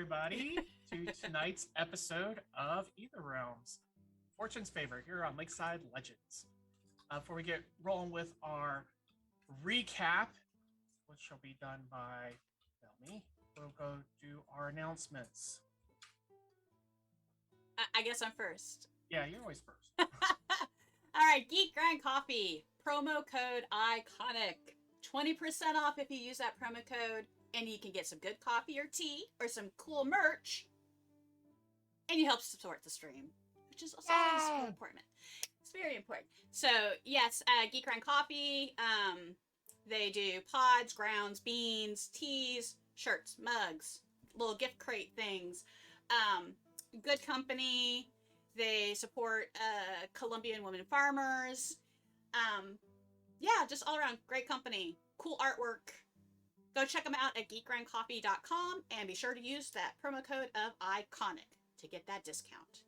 everybody, to tonight's episode of Ætherealms, Fortune's Favor, here on Lakeside Legendz. Before we get rolling with our recap, which shall be done by me, we'll go do our announcements. I guess I'm first. Yeah, you're always first. All right, Geek Grind Coffee, promo code ICONIC. 20% off if you use that promo code, and you can get some good coffee or tea or some cool merch, and you help support the stream, which is always important. It's very important. So yes, Geek Grind Coffee, they do pods, grounds, beans, teas, shirts, mugs, little gift crate things. Good company. They support Colombian women farmers. Yeah, just all around great company. Cool artwork. Go check them out at geekgrindcoffee.com and be sure to use that promo code of ICONIC to get that discount.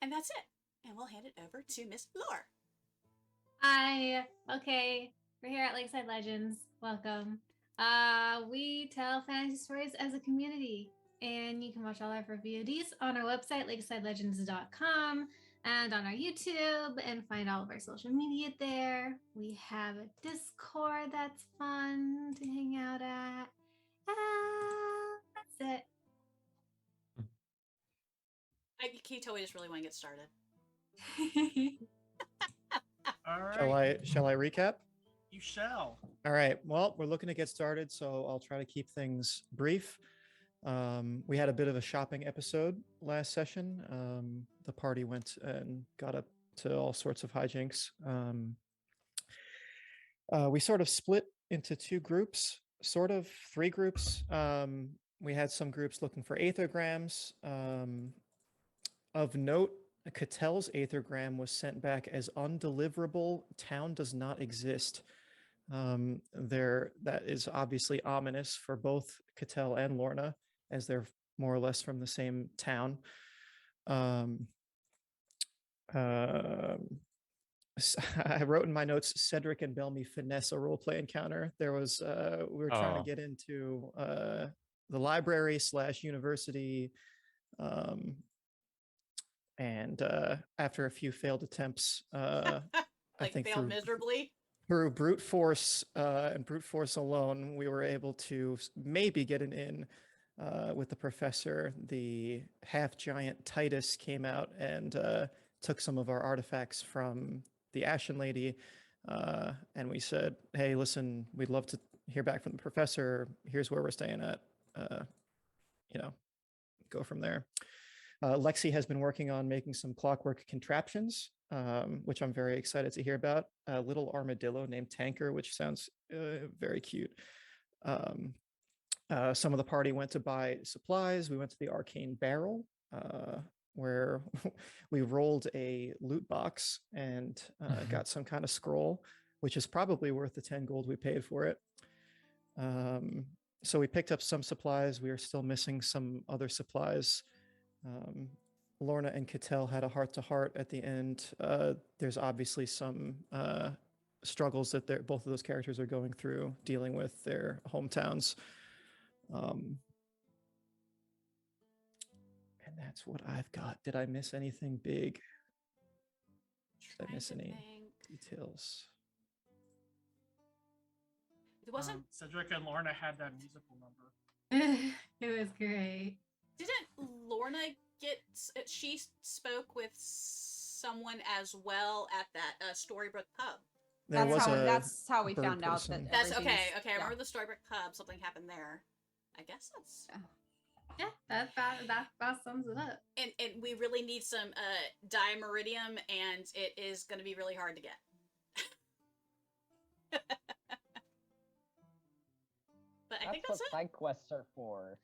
And that's it. And we'll hand it over to Miss Lore. Hi. Okay. We're here at Lakeside Legendz. Welcome. We tell fantasy stories as a community, and you can watch all our VODs on our website, lakesidelegends.com, and on our YouTube, and find all of our social media there. We have a Discord that's fun to hang out at. That's it. Can you tell we just really want to get started? All right. Shall I recap? You shall. All right. Well, we're looking to get started, so I'll try to keep things brief. We had a bit of a shopping episode last session. The party went and got up to all sorts of hijinks. We sort of split into two groups, sort of three groups. We had some groups looking for aethergrams. Of note, Catel's aethergram was sent back as undeliverable. Town does not exist. That is obviously ominous for both Qadan and Lorna, as they're more or less from the same town. I wrote in my notes, Cedric and Belmy finesse a roleplay encounter. There was we were trying to get into the library / university, and after a few failed attempts, I think failed miserably. Through brute force and brute force alone, we were able to maybe get an in with the professor. The half giant Titus came out and took some of our artifacts from the Ashen Lady, and we said, "Hey, listen, we'd love to hear back from the professor. Here's where we're staying at. Go from there." Lexi has been working on making some clockwork contraptions, which I'm very excited to hear about. A little armadillo named Tanker, which sounds very cute. Some of the party went to buy supplies. We went to the Arcane Barrel, where we rolled a loot box and got some kind of scroll, which is probably worth the 10 gold we paid for it. So we picked up some supplies. We are still missing some other supplies. Lorna and Qadan had a heart-to-heart at the end. There's obviously some struggles that both of those characters are going through, dealing with their hometowns. And that's what I've got. Did I miss anything big? Did I miss any details? It wasn't. Cedric and Lorna had that musical number. It was great. Didn't Lorna she spoke with someone as well at that Storybook pub? That's how we found out that. That's okay. I remember the Storybook pub. Something happened there. I guess that's. Yeah, that sums it up. And we really need some diameridium, and it is going to be really hard to get. But I think that's what side quests are for.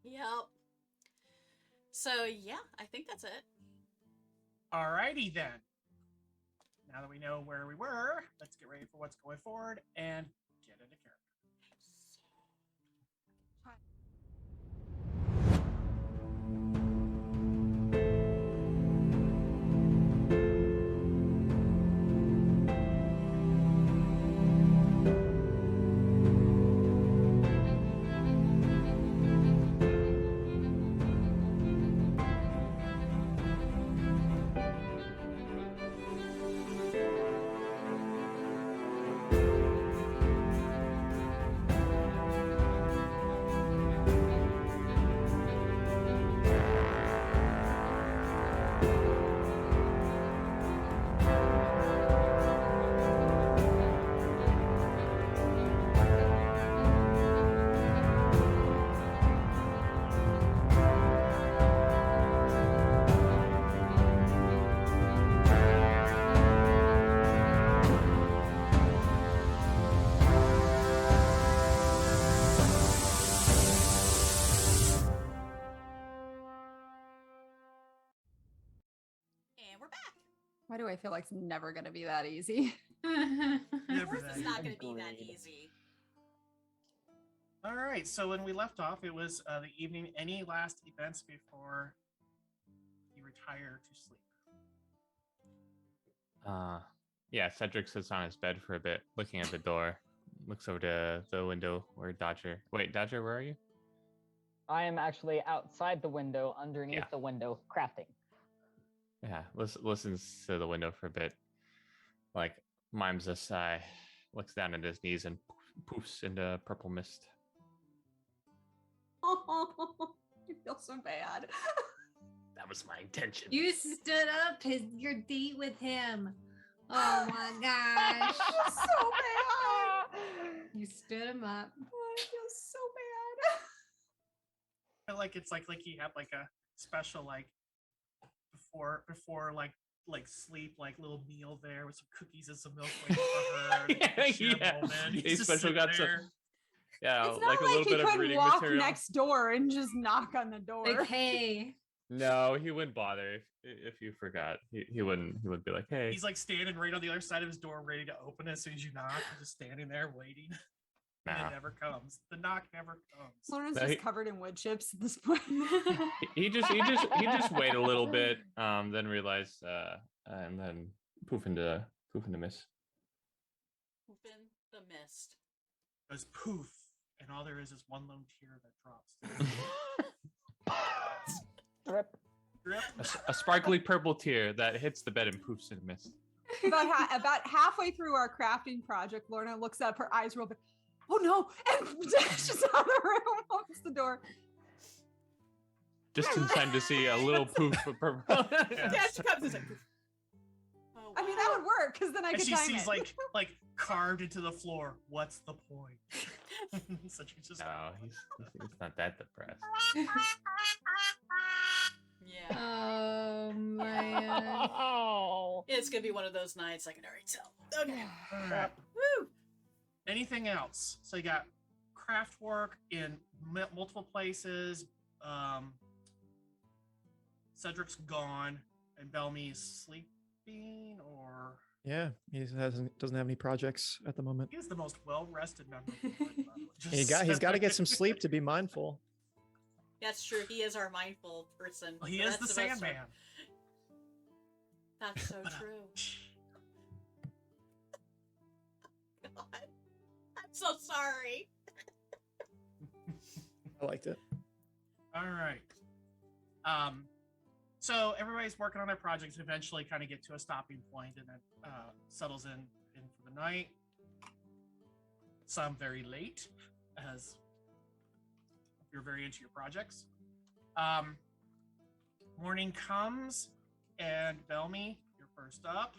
Yep. So yeah, I think that's it. Alrighty then. Now that we know where we were, let's get ready for what's going forward and get into character. Why do I feel like it's never going to be that easy? Of course it's not going to be that easy. All right, so when we left off, it was the evening. Any last events before you retire to sleep? Yeah, Cedric sits on his bed for a bit, looking at the door. Looks over to the window where Dodger... Wait, Dodger, where are you? I am actually outside the window, underneath the window, crafting. Yeah, listens to the window for a bit. Like, mimes a sigh, looks down at his knees and poofs into purple mist. Oh, I feel so bad. That was my intention. You stood up your date with him. Oh my gosh. So bad. You stood him up. Oh, I feel so bad. I feel like it's like he had like a special like before like sleep, like little meal there with some cookies and some milk waiting for her. He special got some. Yeah, It's not like a little bit of reading walk material. next door and just knock on the door. Like, hey. No, he wouldn't bother if you forgot. He wouldn't be like, hey. He's like standing right on the other side of his door, ready to open it as soon as you knock. He's just standing there waiting. And Nah. it never comes. The knock never comes. Lauren's No, just covered in wood chips at this point. He just wait a little bit, then realize, and then poof into mist. Open the mist. It goes poof, and all there is one lone tear that drops. Drip. Drip. A sparkly purple tear that hits the bed and poofs into mist. About halfway through our crafting project, Lorna looks up, her eyes roll back. Oh no! And dashes out of the room, opens the door. Just in time to see a little poof of purple. Yeah, she comes and like, oh, I mean, that would work because then I And could she time sees it. like carved into the floor. What's the point? So she just No, he's not that depressed. yeah. Oh man. Oh. It's gonna be one of those nights I can already tell. Okay. All right. Woo! Anything else? So you got craft work in multiple places. Cedric's gone, and Belmy's sleeping, or Yeah, doesn't have any projects at the moment. he is the most well-rested member of the party, by the way. He's got to get some sleep to be mindful. That's true. He is our mindful person. Well, he So is the that's best Sandman. part. That's so true. God. I'm so sorry. I liked it. All right. So everybody's working on their projects and eventually kind of get to a stopping point and then settles in for the night. Some very late, as you're very into your projects. Morning comes, and Belmy, you're first up.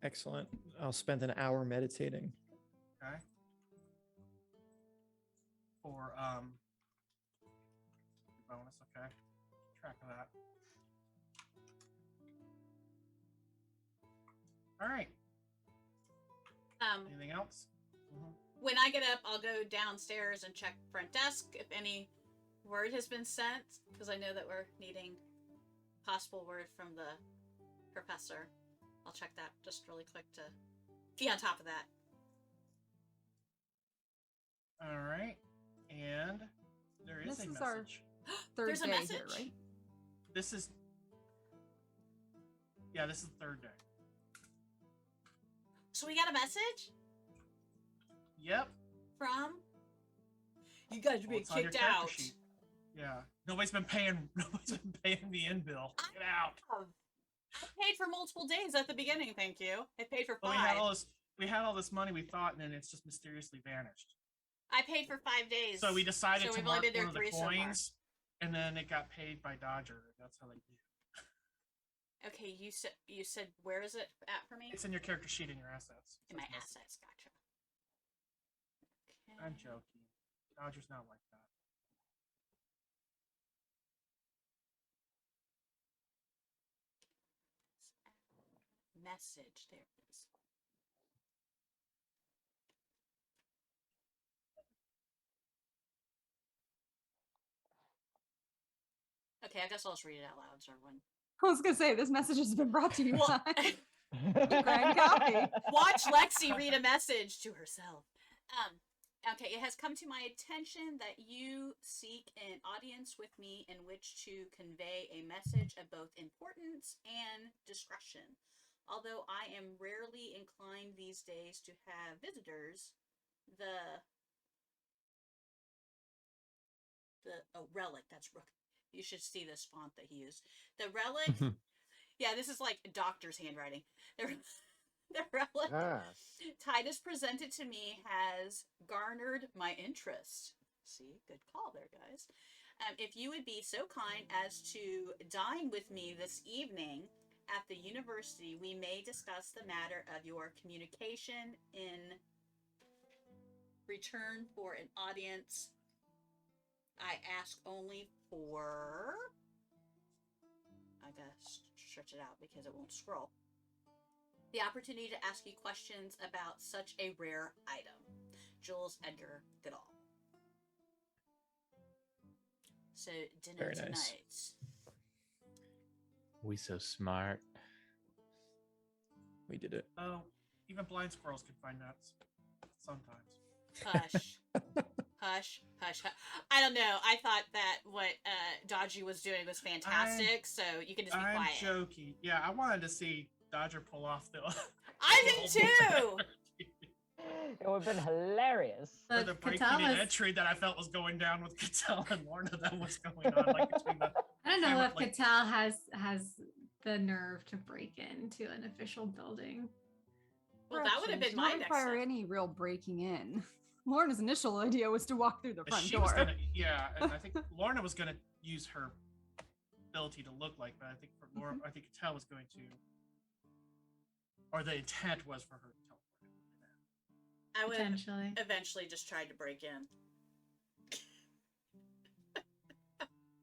Excellent. I'll spend an hour meditating. Okay. For bonus, okay. Track of that. All right. Anything else? Mm-hmm. When I get up, I'll go downstairs and check front desk if any word has been sent, because I know that we're needing possible word from the professor. I'll check that just really quick to be on top of that. All right. And there is This a is our message. third There's a day message? here, right? This is the third day. So we got a message Yep. from you guys are Well, being it's on your kicked character out. sheet. Yeah. Nobody's been paying the end bill. Get out. I paid for multiple days at the beginning, thank you. I paid for Well, 5. we had all this money we thought, and then it's just mysteriously vanished. I paid for 5 days. So we decided So to we've only mark been there one of the 3 so far. coins, and then it got paid by Dodger. That's how they do it. Okay, you said where is it at for me? It's in your character sheet in your assets. It In my says message. assets, gotcha. I'm Okay. joking. Dodger's not like that. Message, there it is. Okay, I guess I'll just read it out loud so everyone I was gonna say this message has been brought to you Well- by Grand Coffee. Watch Lexi read a message to herself. Okay, it has come to my attention that you seek an audience with me in which to convey a message of both importance and discretion. Although I am rarely inclined these days to have visitors, the relic, you should see this font that he used. The relic, yeah, this is like a doctor's handwriting. The relic Titus presented to me has garnered my interest. See, good call there, guys. If you would be so kind as to dine with me this evening at the university, we may discuss the matter of your communication in return for an audience. I ask only for... I gotta stretch it out because it won't scroll. The opportunity to ask you questions about such a rare item. Jules Edgar Goodall. So, dinner Very tonight. nice. We so smart. We did it. Oh, even blind squirrels can find nuts. Sometimes. Hush. Hush, hush, hush. I don't know. I thought that what Dodgy was doing was fantastic, so you can just be I'm quiet. joking. Yeah, I wanted to see Dodger pull off the. I did too! It would have been hilarious. For the breaking and entry that I felt was going down with Cattell and Lorna, that was going on like between the. I don't know camera, if like- Cattell has the nerve to break into an official building. Well, that would have been my Not next require step. any real breaking in. Lorna's initial idea was to walk through the front She door. was gonna, yeah, and I think Lorna was gonna use her ability to look like, but I think for Laura, I think Cattell was going to, or the intent was for her to teleport. I would Potentially. eventually just tried to break in.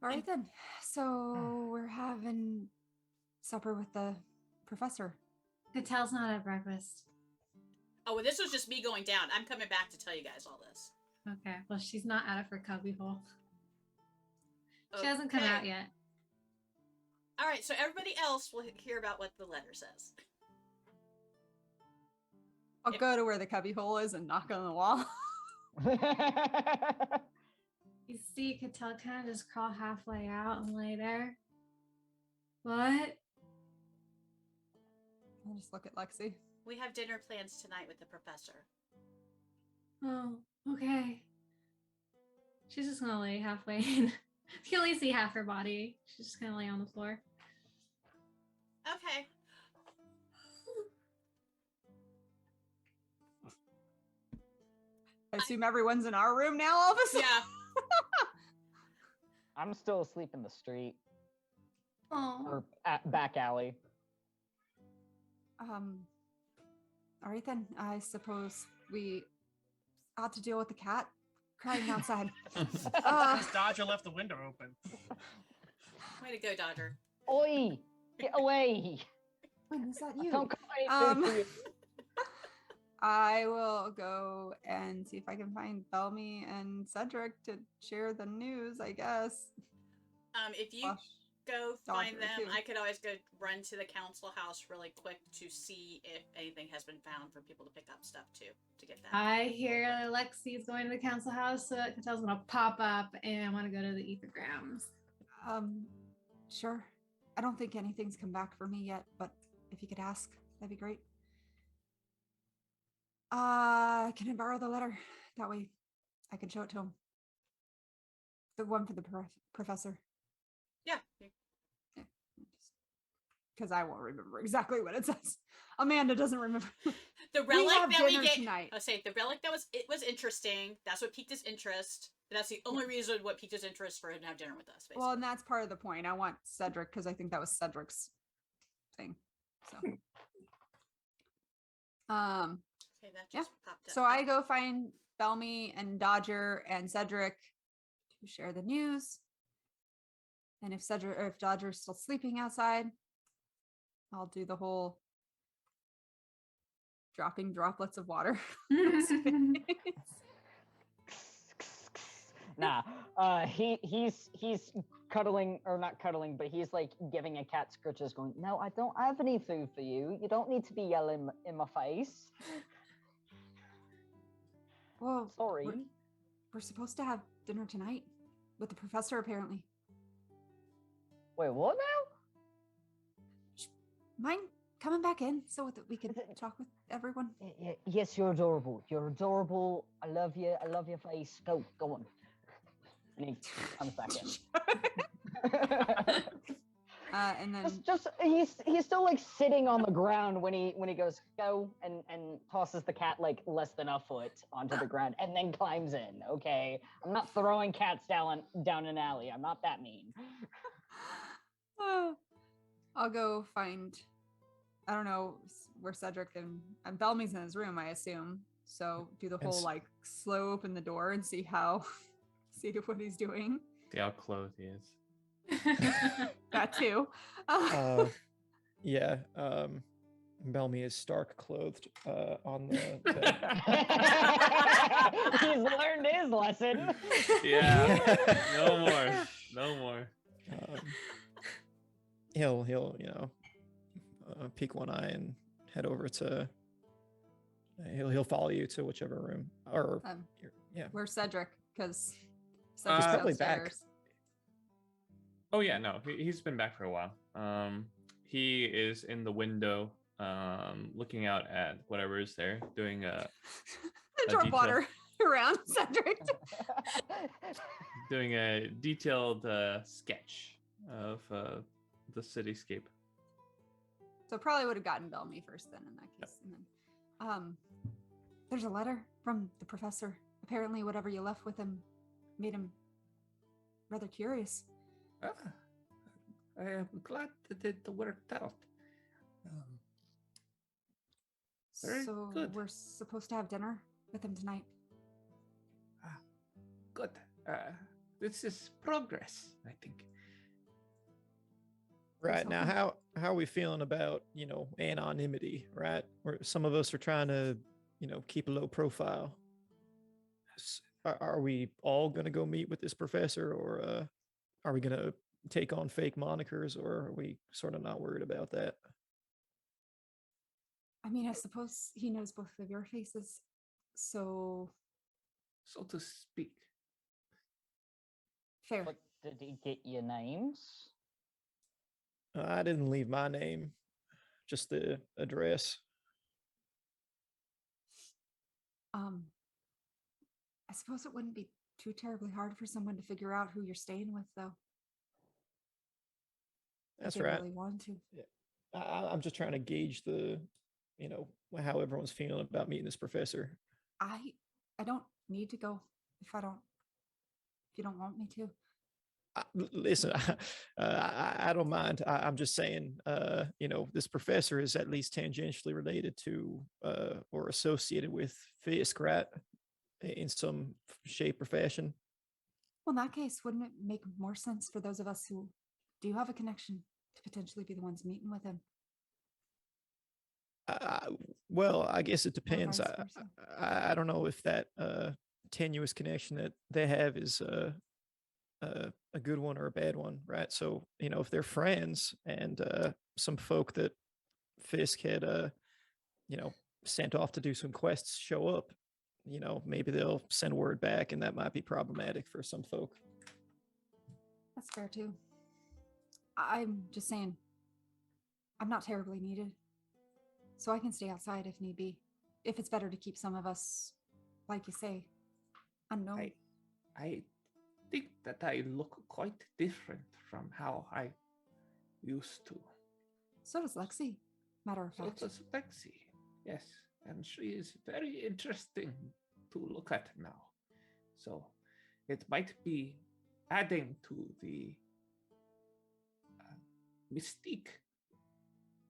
All right then. So we're having supper with the professor. Cattell's not at breakfast. Oh, well, this was just me going down. I'm coming back to tell you guys all this. Okay. Well, she's not out of her cubbyhole. She hasn't come Okay. out yet. All right, so everybody else will hear about what the letter says. I'll go to where the cubbyhole is and knock on the wall. You see Cattell kind of just crawl halfway out and lay there. What? I'll just look at Lexi. We have dinner plans tonight with the professor. Oh, okay. She's just gonna lay halfway in. You can only see half her body. She's just gonna lay on the floor. Okay. I assume everyone's in our room now all of a sudden. Yeah. I'm still asleep in the street Oh. or at back alley. All right then. I suppose we ought to deal with the cat crying outside. Because Dodger left the window open. Way to go, Dodger. Oi! Get away! When is that you? Don't come anything to you. I will go and see if I can find Bellamy and Cedric to share the news, I guess. If you Flush. go find Dodger, them, too. I could always go run to the council house really quick to see if anything has been found for people to pick up stuff too, to get that. I hear Lexi's going to the council house, so Cattell's gonna pop up and I want to go to the Ætherealms. Sure. I don't think anything's come back for me yet, but if you could ask, that'd be great. Can I borrow the letter? That way I can show it to him. The one for the professor. Yeah. Because I won't remember exactly what it says. Amanda doesn't remember. The We relic have that we dinner get. tonight. I'll say the relic that was interesting. That's what piqued his interest. That's the only reason what piqued his interest for him to have dinner with us. Basically. Well, and that's part of the point. I want Cedric because I think that was Cedric's thing. So, okay, that yeah. just popped up. so I go find Bellamy and Dodger and Cedric to share the news. And if Cedric or if Dodger's still sleeping outside, I'll do the whole dropping droplets of water. Nah. He's cuddling, or not cuddling, but he's like giving a cat scritches, going, "No, I don't have any food for you. You don't need to be yelling in my face." Well, Sorry. we're supposed to have dinner tonight with the professor, apparently. Wait, what now? Mind coming back in so that we could talk with everyone? Yes, you're adorable. You're adorable. I love you. I love your face. Go on. And he comes back in. And then he's still like sitting on the ground when he goes go and tosses the cat like less than a foot onto the ground and then climbs in. Okay, I'm not throwing cats down an alley. I'm not that mean. I'll go find, I don't know where Cedric and Bellamy's in his room, I assume. So do the whole like slow open the door and see what he's doing. See how clothed he is. That too. Yeah. Bellamy is stark clothed on the bed. He's learned his lesson. Yeah. No more. He'll peek one eye and head over to. He'll follow you to whichever room or Where's Cedric? Because he's probably back. downstairs. Oh yeah, no, he's been back for a while. He is in the window, looking out at whatever is there, doing a Drop water around Cedric. doing a detailed sketch of the cityscape. So probably would have gotten Bellamy first then in that case. Yep. And then there's a letter from the professor. Apparently whatever you left with him made him rather curious. I am glad that it worked out. Very so good. We're supposed to have dinner with him tonight. Good. This is progress, I think. Right now, how are we feeling about anonymity? Right, where some of us are trying to keep a low profile. Are we all going to go meet with this professor, or are we going to take on fake monikers, or are we sort of not worried about that? I mean, I suppose he knows both of your faces, so to speak. Fair. But did he get your names? I didn't leave my name, just the address. I suppose it wouldn't be too terribly hard for someone to figure out who you're staying with, though. That's if they right. Really want to. Yeah. I'm just trying to gauge the, how everyone's feeling about meeting this professor. I don't need to go if you don't want me to. Listen, I don't mind. I'm just saying, this professor is at least tangentially related to or associated with Fisk, right? In some shape or fashion. Well, in that case, wouldn't it make more sense for those of us who do have a connection to potentially be the ones meeting with him? Well, I guess it depends. Vice versa. I don't know if that tenuous connection that they have is a good one or a bad one, right? So, if they're friends and some folk that Fisk had, sent off to do some quests show up, maybe they'll send word back, and that might be problematic for some folk. That's fair too. I'm just saying, I'm not terribly needed, so I can stay outside if need be. If it's better to keep some of us, like you say, unknown. I think that I look quite different from how I used to. So does Lexi, matter of fact. So does Lexi, yes. And she is very interesting to look at now. So it might be adding to the mystique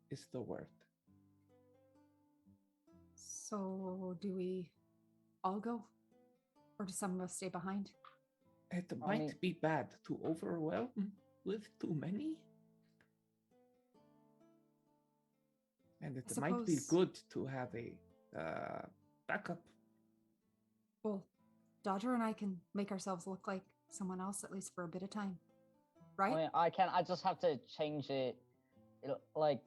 is the word. So do we all go? Or do some of us stay behind? It might be bad to overwhelm with too many. And it might be good to have a backup. Well, Dodger and I can make ourselves look like someone else, at least for a bit of time. I Right? mean, I can. I just have to change it. Like,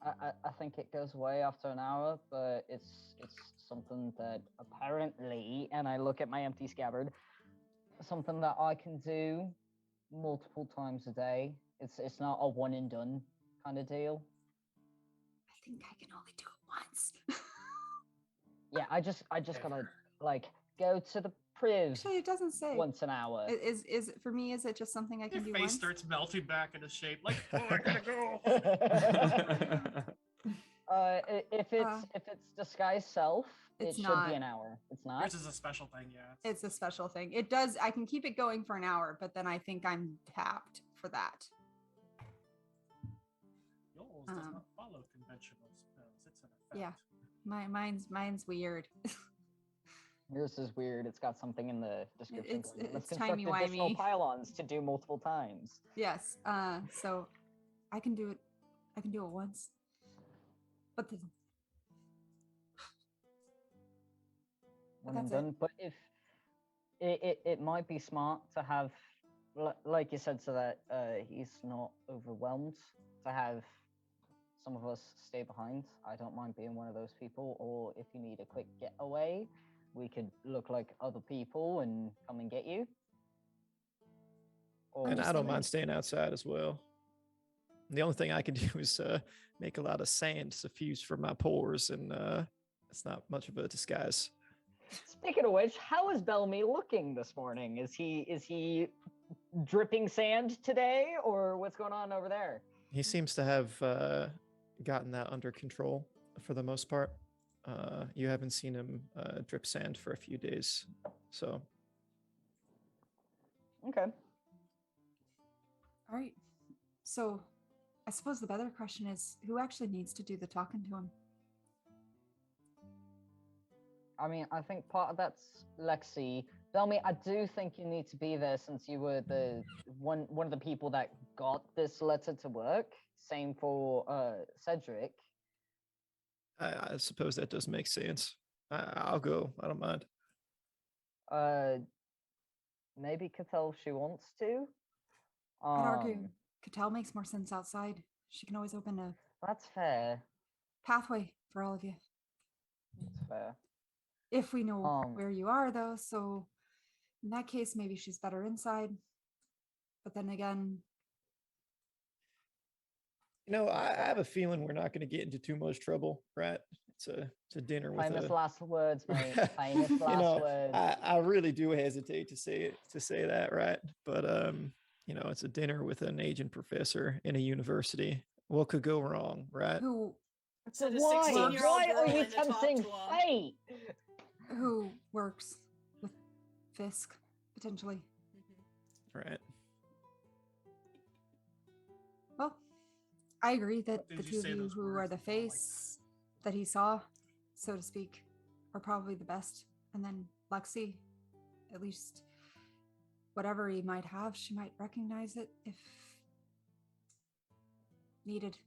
I think it goes away after an hour, but it's something that apparently, and I look at my empty scabbard, something that I can do multiple times a day. It's not a one and done kind of deal. I think I can only do it once. Yeah, I just gotta like go to the priv Actually, it doesn't say. once an hour. Is it for me? Is it just something I Your can do face once? starts melting back into shape. Like, oh, I gotta go. If it's disguise self, it It's should not. be an hour. It's not. Yours is a special thing, yeah. It's a special thing. It does. I can keep it going for an hour, but then I think I'm tapped for that. Yours does Um, not follow conventional spells. It's an effect. Yeah. Mine's weird. Yours is weird. It's got something in the description. It's- going, Let's it's construct additional timey-wimey. pylons to do multiple times. Yes. So I can do it. I can do it once. But the, One and that's it. done. But if it might be smart to have, like you said, so that he's not overwhelmed, to have some of us stay behind. I don't mind being one of those people. Or if you need a quick getaway, we could look like other people and come and get you. Or And I don't Understand. mind staying outside as well. The only thing I can do is make a lot of sand suffuse from my pores, and it's not much of a disguise. Speaking of which, how is Bellamy looking this morning? Is he dripping sand today, or what's going on over there? He seems to have gotten that under control for the most part. You haven't seen him drip sand for a few days, so Okay. all right. So I suppose the better question is, who actually needs to do the talking to him? I mean, I think part of that's Lexi. Bellamy, I do think you need to be there since you were the one of the people that got this letter to work. Same for Cedric. I suppose that does make sense. I'll go. I don't mind. Maybe Cathal if she wants to. I'd argue Cattell makes more sense outside. She can always open a That's fair. pathway for all of you. That's fair. If we know Um, where you are, though. So in that case, maybe she's better inside. But then again, You know, I have a feeling we're not going to get into too much trouble, right? It's a dinner with Famous a. last words, mate. Famous You last know, words. I really do hesitate to say that, right? But you know, it's a dinner with an agent professor in a university. What could go wrong, right? who Send a Why? 16-year-old Why girl are you in to talk tempting to him. fate? who works with Fisk potentially? Mhm. Right. Well, I agree that Did the you two of say you those who words are the that sound like face that he saw, so to speak, are probably the best. And then Lexi, at least whatever he might have, she might recognize it if needed.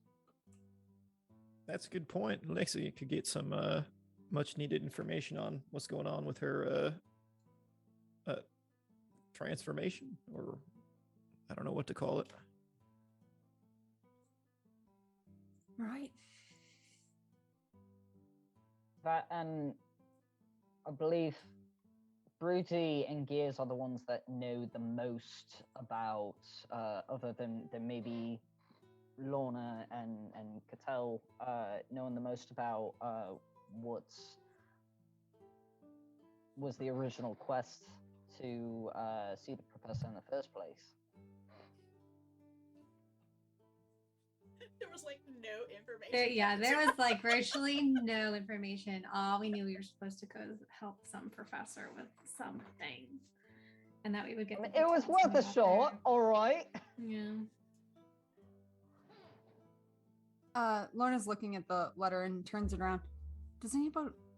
That's a good point. Lexi could get some much needed information on what's going on with her transformation, or I don't know what to call it. Right. That and I believe Broody and Gears are the ones that know the most about, other than maybe Lorna and Cattell, knowing the most about what was the original quest to see the professor in the first place. There was like no information. There was like virtually no information. All we knew we were supposed to go help some professor with something, and that we would get. the It was details when worth we a got shot, there. all right. Yeah. Lorna's looking at the letter and turns it around. Does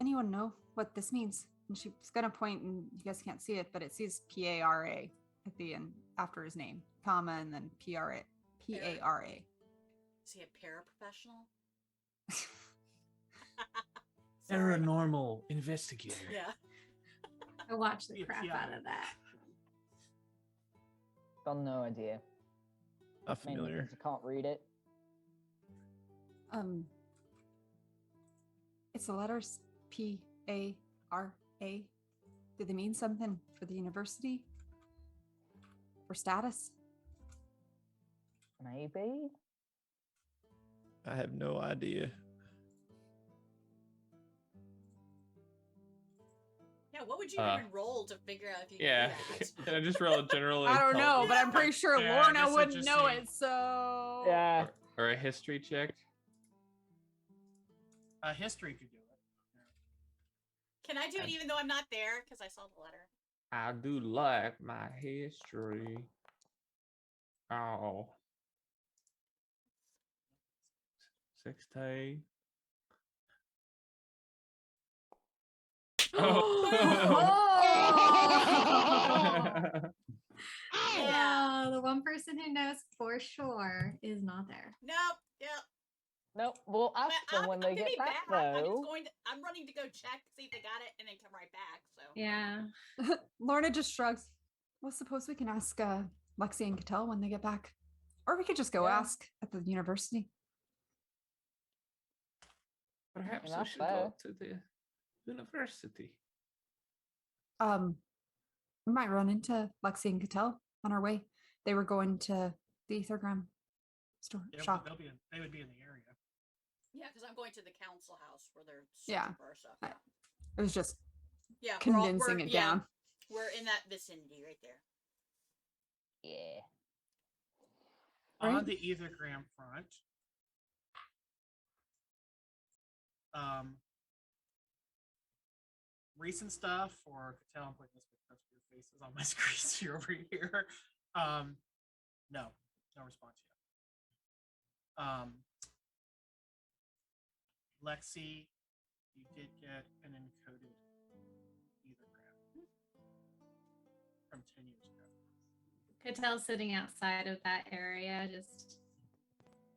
anyone know what this means? And she's gonna point, and you guys can't see it, but it says P-A-R-A at the end after his name, comma, and then P-R-A. P-A-R-A. Is he a paraprofessional? Sorry. Paranormal investigator. Yeah. I watched the Yeah, crap yeah. out of that. Got no idea. Not Mainly familiar. 'cause you can't read it. It's the letters P-A-R-A. Do they mean something for the university? For status? Maybe. I have no idea. Yeah, what would you even roll to figure out if you Yeah. can do that? Can I just roll a general? I don't know, but I'm pretty sure Yeah, Lorna that's wouldn't know interesting. it, so... Yeah. Or a history check? History could do it. Can I do it even though I'm not there? Because I saw the letter. I do like my history. Oh. 16. Yeah. Oh, the one person who knows for sure is not there. Nope. Yep. Nope. We'll ask But them when I'm they gonna get be back, though. I'm running to go check, see if they got it, and then come right back. So Yeah. Lorna just shrugs. Well, suppose we can ask Lexi and Cattell when they get back. Or we could just go Yeah. ask at the university. Perhaps we Enough should there. go to the university. We might run into Lexi and Cattell on our way. They were going to the Ætherealms store Yeah, shop. they would be in the area. yeah, because I'm going to the council house where they're Yeah. searching for stuff. I- It was just Yeah, condensing it down. We're in that vicinity right there. Yeah. On Right. the Ætherealm front, recent stuff or Cattell, I'm putting this because your faces on my screen here over here. No response yet. Lexi, you did get an encoded Ætherealm from 10 years ago. Cattell's sitting outside of that area, just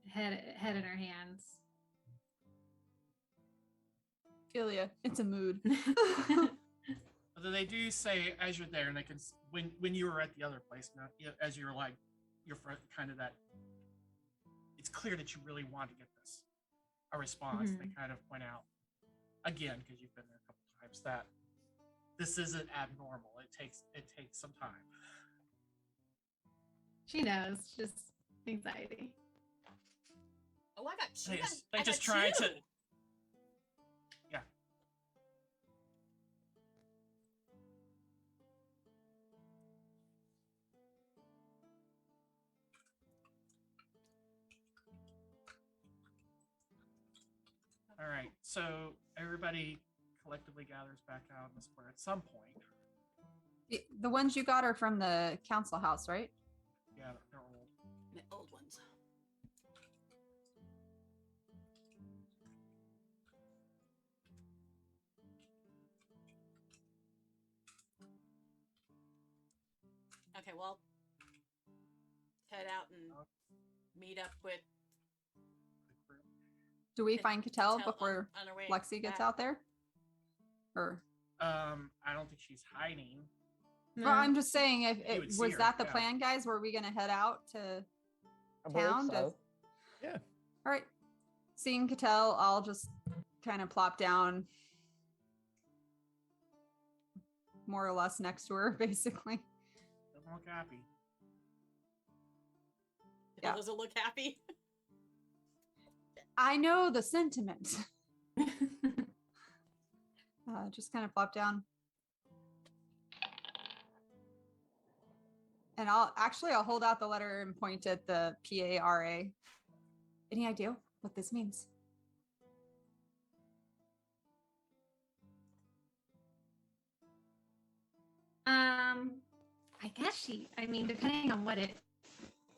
head in her hands. Philia, it's a mood. Although they do say as you're there, and they can when you were at the other place, not as you're like you're kind of that. It's clear that you really want to get this a response. They kind of point out again because you've been there a couple times that this isn't abnormal. It takes some time. She knows, just anxiety. Oh, I got two. They just try to. Yeah. All right, so everybody collectively gathers back out in the square at some point. The ones you got are from the council house, right? Yeah, they're old. The old ones. Okay, well, head out and meet up with Do we find Cattell Cattell before on our way Lexi gets back. out there? Or I don't think she's hiding. No. well, I'm just saying, if You would see was her, that the yeah. plan, guys? Were we gonna head out to I believe town? so. Yeah. All right. Seeing Cattell, I'll just kind of plop down more or less next to her, basically. Doesn't look happy. Yeah. Does it look happy? I know the sentiment. Just kind of plop down. And I'll hold out the letter and point at the PARA. Any idea what this means? I guess I mean, depending on what it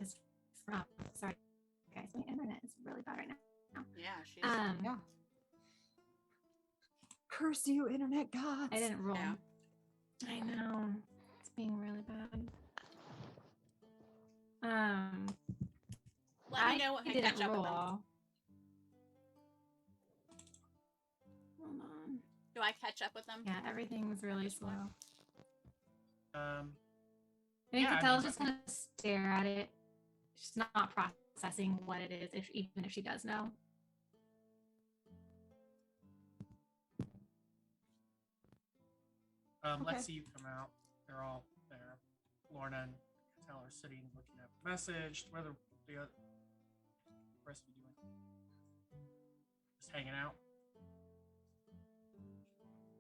is from. Sorry, guys, my internet is really bad right now. Yeah, she is. Yeah. Curse you, internet gods. I didn't roll. Yeah. I know. It's being really bad. Let me know when I didn't catch up with them. roll. Hold on. Do I catch up with them? Yeah, everything's really slow. I think yeah, I Catel's mean, just gonna stare at it. She's not processing what it is, even if she does know. Okay. Let's see you come out. They're all there. Lorna and Cattell are sitting looking at the message. What are the rest of you doing? Just hanging out.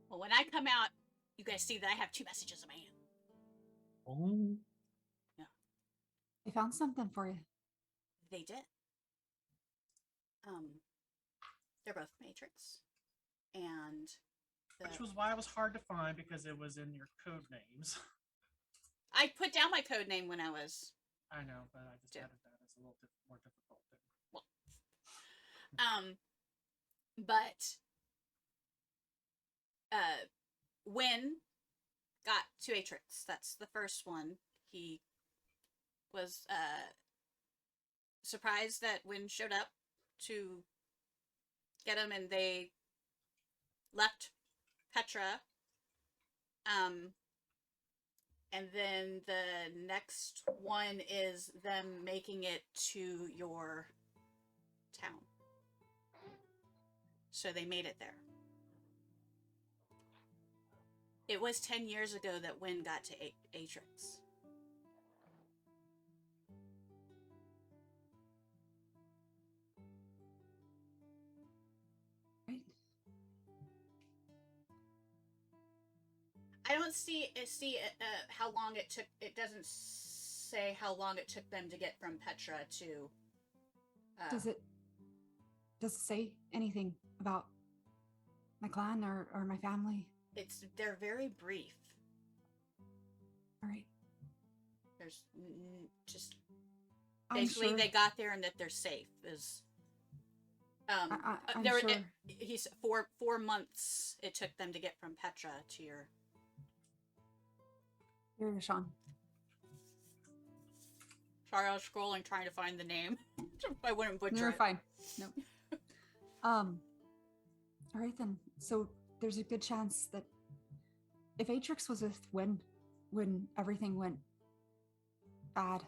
Well, when I come out, you guys see that I have 2 messages in my hand. Oh. I found something for you. They did. They're both Matrix, and Which was why it was hard to find because it was in your code names. I put down my code name when I was. I know, but I just Yeah. added that as a little more difficult. But Wynn got to Atrix. That's the first one. He was surprised that Wynn showed up to get him, and they left Petra. And then the next one is them making it to your town. So they made it there. It was 10 years ago that Wynn got to Atrix. Right. I don't see how long it took. It doesn't say how long it took them to get from Petra to. Does it say anything about my clan or my family? They're very brief. All right. There's just I'm basically sure. they got there and that they're safe. Is I'm there? sure. He's 4 months it took them to get from Petra to your. Here, Sean. Sorry, I was scrolling trying to find the name. I wouldn't butcher You're it. fine. No. All right then. So there's a good chance that if Atrix was with Wynn when everything went bad,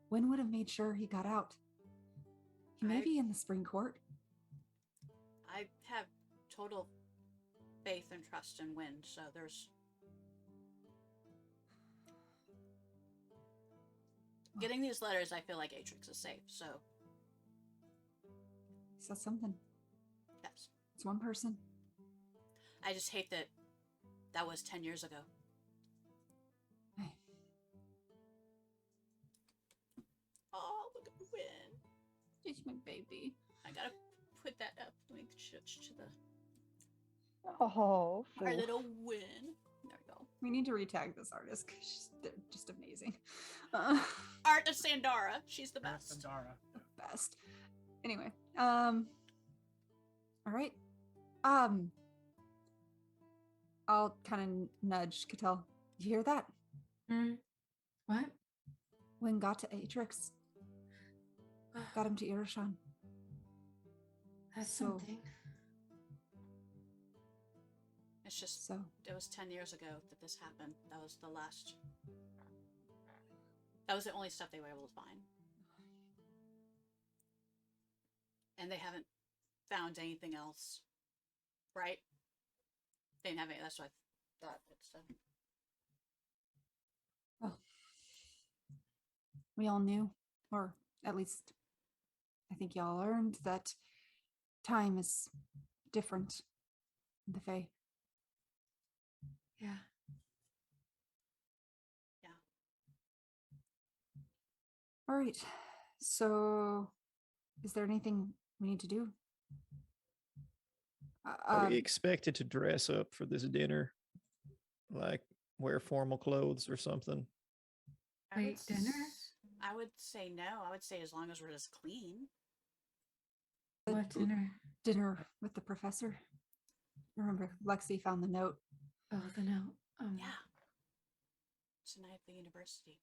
Wynn would have made sure he got out. He may be in the Spring Court. I have total faith and trust in Wynn, so there's. Getting these letters, I feel like Atrix is safe, so. He said something. Yes. It's one person. I just hate that that was 10 years ago. Hey. Oh, look at Wynn. It's my baby. I gotta put that up. Let me switch to the. Oh, Our phew. little Wynn. There we go. We need to retag this artist because they're just amazing. Art of Sandara. She's the best. Sandara. Best. Anyway, all right. I'll kind of nudge Cattell. You hear that? What? Wynn got to Atrix. Got him to Irishon. That's So- something. It's just, So it was 10 years ago that this happened. That was the last. That was the only stuff they were able to find. And they haven't found anything else. Right? They didn't have any. That's what I thought. well, we all knew, or at least I think y'all learned that time is different in the Fae. Yeah. All right. So, is there anything we need to do? Are we expected to dress up for this dinner? Like wear formal clothes or something? Wait, dinner? I would say no. I would say as long as we're just clean. What dinner? Dinner with the professor. Remember, Lexi found the note. Oh, the note. Yeah. Tonight at the university.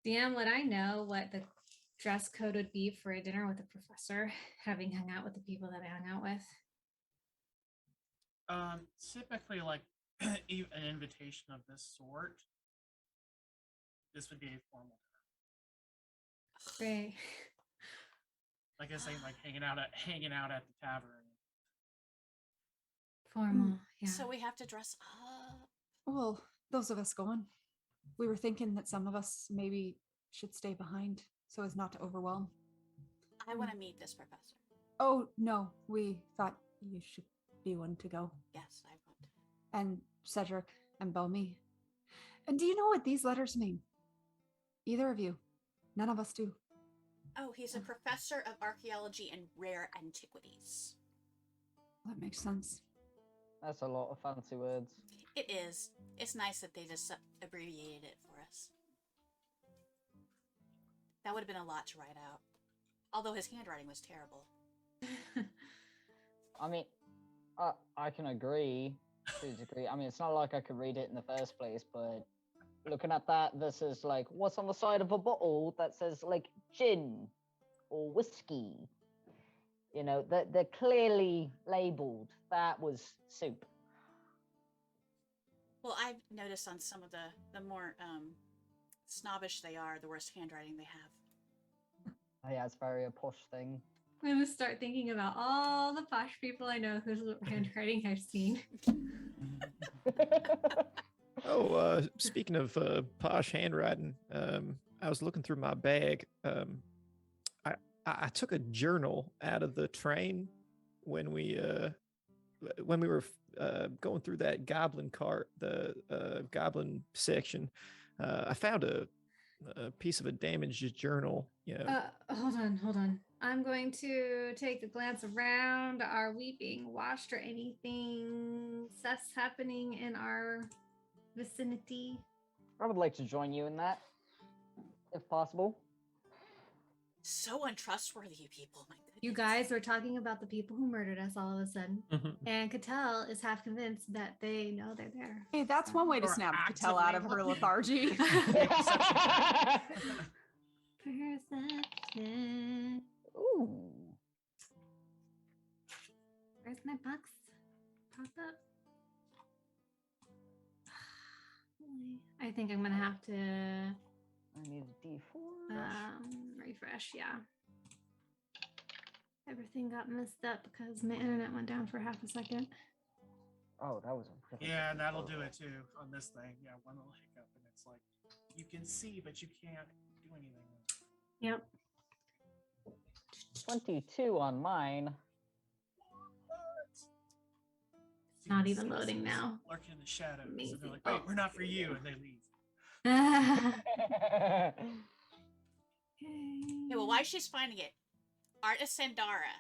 DM, would I know what the dress code would be for a dinner with the professor, having hung out with the people that I hung out with? Typically, like an invitation of this sort, this would be a formal term. Great. Like I say, like hanging out at the tavern. Formal. Yeah. So we have to dress up. Well, those of us going, we were thinking that some of us maybe should stay behind so as not to overwhelm. I want to meet this professor. Oh, no, we thought you should be one to go. Yes, I want. And Cedric and Belmy. And do you know what these letters mean? Either of you. None of us do. Oh, he's a professor of archaeology and rare antiquities. That makes sense. That's a lot of fancy words. It is. It's nice that they just abbreviated it for us. That would have been a lot to write out. Although his handwriting was terrible. I mean, I can agree to a degree. I mean, it's not like I could read it in the first place, but looking at that, this is like, what's on the side of a bottle that says like gin or whiskey? You know, they're clearly labeled. That was soup. Well, I've noticed on some of the more snobbish they are, the worse handwriting they have. Oh, yeah, it's very a posh thing. I'm gonna start thinking about all the posh people I know whose handwriting I've seen. Oh, speaking of posh handwriting, I was looking through my bag. I took a journal out of the train when we were going through that goblin cart, the goblin section. I found a piece of a damaged journal. Yeah. Hold on. I'm going to take a glance around. Are we being watched or anything sus happening in our vicinity? I would like to join you in that, if possible. So untrustworthy, you people. My goodness. You guys were talking about the people who murdered us all of a sudden, and Cattell is half convinced that they know they're there. Hey, that's one way to Or snap Patel out of her lethargy. Perception. Ooh. Where's my box? Pop up. I think I'm gonna have to I need a D4. refresh. Yeah. Everything got messed up because my internet went down for half a second. Oh, that was a really Yeah, good that'll photo. do it too on this thing. Yeah, one little hiccup, and it's like you can see, but you can't do anything. Yep. 22 on mine. So Not you even see loading things now. lurking in the shadows, and Amazing. they're like, "Wait, we're not for you," and they leave. Okay, well, while she's finding it, Artist Sandara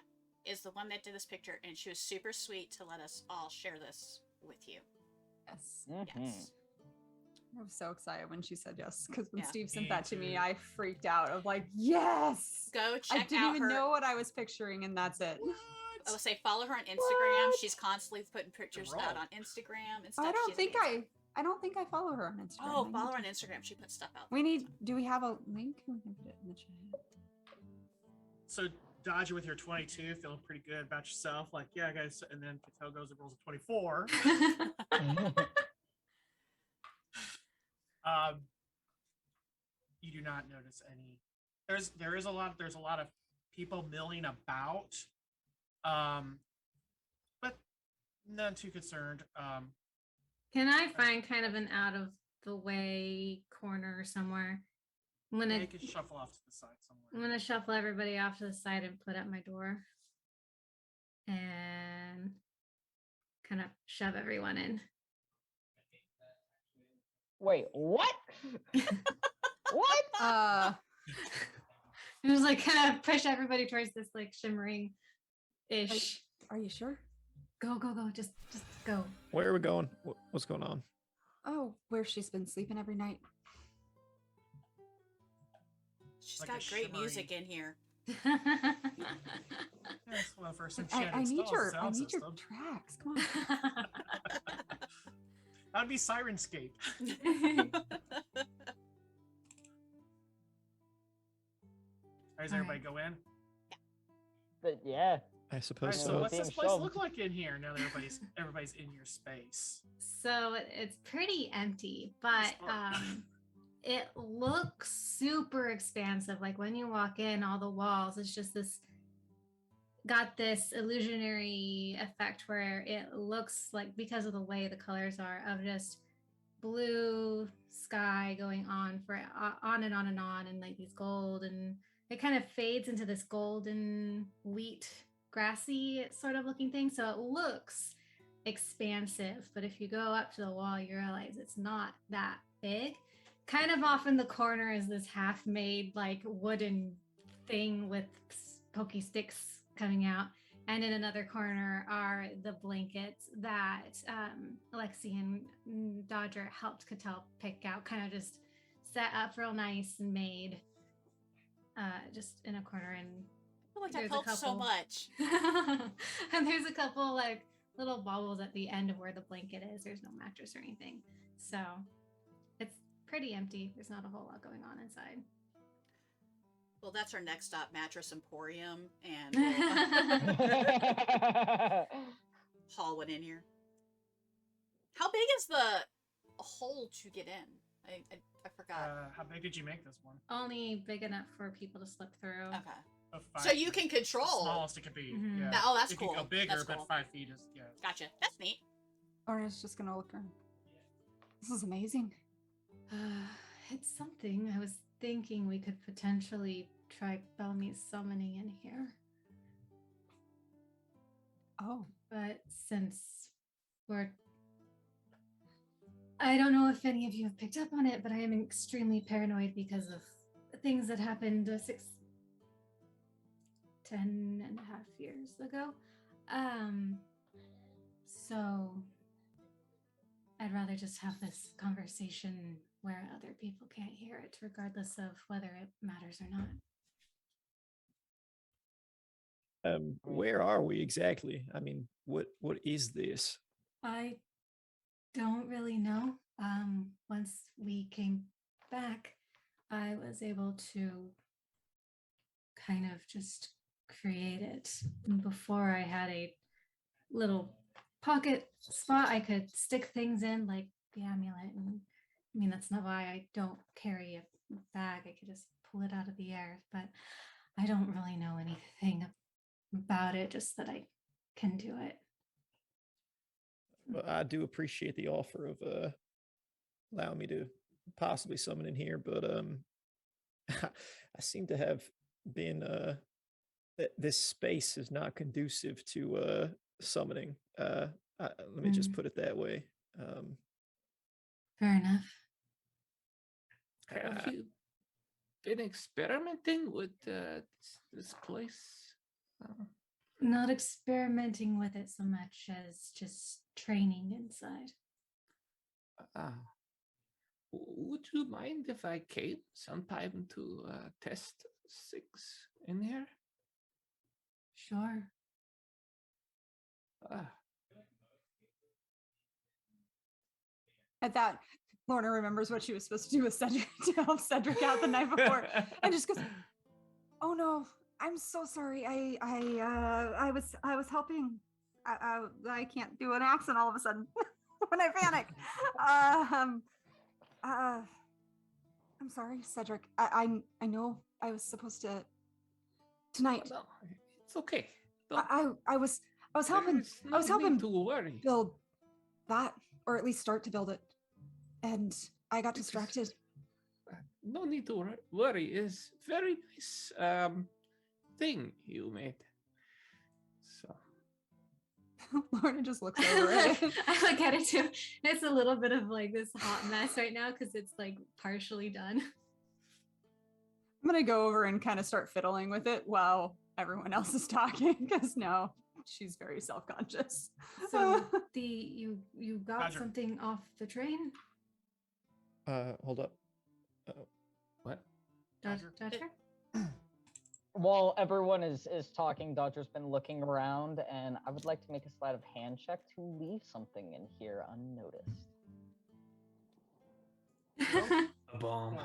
is the one that did this picture, and she was super sweet to let us all share this with you. Yes. Mhm. Yes. I was so excited when she said yes, because when Yeah. Steve sent Me that to me, too. I freaked out of like, yes! Go check I didn't out even her. know what I was picturing, and that's it. I will say follow her on Instagram. What? She's constantly putting pictures out roll. on Instagram and stuff. I don't She's think amazing. I don't think I follow her on Instagram. Oh, I follow her need on to. Instagram. She puts stuff out. We need. Do we have a link? We can put it in the chat. So Dodger with your 22, feeling pretty good about yourself. Like, yeah, guys. And then Patel goes and rolls a 24. You do not notice any. There's a lot of people milling about, but none too concerned. Can I find kind of an out of the way corner somewhere? I'm gonna They can shuffle off to the side I'm somewhere. gonna shuffle everybody off to the side and put up my door and kind of shove everyone in. Wait, what? What? It was like kind of push everybody towards this like shimmering ish. Are you sure? Go, just go. Where are we going? What's going on? Oh, where she's been sleeping every night. She's Like a got great shimmery- music in here. That's one of the first I need your tracks. Come on. That would be Sirenscape. Does everybody go in? But yeah, I All suppose right, so so. what's this Being place shoved. look like in here now that everybody's in your space? So it's pretty empty, but Smart. it looks super expansive. Like when you walk in, all the walls, it's just got this illusionary effect where it looks like, because of the way the colors are, of just blue sky going on for on and on and on, and like these gold, and it kind of fades into this golden wheat grassy sort of looking thing. So it looks expansive, but if you go up to the wall, you realize it's not that big. Kind of off in the corner is this half-made like wooden thing with pokey sticks coming out, and in another corner are the blankets that Alexi and Dodger helped Cattell pick out, kind of just set up real nice and made just in a corner. And I feel like that there's helps so much. and there's a couple like little baubles at the end of where the blanket is. There's no mattress or anything, so it's pretty empty. There's not a whole lot going on inside. Well, that's our next stop, Mattress Emporium, and we'll haul one in here. How big is the hole to get in? I forgot. How big did you make this one? Only big enough for people to slip through. Okay. Of So 5 you feet. can The control. smallest it could be. Mhm. Yeah. Oh, that's it cool. It can go bigger, That's but cool. 5 feet is Gotcha. That's neat. Orna's just gonna look around. This is amazing. It's something. I was thinking we could potentially try Bellamy's summoning in here. Oh, But since I don't know if any of you have picked up on it, but I am extremely paranoid because of things that happened 10 and a half years ago. So I'd rather just have this conversation where other people can't hear it, regardless of whether it matters or not. Where are we exactly? I mean, what is this? I don't really know. Once we came back, I was able to kind of just create it. And before, I had a little pocket spot I could stick things in, like the amulet. And I mean, that's not why I don't carry a bag. I could just pull it out of the air, but I don't really know anything about it, just that I can do it. Well, I do appreciate the offer of allowing me to possibly summon in here, but I seem to have been this space is not conducive to summoning. Let me just put it that way. Fair enough. Have you been experimenting with this place? Not experimenting with it so much as just training inside. Would you mind if I came sometime to test things in here? Sure. at that, Lorna remembers what she was supposed to do with Cedric to help Cedric out the night before, and just goes, "Oh no, I'm so sorry. I was helping. I can't do an accent all of a sudden when I panic. I'm sorry, Cedric. I know I was supposed to tonight. No, it's okay. I was helping. There's I was no helping need to worry. build that, or at least start to build it, and I got distracted. No need to worry. It's very nice thing you made. So Lorna just looks over it. I look at it too. It's a little bit of like this hot mess right now because it's like partially done. I'm gonna go over and kind of start fiddling with it while everyone else is talking, because now she's very self-conscious. So you got Roger. something off the train? Hold up. what? Roger. Dodger? While everyone is talking, Dodger's been looking around, and I would like to make a sleight of hand check to leave something in here unnoticed. A bomb.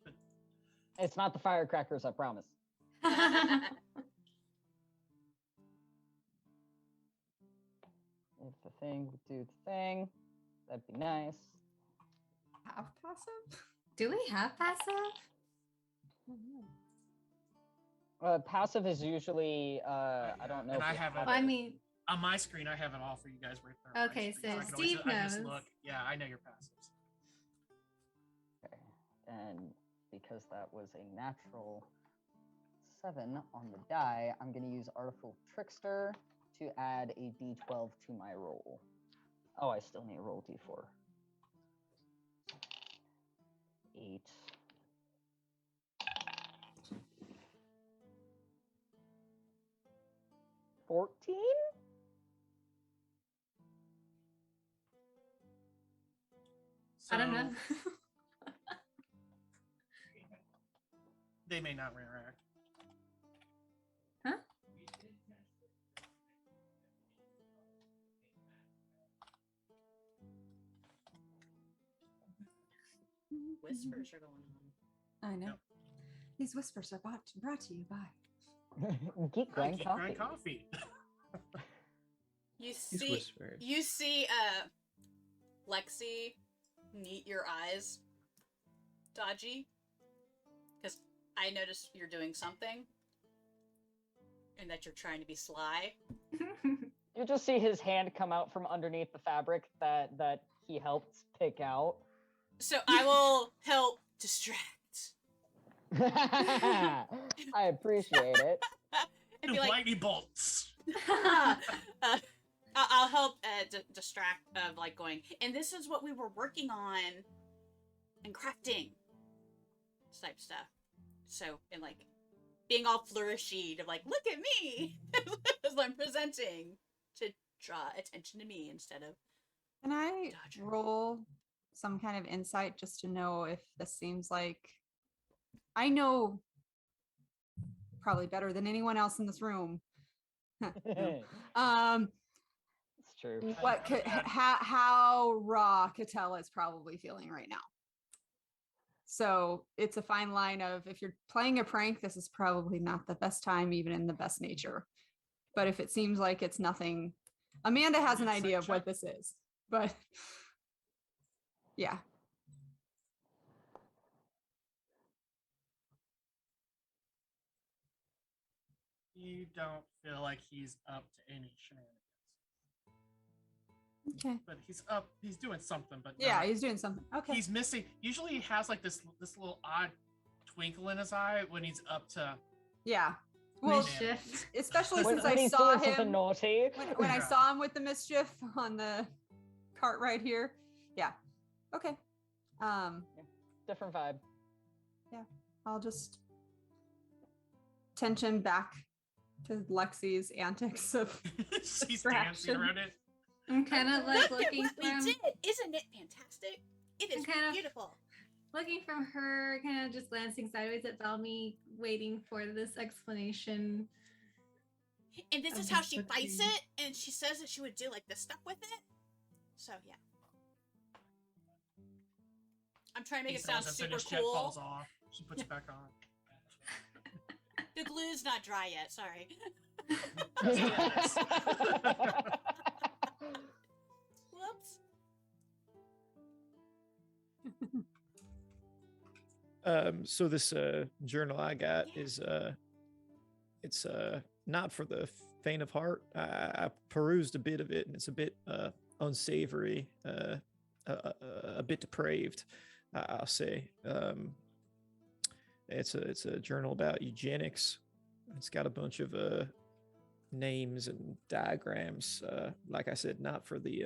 But It's not the firecrackers, I promise. if the thing would do the thing, that'd be nice. Have passive? Do we have passive? Passive is usually I don't know. And if I you have have it. I it. mean, On my screen, I have it all for you guys right there. on my Okay, screen, so I can Steve I just knows. look. Yeah, I know your passives. Okay. And because that was a natural 7 on the die, I'm going to use Artful Trickster to add a d12 to my roll. Oh, I still need to roll d4. 8. 14? I don't know. They may not react. Huh? Whispers are going on. I know. Yep. These whispers are brought to you by. Geek Grind Geek Coffee. Grind Coffee. You He's see, whispered. you see, Lexi, neat your eyes, Dodgy, because I noticed you're doing something, and that you're trying to be sly. You just see his hand come out from underneath the fabric that he helped pick out. So I will help distract. I appreciate it. And be like, Lightning bolts. I'll help distract of like going, and this is what we were working on and crafting type stuff. So, and like being all flourishy of like, look at me as I'm presenting to draw attention to me instead of. Can I Dodger. roll some kind of insight just to know if this seems like I know probably better than anyone else in this room. It's true. What could how raw Catella is probably feeling right now. So it's a fine line of if you're playing a prank, this is probably not the best time, even in the best nature. But if it seems like it's nothing, Amanda has an idea of what this is. But yeah. You don't feel like he's up to any shenanigans. Okay. But he's up. He's doing something. But Yeah, not- he's doing something. Okay. He's missing. Usually, he has like this little odd twinkle in his eye when he's up to. Yeah. Well, Mischief. especially When since I he's saw doing something him naughty. when I Yeah. saw him with the mischief on the cart right here. Yeah. Okay. Different vibe. I'll just tension back to Lexi's antics of She's Distraction. dancing around it. I'm kind of like Look at looking what we from did! Isn't it fantastic? It is kind of- beautiful. looking from her, kind of just glancing sideways at Belmy, waiting for this explanation. And this of is the how she bites cooking. it, and she says that she would do like this stuff with it. So yeah. I'm trying to make He it sound falls, super unfinished, Jet falls cool. off. She puts it back on. The glue's not dry yet, sorry. Whoops. So this journal I got is it's not for the faint of heart. I perused a bit of it, and it's a bit unsavory, a bit depraved, I'll say. It's a journal about eugenics. It's got a bunch of names and diagrams. Like I said, not for the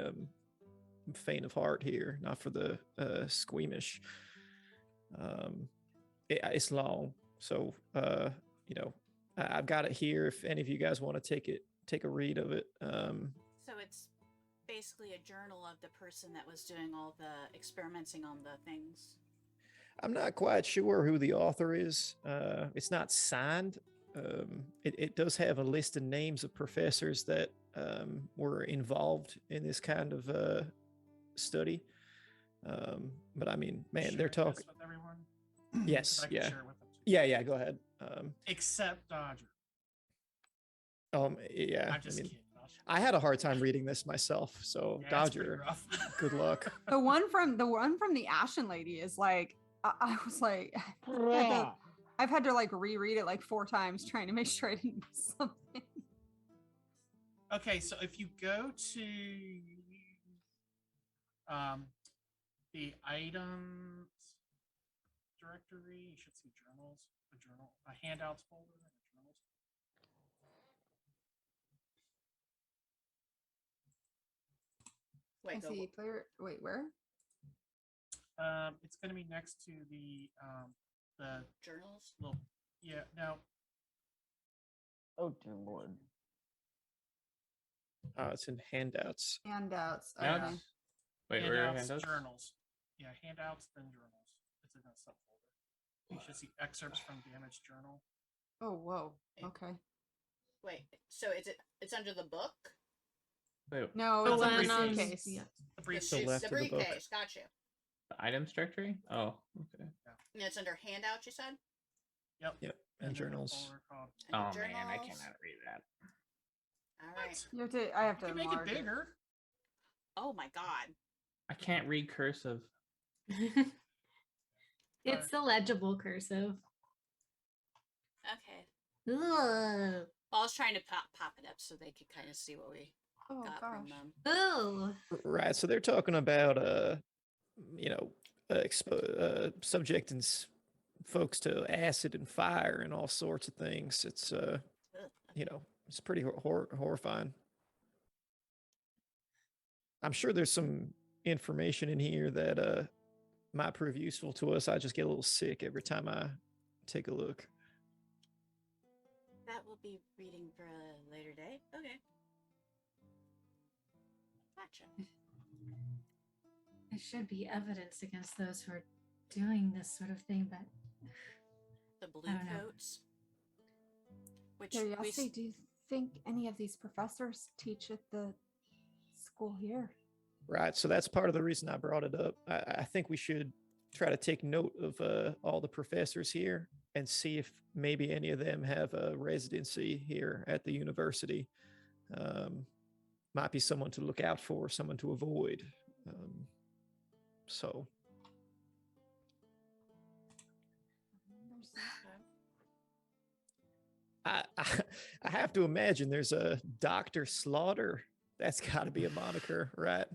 faint of heart here, not for the squeamish. It's long, so you know, I've got it here. If any of you guys want to take a read of it. So it's basically a journal of the person that was doing all the experimenting on the things. I'm not quite sure who the author is. It's not signed. It does have a list of names of professors that were involved in this kind of study. But I mean, man, Share they're this talking. with everyone. Yes, 'Cause I can yeah. share it with them too. Yeah, go ahead. Except Dodger. Yeah. I'm just I mean, kidding. I had a hard time reading this myself, so Yeah, it's pretty Dodger, rough. good luck. The one from the Ashen Lady is like I was like I've had to like reread it like 4 times trying to make sure I didn't miss something. Okay, so if you go to the items directory, you should see journals, a handouts folder, and journals. I Wait, go. see player. Wait, where? It's going to be next to the Journals? little, yeah, no, Oh dear lord. It's in handouts. Handouts. Handouts? Okay. Wait, where are handouts, handouts? journals. Yeah, handouts, then journals. It's in that subfolder. You should see excerpts from damaged journal. Oh whoa. Okay. Wait, so it's under the book? Wait, No, Oh, it's one a on- briefcase. yeah. The The, brief The shoe- left the of the book. briefcase, got you. the items directory? Oh, okay. And it's under handout, you said? Yep. Yep, And and then a journals. folder called- Oh Under man, I journals. cannot read that. All right. You have to. I have You to can make it enlarge bigger. Oh my god. I can't read cursive. It's the legible cursive. Okay. Ugh. Well, I was trying to pop it up so they could kind of see what we Oh got from gosh. them. Oh. Right, so they're talking about subjecting folks to acid and fire and all sorts of things. It's Ugh. it's pretty horrifying. I'm sure there's some information in here that might prove useful to us. I just get a little sick every time I take a look. That will be reading for a later day. Okay. Gotcha. There should be evidence against those who are doing this sort of thing, but The blue I don't know. coats. Which we Curiosity, do you think any of these professors teach at the school here? Right, so that's part of the reason I brought it up. I think we should try to take note of all the professors here and see if maybe any of them have a residency here at the university. Might be someone to look out for, someone to avoid. So I have to imagine there's a Dr. Slaughter. That's got to be a moniker, right?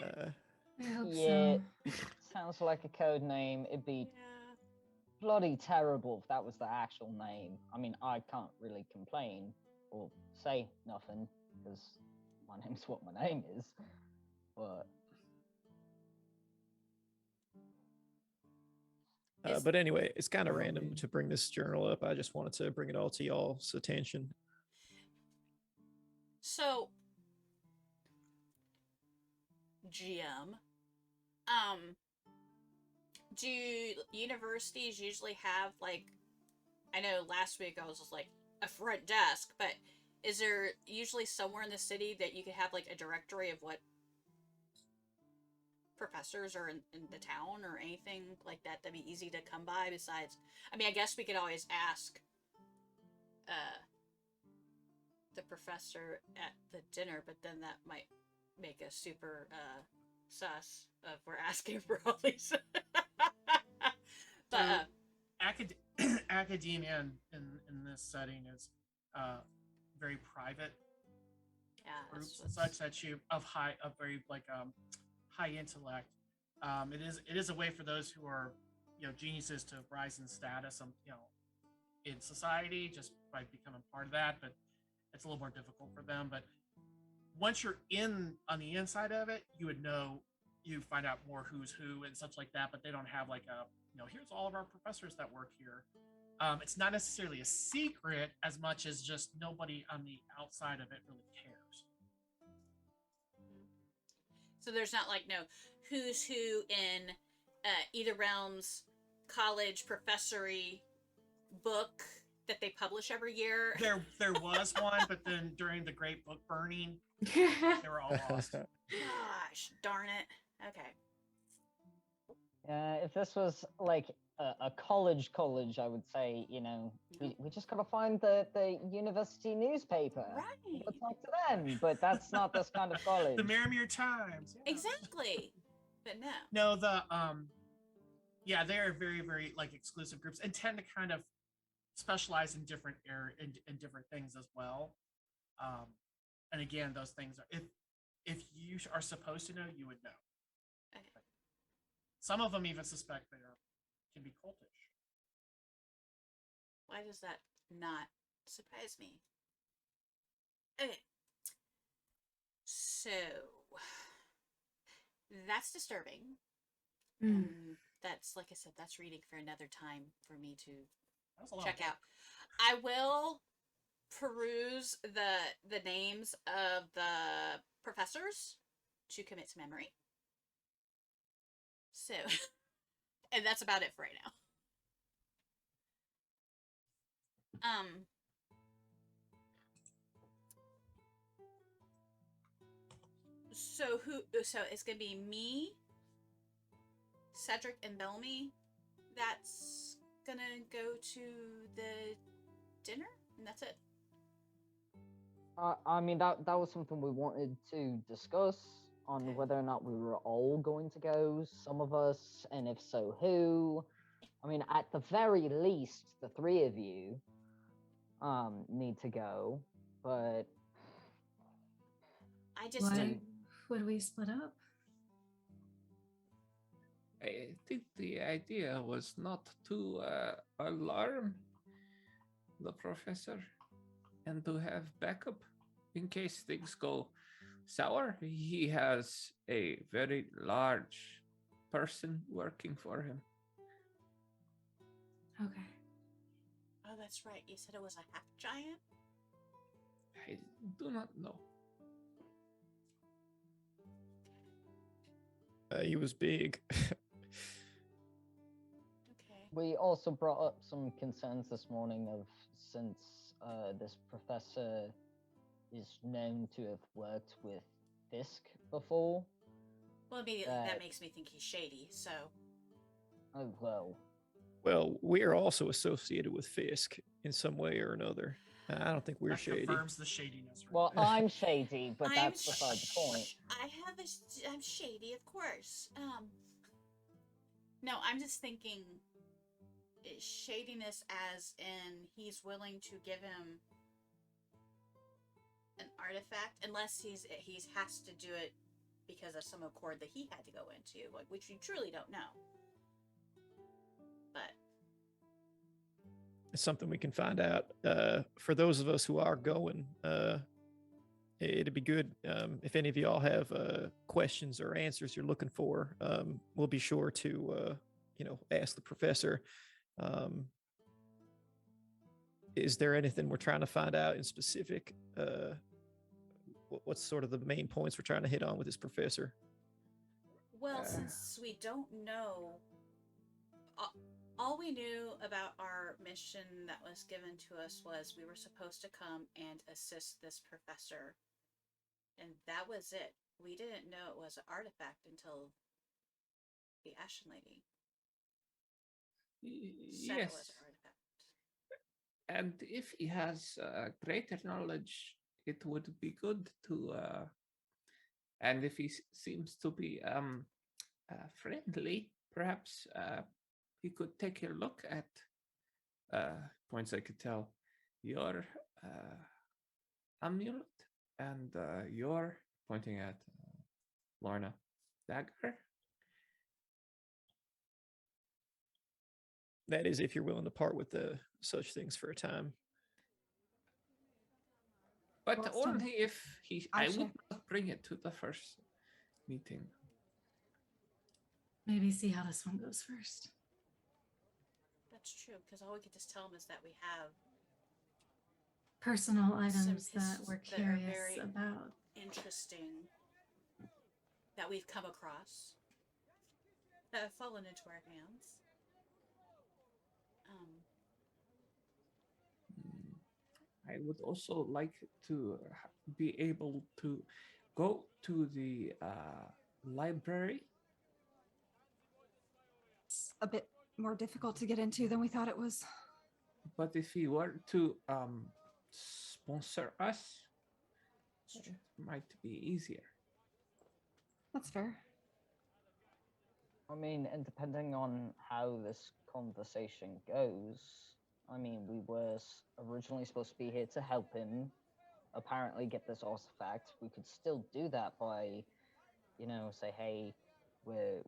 I hope Yeah, so. sounds like a code name. It'd be yeah. bloody terrible if that was the actual name. I mean, I can't really complain or say nothing because my name's what my name is. But But anyway, it's kind of random to bring this journal up. I just wanted to bring it all to y'all's attention. So, GM, do universities usually have, like, I know last week I was just like a front desk, but is there usually somewhere in the city that you could have like a directory of what professors are in the town or anything like that that'd be easy to come by? Besides, I mean, I guess we could always ask the professor at the dinner, but then that might make us super sus of we're asking for all these. But Academia in this setting is very private yeah, groups, that's such that you of very like high intellect. It is a way for those who are geniuses to rise in status, in society just by becoming part of that. But it's a little more difficult for them. But once you're on the inside of it, you would know. You find out more who's who and such like that. But they don't have like a here's all of our professors that work here. It's not necessarily a secret as much as just nobody on the outside of it really cares. so there's not like no who's who in Ætherealms college professory book that they publish every year. There was one, but then during the Great Book Burning, they were all lost. Gosh, darn it. Okay. If this was like a college, I would say, we just gotta find the university newspaper. Right. Go talk to them. But that's not this kind of college. The Merrimer Times. Yeah. Exactly. But no. No, yeah, they are very, very like exclusive groups and tend to kind of specialize in different in different things as well. And again, those things are if you are supposed to know, you would know. Okay. Some of them even suspect they can be cultish. Why does that not surprise me? Okay. So that's disturbing. That's, like I said, that's reading for another time for me to check out. I will peruse the names of the professors to commit to memory. So, and that's about it for right now. So it's gonna be me, Cedric, and Bellamy. That's gonna go to the dinner, and that's it. I mean, that was something we wanted to discuss on whether or not we were all going to go, some of us, and if so, who. I mean, at the very least, the three of you need to go, but I just would we split up? I think the idea was not to alarm the professor and to have backup in case things go sour. He has a very large person working for him. Okay. Oh, that's right. You said it was a half giant? I do not know. He was big. Okay. we also brought up some concerns this morning of since this professor is known to have worked with Fisk before. Well, immediately that makes me think he's shady, so. Oh, well. Well, we are also associated with Fisk in some way or another. I don't think we're that shady. Confirms the shadiness. Right Well, I'm shady, but I'm that's beside the point. I'm shady, of course. No, I'm just thinking shadiness as in he's willing to give him an artifact unless he has to do it because of some accord that he had to go into, like, which we truly don't know. But It's something we can find out. For those of us who are going, it'd be good if any of y'all have questions or answers you're looking for. We'll be sure to, ask the professor. Is there anything we're trying to find out in specific? What's sort of the main points we're trying to hit on with this professor? well, since we don't know, all we knew about our mission that was given to us was we were supposed to come and assist this professor, and that was it. We didn't know it was an artifact until the Ashen Lady said it was an artifact. And if he has greater knowledge, it would be good to. And if he seems to be friendly, perhaps he could take a look at points I could tell your amulet and your pointing at Lorna dagger. That is, if you're willing to part with such things for a time. But Well, only if I Asha. would not bring it to the first meeting. Maybe see how this one goes first. That's true, because all we could just tell him is that we have Personal items Some that we're that are curious very- about. interesting that we've come across that have fallen into our hands. I would also like to be able to go to the library a bit more difficult to get into than we thought it was. But if he were to sponsor us, it might be easier. That's fair. I mean, and depending on how this conversation goes, I mean, we were originally supposed to be here to help him apparently get this artifact. We could still do that by, say, hey, we're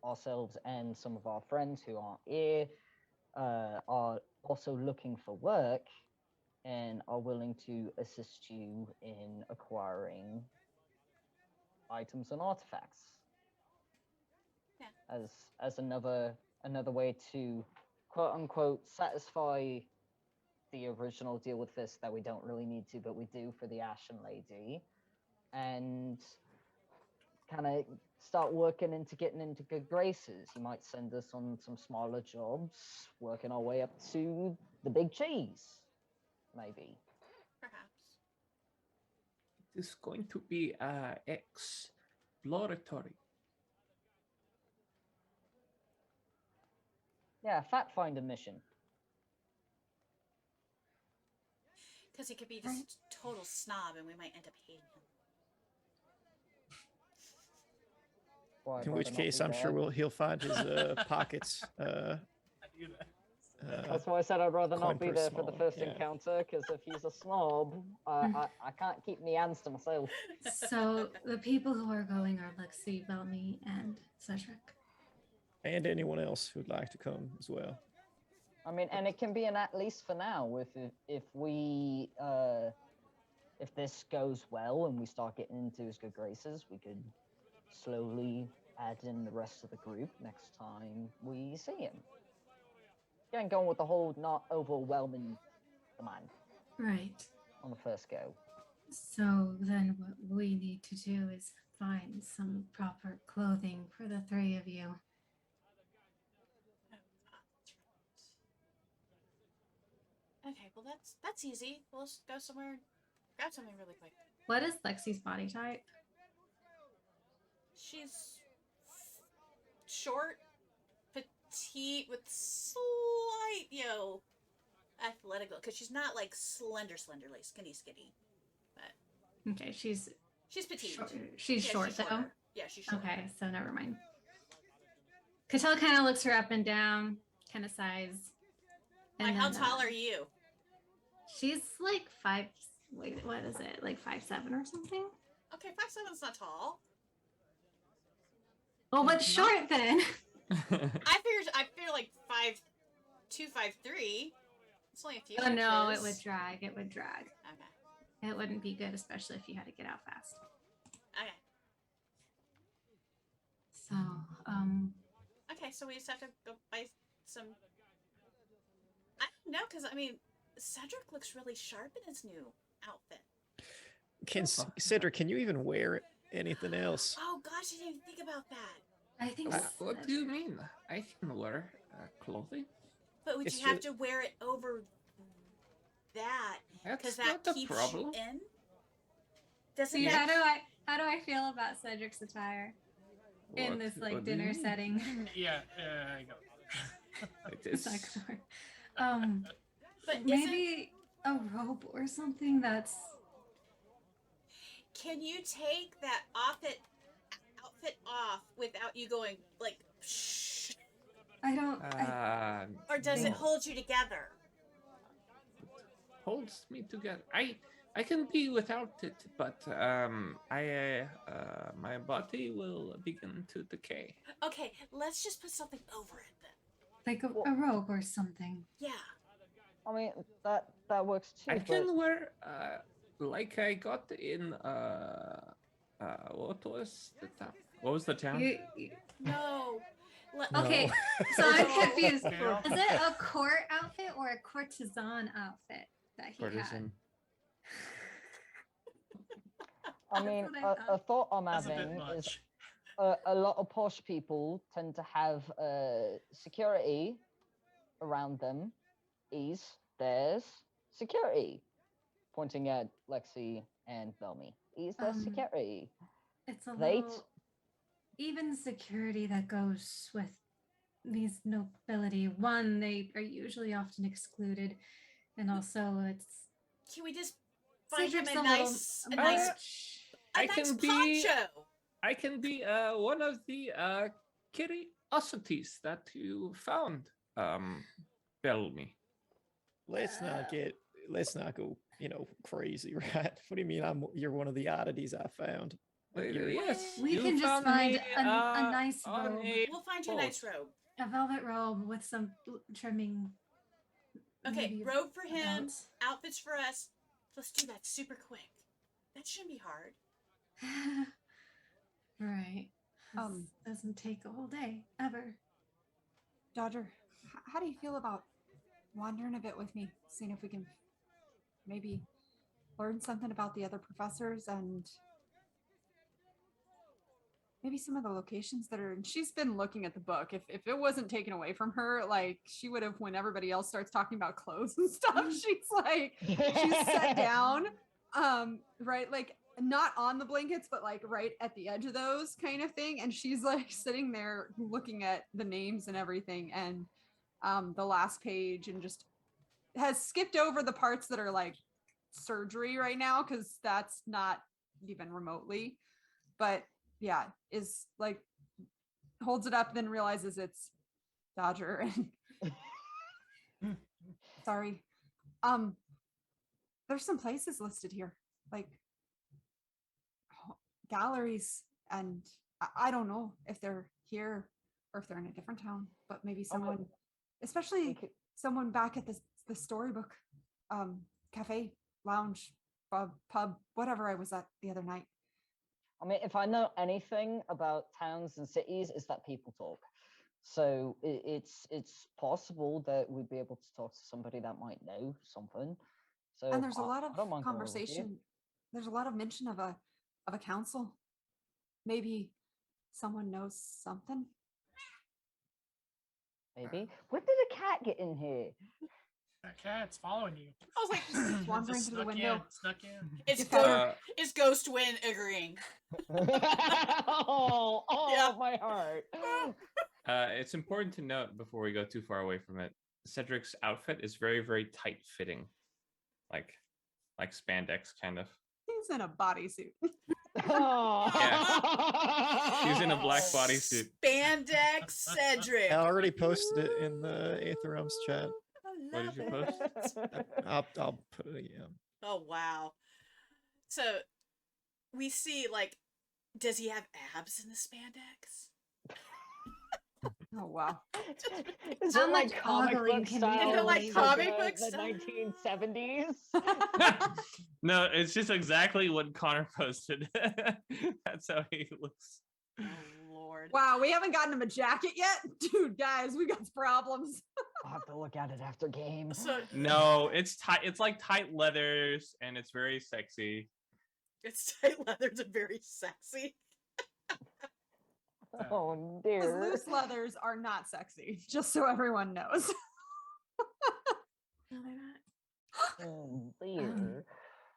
ourselves and some of our friends who aren't here are also looking for work and are willing to assist you in acquiring items and artifacts. Yeah. As another way to quote unquote satisfy the original deal with this that we don't really need to, but we do for the Ashen Lady, and kind of start working into getting into good graces. You might send us on some smaller jobs, working our way up to the big cheese, maybe. Perhaps. It is going to be exploratory. Yeah, fact finder mission. Because he could be this total snob and we might end up hating him. Why, In which case, I'm sure he'll find his pockets. That's why I said I'd rather not be coin there purse for the small, first yeah. encounter, because if he's a snob, I can't keep my hands to myself. So the people who are going are Lexi, Velmy, and Cedric. And anyone else who'd like to come as well. I mean, and it can be an at least for now. If we if this goes well and we start getting into his good graces, we could slowly add in the rest of the group next time we see him. Getting going with the whole not overwhelming the man Right. on the first go. So then what we need to do is find some proper clothing for the three of you. Okay, well that's easy. We'll just go somewhere, grab something really quick. What is Lexi's body type? She's short, petite, with slight, athletic, because she's not like slender, like skinny. But Okay, she's petite. short. She's short though. shorter. Yeah, she's short. Okay, so never mind. Cattell kind of looks her up and down, kind of sighs. Like, how tall are you? She's like 5. Wait, what is it? Like 5'7" or something? Okay, 5'7" is not tall. Well, what's short then? I figure like 5'2", 5'3". It's only a few. Oh no, it inches. would drag. It would drag. Okay. It wouldn't be good, especially if you had to get out fast. Okay. So, Okay, so we just have to go buy some. I don't know, because I mean, Cedric looks really sharp in his new outfit. Cedric, can you even wear anything else? Oh gosh, I didn't even think about that. I think. What do you mean? I can wear clothing. But would It's you have to wear it over that? Because That's that not a keeps problem. you in. Doesn't See, that? how do I feel about Cedric's attire in this like What do you dinner mean? setting? Yeah, I go. It is. It's like, But maybe a robe or something that's. can you take that outfit off without you going like? Shh, I don't. or does it No. hold you together? Holds me together. I can be without it, but my body will begin to decay. Okay, let's just put something over it then. Like a robe or something. Yeah. I mean, that works too. I but can wear like I got in what was the town? What was the town? No. Okay, No. so I'm confused. Carol? Is it a court outfit or a courtesan outfit that he had? Courtesan. I mean, That's what I a thought I'm That's a bit having is much. a lot of posh people tend to have security around them. There's security. Pointing at Lexi and Belmy. There's Um, security. It's a They little. even security that goes with these nobility. One, they are usually often excluded, and also it's Can we just find him Cedric's a nice much. I nice can be- poncho? I can be one of the curiosities that you found, Bellamy. Let's not go, crazy, right? What do you mean you're one of the oddities I found? Yes, We you can just found find me, a nice on robe. a We'll find you a nice boat. robe. A velvet robe with some trimming. Okay, maybe robe for him, about. outfits for us. Let's do that super quick. That shouldn't be hard. Right. This Um, doesn't take a whole day, ever. Dodger, how do you feel about wandering a bit with me, seeing if we can maybe learn something about the other professors and maybe some of the locations that are. And she's been looking at the book. If it wasn't taken away from her, like she would have, when everybody else starts talking about clothes and stuff, she's set down, right, like not on the blankets, but like right at the edge of those kind of thing. And she's like sitting there looking at the names and everything, and the last page, and just has skipped over the parts that are like surgery right now, because that's not even remotely. But yeah, is like holds it up, then realizes it's Dodger and sorry. There's some places listed here, like galleries, and I don't know if they're here or if they're in a different town, but maybe someone, especially someone back at the storybook cafe, lounge, pub, whatever I was at the other night. I mean, if I know anything about towns and cities, it's that people talk. So it's possible that we'd be able to talk to somebody that might know something. So And there's a lot I don't of mind going with you. conversation. There's a lot of mention of a council. Maybe someone knows something. Maybe. When did a cat get in here? That cat's following you. I was like, Wandering Just through the snuck window. Snuck in. it's Get Ghost, better. it's Ghost Wind agreeing. oh, Yeah. my heart. It's important to note before we go too far away from it. Cedric's outfit is very, very tight fitting, like spandex kind of. He's in a bodysuit. He's in a black bodysuit. Spandex Cedric. I already posted it in the Ætherealms chat. I What love did you post? it. I'll put it again. Oh wow. So we see, like, does he have abs in the spandex? Oh wow. Is How it like much comic ogling book can we style? Is it like do? comic the, book the style? 1970s? No, it's just exactly what Connor posted. That's how he looks. Oh Lord. Wow, we haven't gotten him a jacket yet? Dude, guys, we got problems. I'll have to look at it after game. So No, it's tight. It's like tight leathers, and it's very sexy. it's tight leathers and very sexy. Oh Because dear. loose leathers are not sexy, just so everyone knows. No, they're not. Oh dear.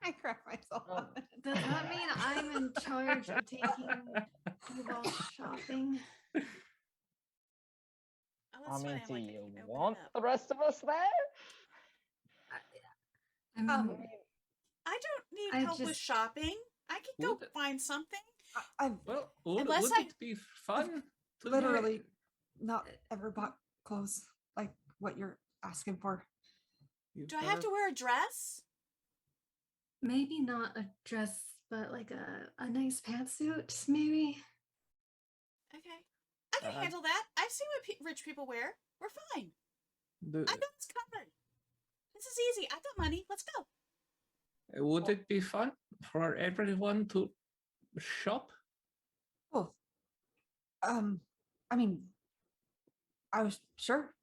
I crack myself up. Does that mean I'm in charge of taking you all shopping? Oh, I that's mean, fine. do Like, you open it want up. the rest of us there? I mean, I don't need I help with just- shopping. I can go Would- find something. I've Well, would Unless it I- be fun to literally not ever bought clothes like what you're asking for. Do I have to wear a dress? maybe not a dress, but like a nice pantsuit, maybe. Okay. I can handle that. I've seen what rich people wear. We're fine. do- I know it's covered. This is easy. I've got money. Let's go. Would it be fun for everyone to shop? Oh, I mean, I was sure.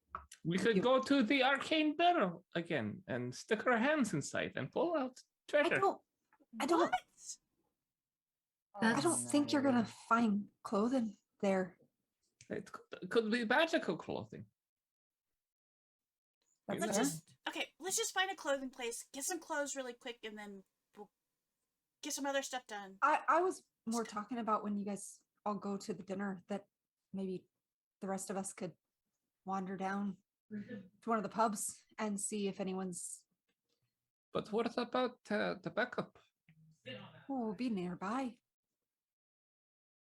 We could You- go to the arcane barrel again and stick our hands inside and pull out I treasure. don't, What? I don't think you're gonna find clothing there. It could be magical clothing. That's Let's fair. let's just find a clothing place, get some clothes really quick, and then we'll get some other stuff done. I was more talking about when you guys all go to the dinner, that maybe the rest of us could wander down to one of the pubs and see if anyone's But what about the backup? will be nearby.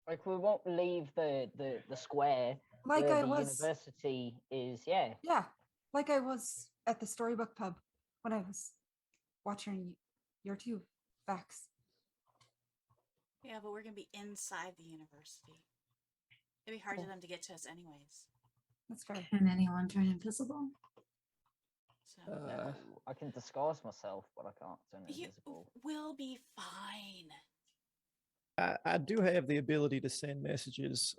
Like we won't leave the square Like where I the was, university is. Yeah. yeah, like I was at the Storybook pub when I was watching your two facts. Yeah, but we're gonna be inside the university. It'd be hard for Cool. them to get to us anyways. That's fair. Can anyone turn invisible? So No, I can disguise myself, but I can't turn you invisible. will be fine. I do have the ability to send messages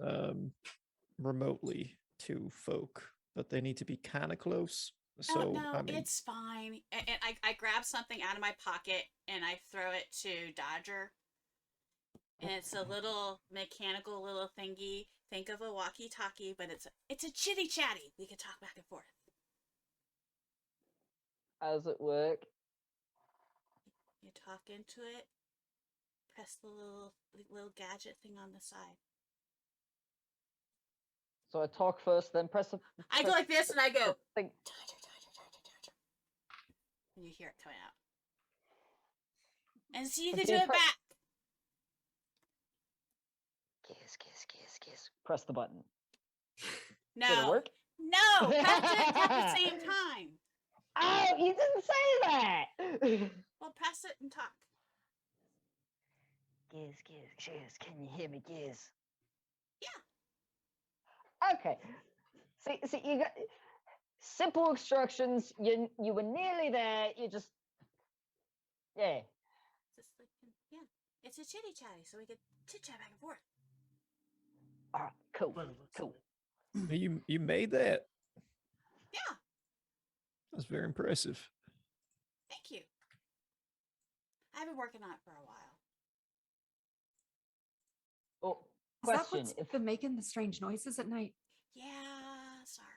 remotely to folk, but they need to be kind of close. So Oh no, I mean, it's fine. And I grab something out of my pocket and I throw it to Dodger. And it's a little mechanical little thingy. Think of a walkie-talkie, but it's a chitty chatty. We can talk back and forth. How does it work? You talk into it. Press the little gadget thing on the side. So I talk first, then press a. I go like this and I go. Thing. Dodger. And you hear it coming out. And so you can Okay, do it press- back. Kiss. Press the button. Did it No. work? No, press it at the same time. Oh, you didn't say that. Well, press it and talk. Giz. Can you hear me, Giz? Yeah. Okay. See, you got simple instructions. You were nearly there. You just, yeah. Just like, yeah. It's a chitty chatty, so we could chit chat back and forth. All right, cool. But it looks Cool. you made that. Yeah. That's very impressive. Thank you. I've been working on it for a while. Oh, Is that question. what's If been making the strange noises at night? Yeah, sorry.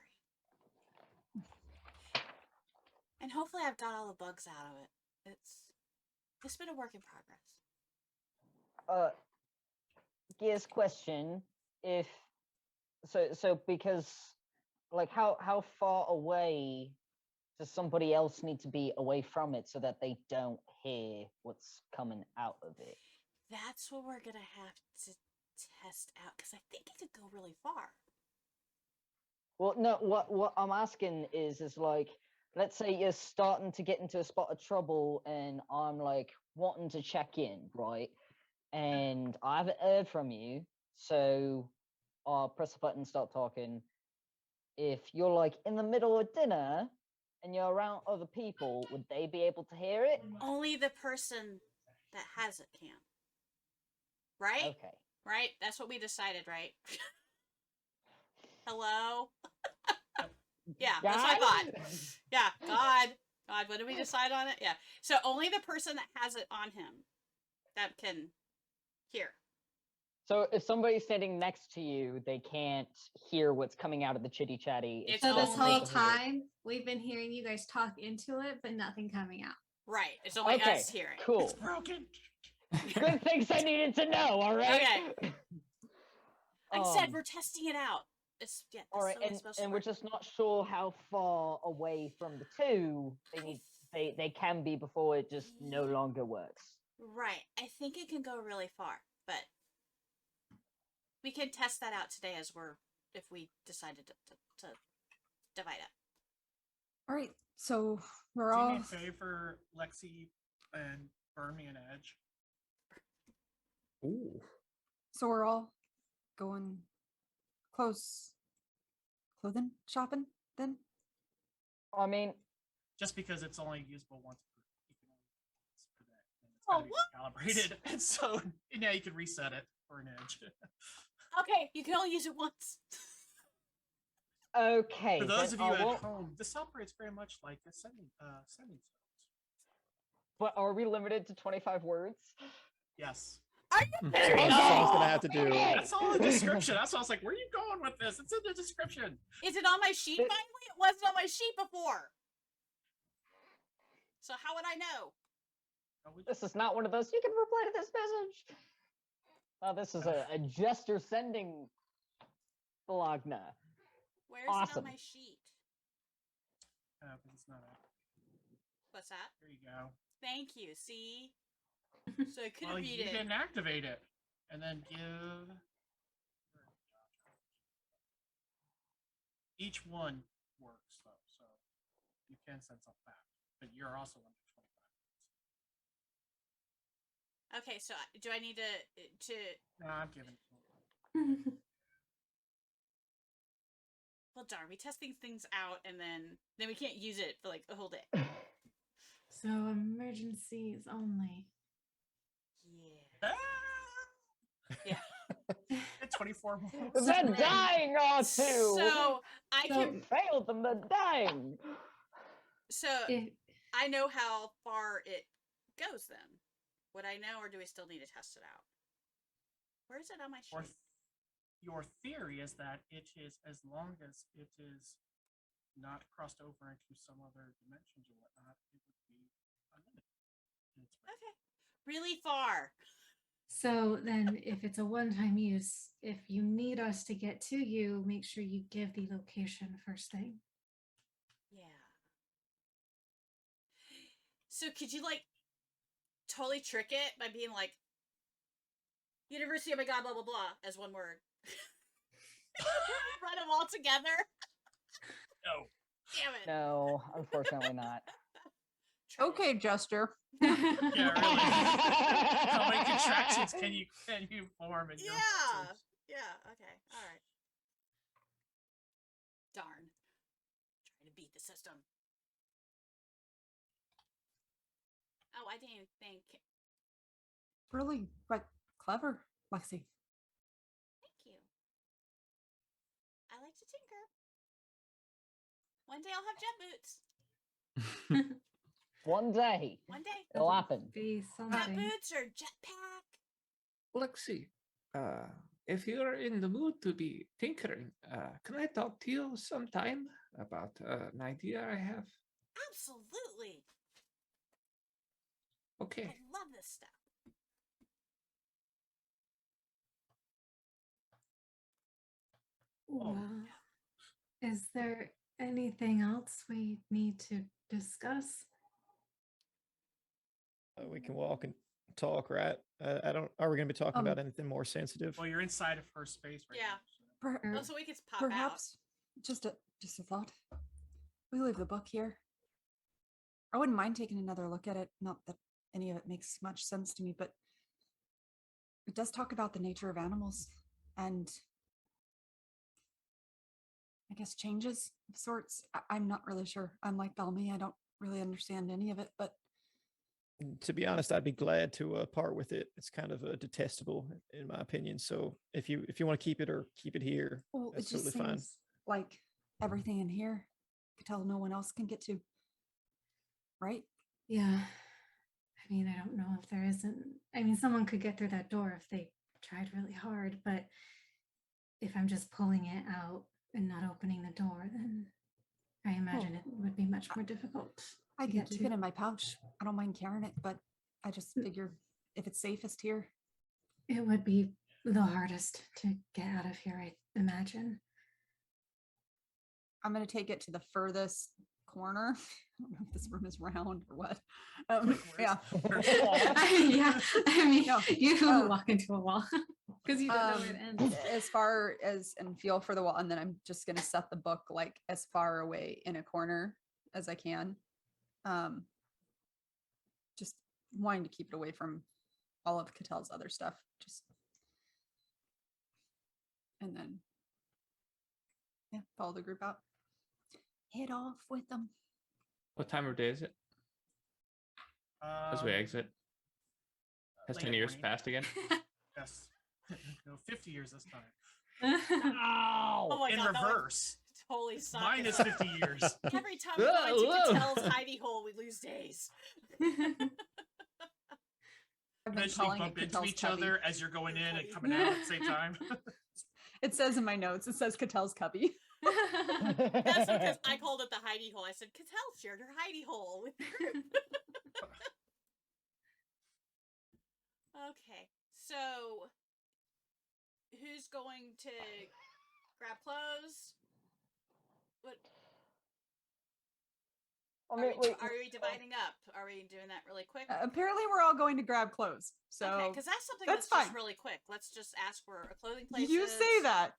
And hopefully I've got all the bugs out of it. It's been a work in progress. Gear's question, if so because like how far away does somebody else need to be away from it so that they don't hear what's coming out of it? That's what we're gonna have to test out because I think it could go really far. Well, no, what I'm asking is like, let's say you're starting to get into a spot of trouble and I'm like wanting to check in, right? And I haven't heard from you, so I'll press the button, start talking. If you're like in the middle of dinner and you're around other people, would they be able to hear it? Only the person that has it can. Right? Okay. Right? That's what we decided, right? Hello? Yeah, that's what I thought. Yeah, God, what did we decide on it? Yeah. So only the person that has it on him that can hear. So if somebody's standing next to you, they can't hear what's coming out of the chitty chatty. It's So this only- whole time we've been hearing you guys talk into it, but nothing coming out. Right. It's only Okay, us hearing. cool. It's broken. Good things I needed to know. All right. Okay. Like I said, Um, we're testing it out. It's yeah. All right, that's the way it's supposed to and we're work. just not sure how far away from the two they can be before it just no longer works. Right. I think it can go really far, but we can test that out today if we decided to divide up. All right, so we're Do all me a favor, Lexi, and burn me an edge. Ooh. going clothing shopping then. I mean, Just because it's only usable once per day. And it's Oh, gotta be calibrated. And so you can reset it for an edge. Okay, you can only use it once. okay. For those then of you I at won't- home, this operates very much like a sending zones. But are we limited to 25 words? Yes. Are you So serious? that's all it's gonna have to do. Okay. That's all the description. That's why I was like, where are you going with this? It's in the description. Is it on my sheet It- finally? It wasn't on my sheet before. So how would I know? Oh, we- This is not one of those. You can reply to this message. Oh, this is a jester sending Bologna. Where's it Awesome. on my sheet? But it's not a. What's that? There you go. Thank you. See? So I couldn't Well, read you it. didn't activate it, and then give. Each one works though, so you can send something back, but you're also under 25 minutes. Okay, so do I need to? No, I'm giving it to him. Well, darn, we testing things out, and then we can't use it for like a whole day. So emergencies only. Yeah. Yeah. 24 more. They're dying, R2! So I So- can. Failed them, they're dying! So It, I know how far it goes. Then would I know, or do we still need to test it out? Where is it on my Or sheet? your theory is that it is, as long as it is not crossed over into some other dimensions or whatnot, it would be unlimited. in its range. Okay. Really far. so then if it's a one-time use, if you need us to get to you, make sure you give the location first thing. Yeah. So could you like totally trick it by being like University of my God, blah blah blah as one word? Run them all together. No. Damn it. No, unfortunately not. Try it. Okay, Jester. Yeah, really. How many contractions can you form in your Yeah. message? Yeah. Okay. All right. Darn. Trying to beat the system. Oh, I didn't even think. Really, quite clever, Lexi. Thank you. I like to tinker. One day I'll have jet boots. One day, One day. it'll happen. Be Jet something. boots or jetpack. Lexi, if you're in the mood to be tinkering, can I talk to you sometime about an idea I have? Absolutely. Okay. I love this stuff. Well, is there anything else we need to discuss? We can walk and talk, right? I don't. Are we going to be talking Um, about anything more sensitive? Well, you're inside of her space right Yeah. now. So. Per- Oh, so we could pop perhaps just a thought. We leave the book here. I wouldn't mind taking another look at it. Not that any of it makes much sense to me, but it does talk about the nature of animals and I guess changes of sorts. I'm not really sure. I'm like Belmy. I don't really understand any of it, but To be honest, I'd be glad to part with it. It's kind of detestable, in my opinion. So if you want to keep it or keep it here, well, that's it just totally fine. seems like everything in here could tell no one else can get to. Right? Yeah. I mean, I don't know if there isn't. I mean, someone could get through that door if they tried really hard, but if I'm just pulling it out and not opening the door, then I imagine it would be much more difficult. I to can get keep to. it in my pouch. I don't mind carrying it, but I just figured if it's safest here. It would be the hardest to get out of here, I imagine. I'm going to take it to the furthest corner. I don't know if this room is round or what. Yeah. Yeah, I mean, No. you Oh. walk into a wall because you don't know where it ends. As far as and feel for the wall, and then I'm just going to set the book like as far away in a corner as I can. Just wanting to keep it away from all of Catel's other stuff. Just and then follow the group out. Head off with them. What time of day is it as we exit? Has late 10 years morning. passed again? Yes. No, 50 years this time. Oh Ow! my In god, that would reverse. totally suck. Mine It's is like 50 years. every time we go into Whoa. Catel's hidey hole, we lose days. I've been Eventually calling it bump into Catel's each cubby. other as you're going in and coming out at the same time. It says in my notes, it says Catel's cubby. That's because I called it the hidey hole. I said Catel shared her hidey hole with the group. Okay, so who's going to grab clothes? What? I mean, Are we dividing up? Are we doing that really quick? Apparently, we're all going to grab clothes. So okay, because that's something that's just fine. really quick. Let's just ask where a clothing place You is. say that.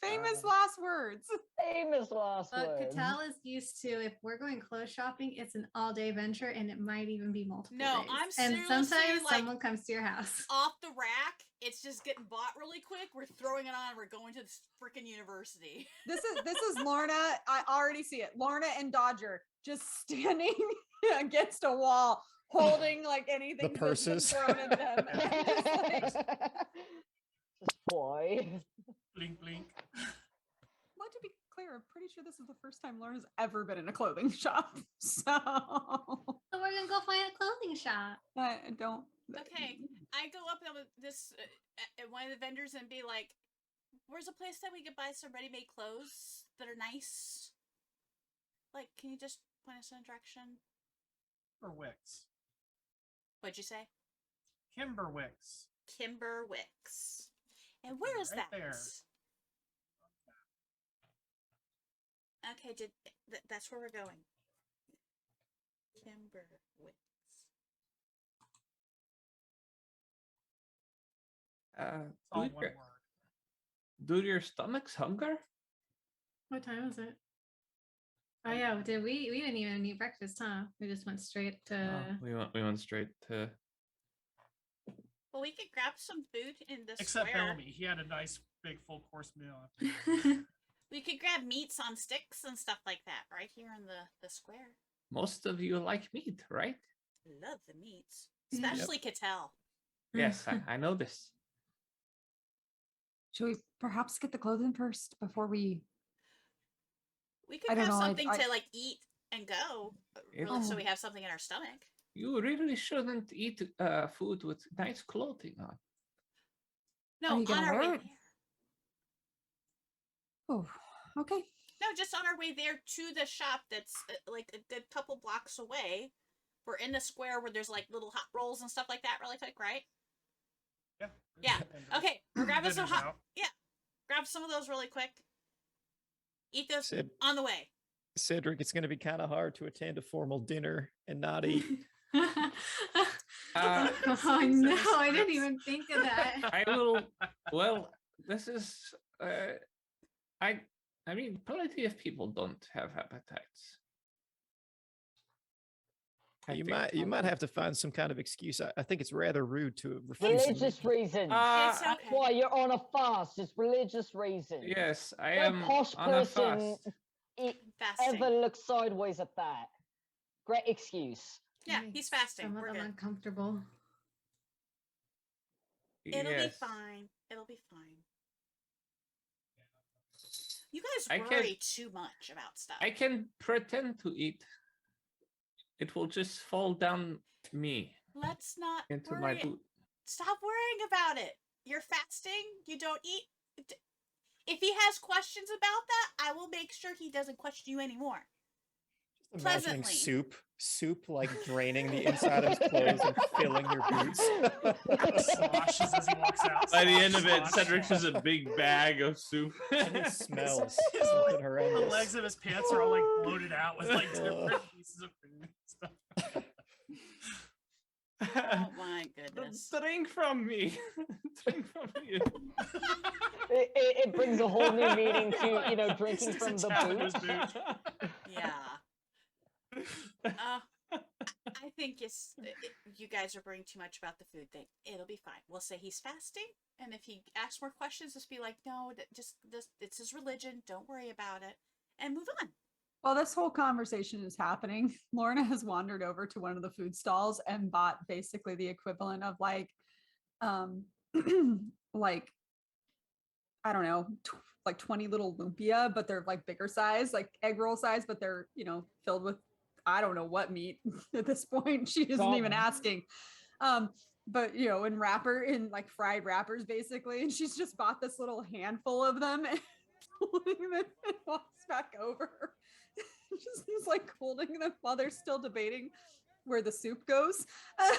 Famous last words. famous last But words. Catal is used to, if we're going clothes shopping, it's an all-day venture, and it might even be multiple No, days. I'm and seriously, sometimes like, someone comes to your house. Off the rack, it's just getting bought really quick. We're throwing it on. We're going to this freaking university. This is Lorna. I already see it. Lorna and Dodger just standing against a wall, holding like anything The that's been purses. thrown at them. Just like, Boy. Blink, blink. well, to be clear, I'm pretty sure this is the first time Lorna's ever been in a clothing shop. So So we're gonna go find a clothing shop. I don't. Okay, I go up to this at one of the vendors and be like, "Where's a place that we could buy some ready-made clothes that are nice? Like, can you just point us in a direction?" Kimberwicks. What'd you say? Kimberwicks. Kimberwicks. And where is Right that? there. Okay, that's where we're going. Kimberwicks. It's all one word. Do your stomachs hunger? What time is it? Oh yeah, did we didn't even eat breakfast, huh? We just went straight to We went straight to. Well, we could grab some food in the Except square. Bellamy. He had a nice big full course meal. We could grab meats on sticks and stuff like that right here in the square. Most of you like meat, right? Love the meats. Yep. Especially Cattell. Yes, I know this. Should we perhaps get the clothing first before we? We could I don't have know, something I- to like eat and go. Really, so we have something in our stomach. You really shouldn't eat food with nice clothing on. No, you on gonna our way wear there. it? Oh, okay. No, just on our way there to the shop that's like a good couple blocks away. We're in the square where there's like little hot rolls and stuff like that really quick, right? Yeah. Yeah. Okay, we're grabbing some Vendors hot. out. Yeah, grab some of those really quick. Eat those Sid, on the way. Cedric, it's going to be kind of hard to attend a formal dinner and not eat. Uh, oh no, I didn't even think of that. I will. Well, this is. I mean, plenty of people don't have appetites. I You think- might have to find some kind of excuse. I think it's rather rude to refuse. to Religious reasons. It's Uh, okay. Why you're on a fast? It's religious reasons. yes, I No am posh on a person fast. Fasting. ever looks sideways at that. Great excuse. Yeah, Makes he's fasting. Some of We're them good. uncomfortable. It'll Yes. be fine. It'll be fine. You guys I can- worry too much about stuff. I can pretend to eat. It will just fall down me Let's not into worry. my boot. Stop worrying about it. You're fasting. You don't eat. If he has questions about that, I will make sure he doesn't question you anymore. Imagining pleasantly. soup like draining the inside of his clothes and filling your boots. Sloshes as he walks out. By the end Slosh, of it, slosh. Cedric's just a big bag of soup. And it smells His something The horrendous. legs of his pants are all like bloated out with like different Ugh. pieces of food and stuff. Oh my goodness. Drink from me. Drink from you. It brings a whole new meaning to, you know, drinking Sticks from a the tap in boot. his boot. Yeah. I think you guys are worrying too much about the food thing. It'll be fine. We'll say he's fasting, and if he asks more questions, just be like, "No, just this. It's his religion. Don't worry about it," and move on. While this whole conversation is happening, Lorna has wandered over to one of the food stalls and bought basically the equivalent of like, like, I don't know, like 20 little lumpia, but they're like bigger size, like egg roll size, but they're, you know, filled with, I don't know what meat at this point. She isn't even asking. But you know, in like fried wrappers basically. And she's just bought this little handful of them and holding them and walks back over. Just is like holding them while they're still debating where the soup goes. Oh.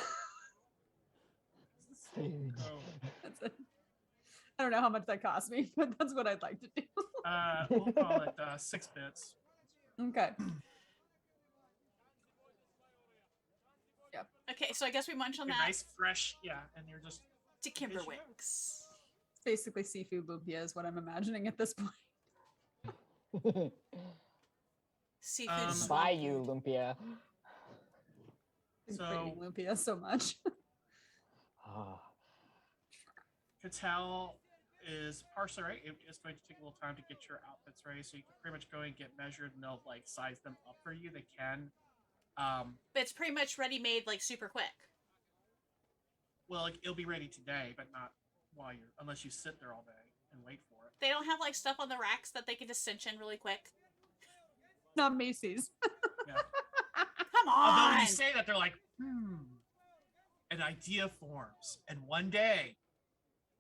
That's it. I don't don't know how much that cost me, but that's what I'd like to do. We'll call it 6 bits. Okay. Okay, so I guess we munch on They're that nice, fresh, yeah, and you're just to Kimberwicks. It's basically seafood lumpia is what I'm imagining at this point. Seafood swamp Bayou food. lumpia. I'm So- craving lumpia so much. Ah. Cattell is partially right. It's going to take a little time to get your outfits ready, so you can pretty much go and get measured, and they'll like size them up for you. They can. But it's pretty much ready made, like super quick. Well, it'll be ready today, but not while you're unless you sit there all day and wait for it. They don't have like stuff on the racks that they can just cinch in really quick. Not Macy's. Yeah. Come Although when on! you say that, they're like, an idea forms, and one day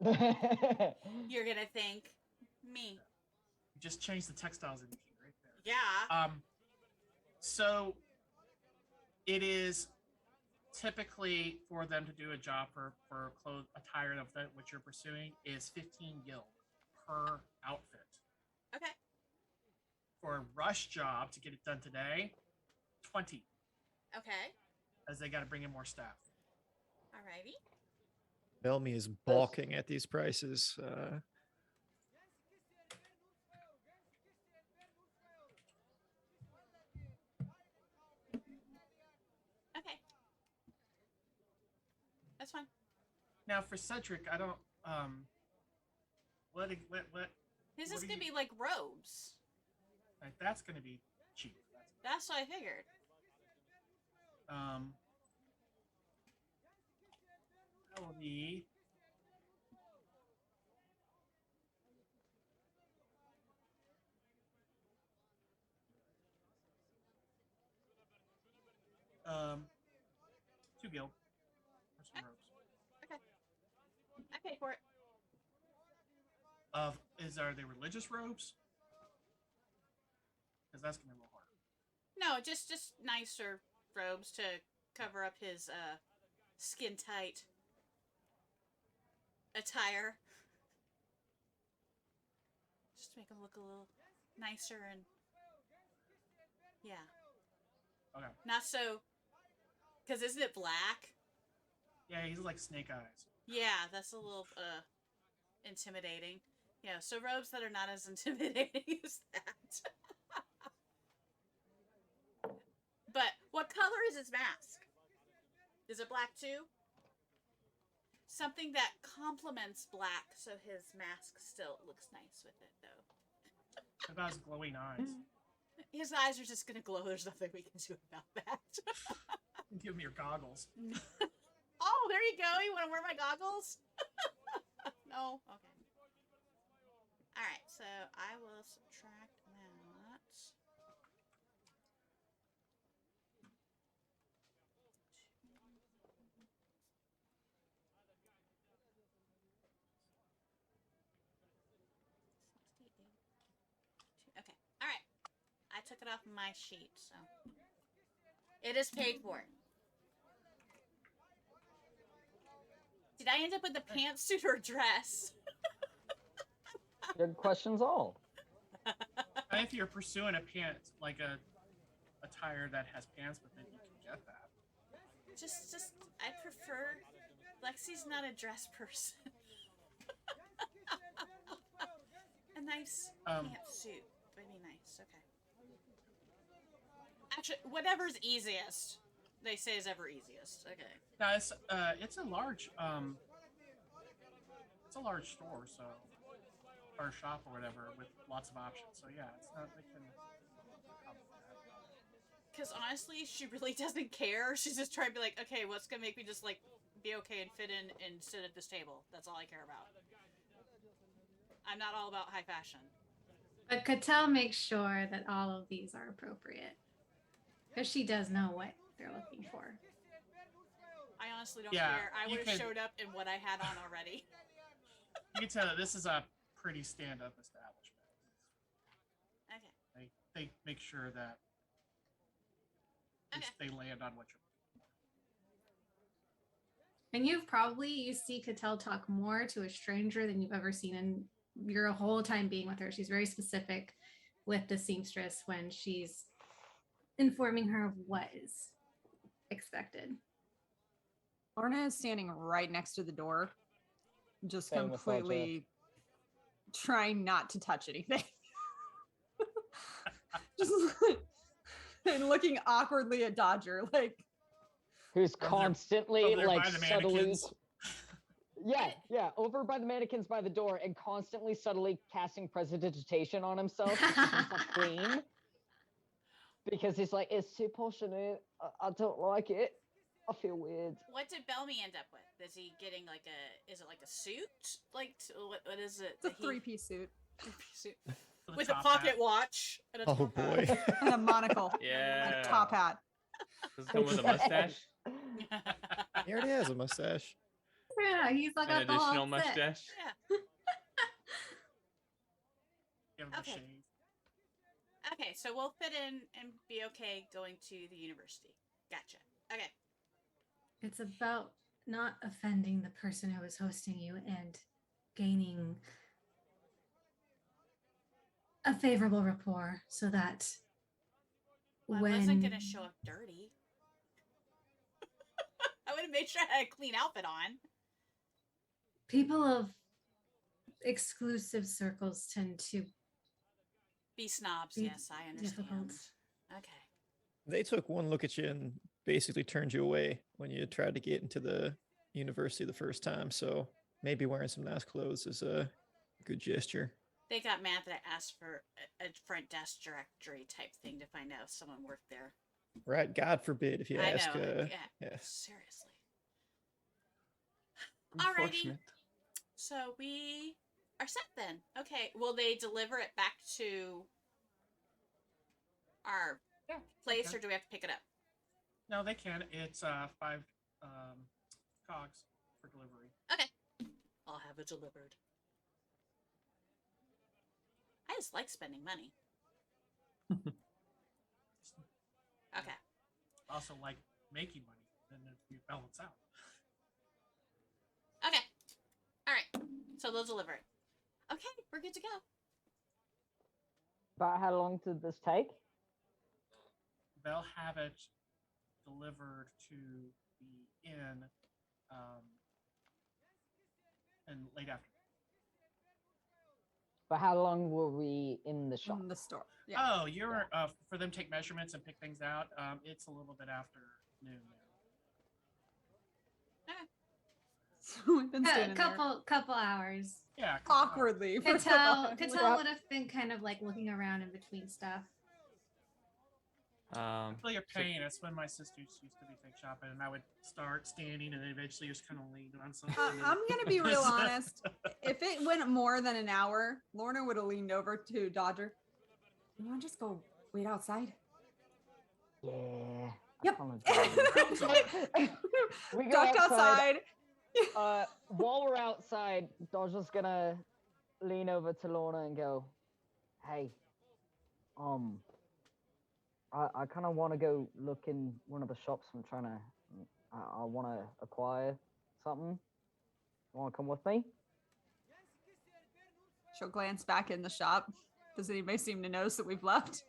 You're gonna think me. you just change the textiles industry right there. Yeah. So it is typically for them to do a job for clothes attire of that which you're pursuing is 15 gil per outfit. Okay. For a rush job to get it done today, 20, Okay. as they got to bring in more staff. Alrighty. Belmy is balking at these prices. Okay. That's fine. Now for Cedric, I don't what His What is are gonna you- be like robes. like, that's gonna be cheap. That's what I figured. That will be um 2 gil for some robes. I paid for it. Are they religious robes? Because that's gonna be a little hard. No, just nicer robes to cover up his skin tight attire. Just to make him look a little nicer and yeah. Okay. Not so because isn't it black? Yeah, he's like Snake Eyes. Yeah, that's a little intimidating. Yeah, so robes that are not as intimidating as that. But what color is his mask? Is it black too? Something that complements black so his mask still looks nice with it though. What about his glowing eyes? His eyes are just gonna glow. There's nothing we can do about that. Give me your goggles. Oh, there you go. You want to wear my goggles? No? Okay. Alright, so I will subtract that. Okay, alright. I took it off my sheet, so. It is paid for. Did I end up with a pantsuit or dress? Good questions all. And if you're pursuing a pants, like a attire that has pants with it, you can get that. Just, I prefer. Lexi's not a dress person. A nice pantsuit would be nice. Okay. Actually, whatever's easiest. They say is ever easiest. Okay. Now it's a large store, so or shop or whatever with lots of options. So yeah, it's not they can. Because honestly, she really doesn't care. She's just trying to be like, okay, what's gonna make me just like be okay and fit in and sit at this table? That's all I care about. I'm not all about high fashion. But Cattell makes sure that all of these are appropriate. Because she does know what they're looking for. I honestly don't Yeah, care. I you would have could- showed up in what I had on already. You can tell that this is a pretty stand-up establishment. Okay. They make sure that Okay. they land on what you're. And you see Cattell talk more to a stranger than you've ever seen in your whole time being with her. She's very specific with the seamstress when she's informing her of what is expected. Lorna is standing right next to the door, just Same with Dodger. completely trying not to touch anything. Just and looking awkwardly at Dodger, like Who's Over there- constantly over there like by the subtly mannequins. yeah, over by the mannequins by the door and constantly subtly casting prestidigitation on himself to keep himself clean. Because he's like, it's too passionate. I don't like it. I feel weird. What did Bellamy end up with? Is he getting like is it like a suit? Like, what is it? it's a that he- three-piece suit three-piece suit. For the With a top pocket hat. watch and a Oh top hat. boy. and a monocle, Yeah. and a top hat. Does it come with a mustache? He already has a mustache. Yeah, he's like An got the whole additional set. mustache? Yeah. Give him a Okay. shave. Okay, so we'll fit in and be okay going to the university. Gotcha. Okay. It's about not offending the person who is hosting you and gaining a favorable rapport so that Well, when I wasn't gonna show up dirty. I would have made sure I had a clean outfit on. people of exclusive circles tend to Be snobs, Be yes, I understand. difficult. Okay. They took one look at you and basically turned you away when you tried to get into the university the first time. So maybe wearing some nice clothes is a good gesture. They got mad that I asked for a front desk directory type thing to find out if someone worked there. Right? God forbid if you I ask. know. Yeah. Seriously. Alrighty. Unfortunate. So we are set then. Okay. Will they deliver it back to our place, okay. or do we have to pick it up? No, they can. It's 5 cogs for delivery. Okay. I'll have it delivered. I just like spending money. Okay. Also like making money. Then you balance out. Okay. All right. So they'll deliver it. Okay, we're good to go. About how long did this take? They'll have it delivered to the inn in late afternoon. But how long were we in the shop? in the store. Yeah. Oh, you're for them to take measurements and pick things out. It's a little bit after noon now. So we've been a standing there couple hours. Yeah. couple hours. awkwardly. for Cattell the- would have been kind of like looking around in between stuff. I feel your So- pain. That's when my sisters used to be thing shopping, and I would start standing, and then eventually just kind of lean on something. and I'm gonna be real then- honest. If it went more than an hour, Lorna would have leaned over to Dodger. You want to just go wait outside? Yeah. Yep. We go Duck outside. While we're outside, Dodger's gonna lean over to Lorna and go, "Hey, I kind of want to go look in one of the shops. I'm trying to, I want to acquire something. Want to come with me?" She'll glance back in the shop. Does anybody seem to notice that we've left?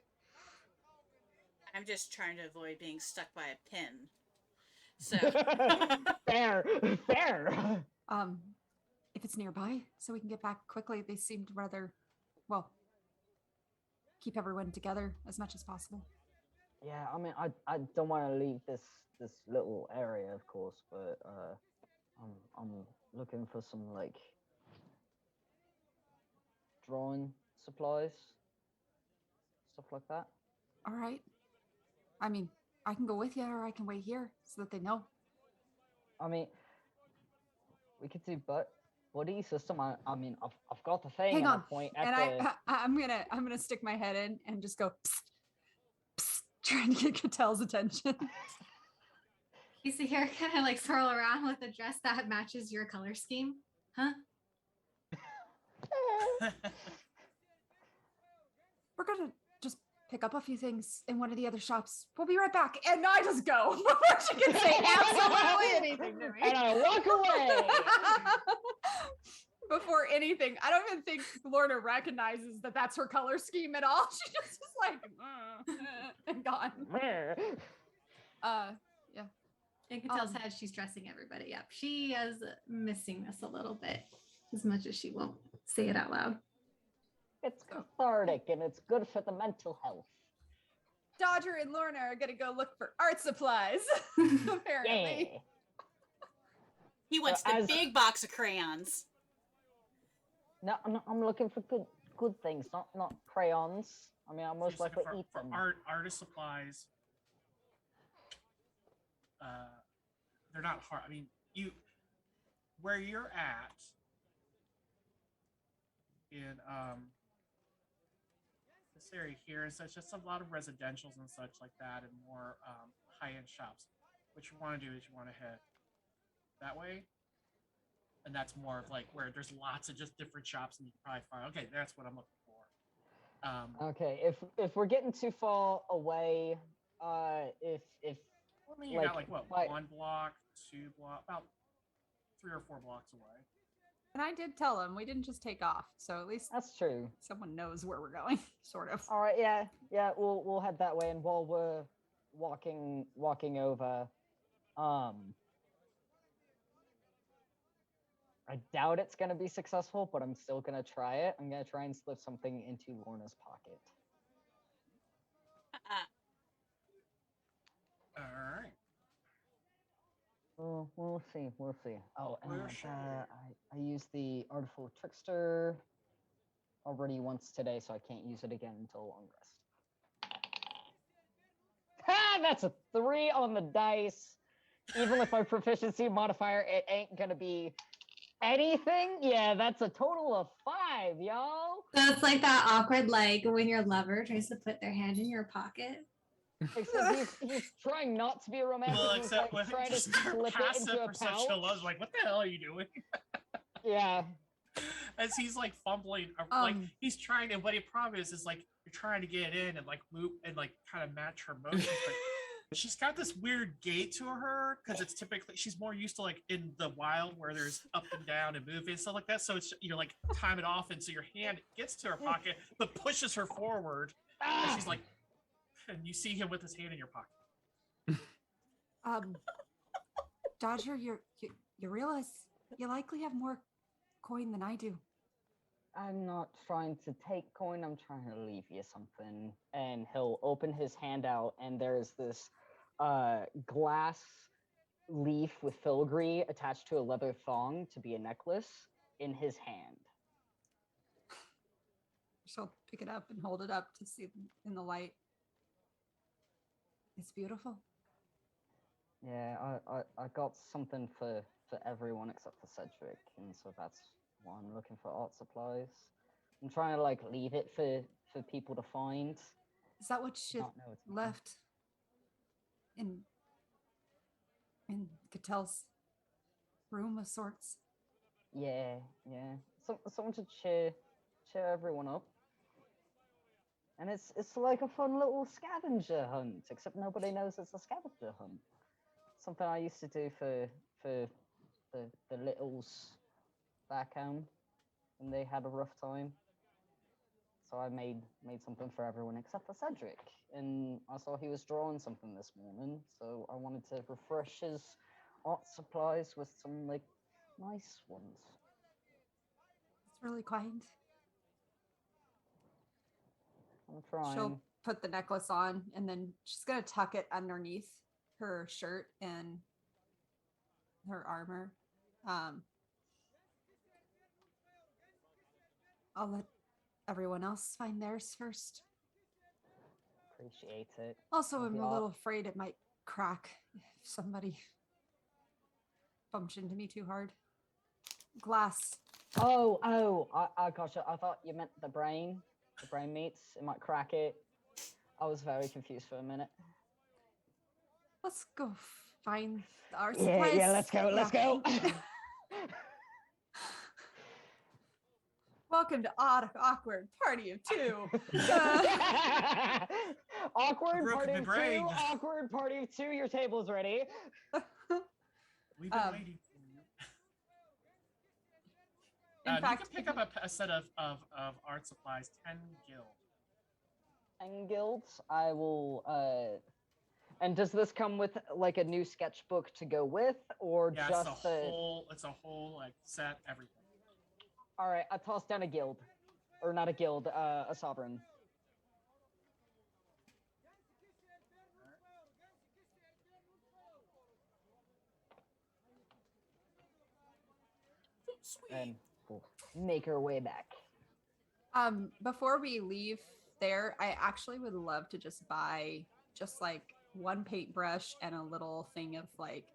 I'm just trying to avoid being stuck by a pin. So Fair, fair. If it's nearby, so we can get back quickly. They seemed rather, well, keep everyone together as much as possible. Yeah, I mean, I don't want to leave this little area, of course, but I'm looking for some like drawing supplies, stuff like that. All right. I mean, I can go with you, or I can wait here so that they know. I mean, we could do buddy system. I mean, I've got the thing. Hang and I on, point at and the. I'm gonna stick my head in and just go, psst, psst, trying to get Cattell's attention. You see her kind of like swirl around with a dress that matches your color scheme, huh? We're gonna just pick up a few things in one of the other shops. We'll be right back. And I just go before she can say absolutely anything to me. And I walk away. Before anything, I don't even think Lorna recognizes that that's her color scheme at all. She just is like, and gone. Yeah. You can tell sad she's dressing everybody up. She is missing this a little bit, as much as she won't say it out loud. It's cathartic and it's good for the mental health. Dodger and Lorna are gonna go look for art supplies, apparently. Yeah. He wants the big box of crayons. No, I'm looking for good things, not crayons. I mean, I'll most likely eat for them. artist supplies. They're not hard. I mean, where you're at in this area here is such just a lot of residentials and such like that, and more high-end shops. What you want to do is you want to head that way, and that's more of like where there's lots of just different shops, and you can probably find. Okay, that's what I'm looking for. Okay, if we're getting too far away, if I mean, you got like what, 1 block, 2 block, about 3 or 4 blocks away. And I did tell him we didn't just take off, so at least that's true. Someone knows where we're going, sort of. All right, yeah, we'll head that way, and while we're walking over, I doubt it's gonna be successful, but I'm still gonna try it. I'm gonna try and slip something into Lorna's pocket. All right. Well, we'll see. Oh, and I used the Artful Trickster already once today, so I can't use it again until long rest. Ha! That's a 3 on the dice. Even with my proficiency modifier, it ain't gonna be anything. Yeah, that's a total of 5, y'all. So it's like that awkward, like when your lover tries to put their hand in your pocket. Except he's trying not to be romantic. Well, he's except like when trying to just slip it passive into a perception pouch. alone, like, what the hell are you doing? Yeah. As he's like fumbling, like he's trying, and what he promised is like you're trying to get in and like move and like kind of match her motions, but she's got this weird gait to her because it's typically she's more used to like in the wild where there's up and down and moving and stuff like that. So it's you're like time it off, and so your hand gets to her pocket but pushes her forward, and she's like. And you see him with his hand in your pocket. Dodger, you realize you likely have more coin than I do. I'm not trying to take coin, I'm trying to leave you something. And he'll open his hand out, and there's this glass leaf with filigree attached to a leather thong to be a necklace in his hand. She'll pick it up and hold it up to see in the light. It's beautiful. Yeah, I got something for everyone except for Cedric, and so that's why I'm looking for art supplies. I'm trying to like leave it for people to find. Is that what she left in Catel's room of sorts? Yeah. Someone to cheer everyone up. And it's like a fun little scavenger hunt, except nobody knows it's a scavenger hunt. Something I used to do for the littles back home when they had a rough time. So I made something for everyone except for Cedric. And I saw he was drawing something this morning, so I wanted to refresh his art supplies with some like nice ones. It's really kind. I'm trying. She'll put the necklace on, and then she's gonna tuck it underneath her shirt and her armor. I'll let everyone else find theirs first. Appreciate it. Also, I'm Yeah. a little afraid it might crack if somebody bumped into me too hard. Glass. Oh, I gotcha. I thought you meant the brain. The brain meats. It might crack it. I was very confused for a minute. Let's go find the art supplies. Yeah, let's go. Welcome to Awkward Party of Two. Awkward Broke party the of brain. two. Awkward party of two. Your table's ready. We've been waiting for you. In fact, you can pick up a set of art supplies, 10 gil. And guilds, I will. And does this come with like a new sketchbook to go with, or Yeah, just it's a whole like set, everything. All right, I toss down a guild, or not a guild, a sovereign. Sweet. And we'll make our way back. Before we leave there, I actually would love to just buy just like one paintbrush and a little thing of like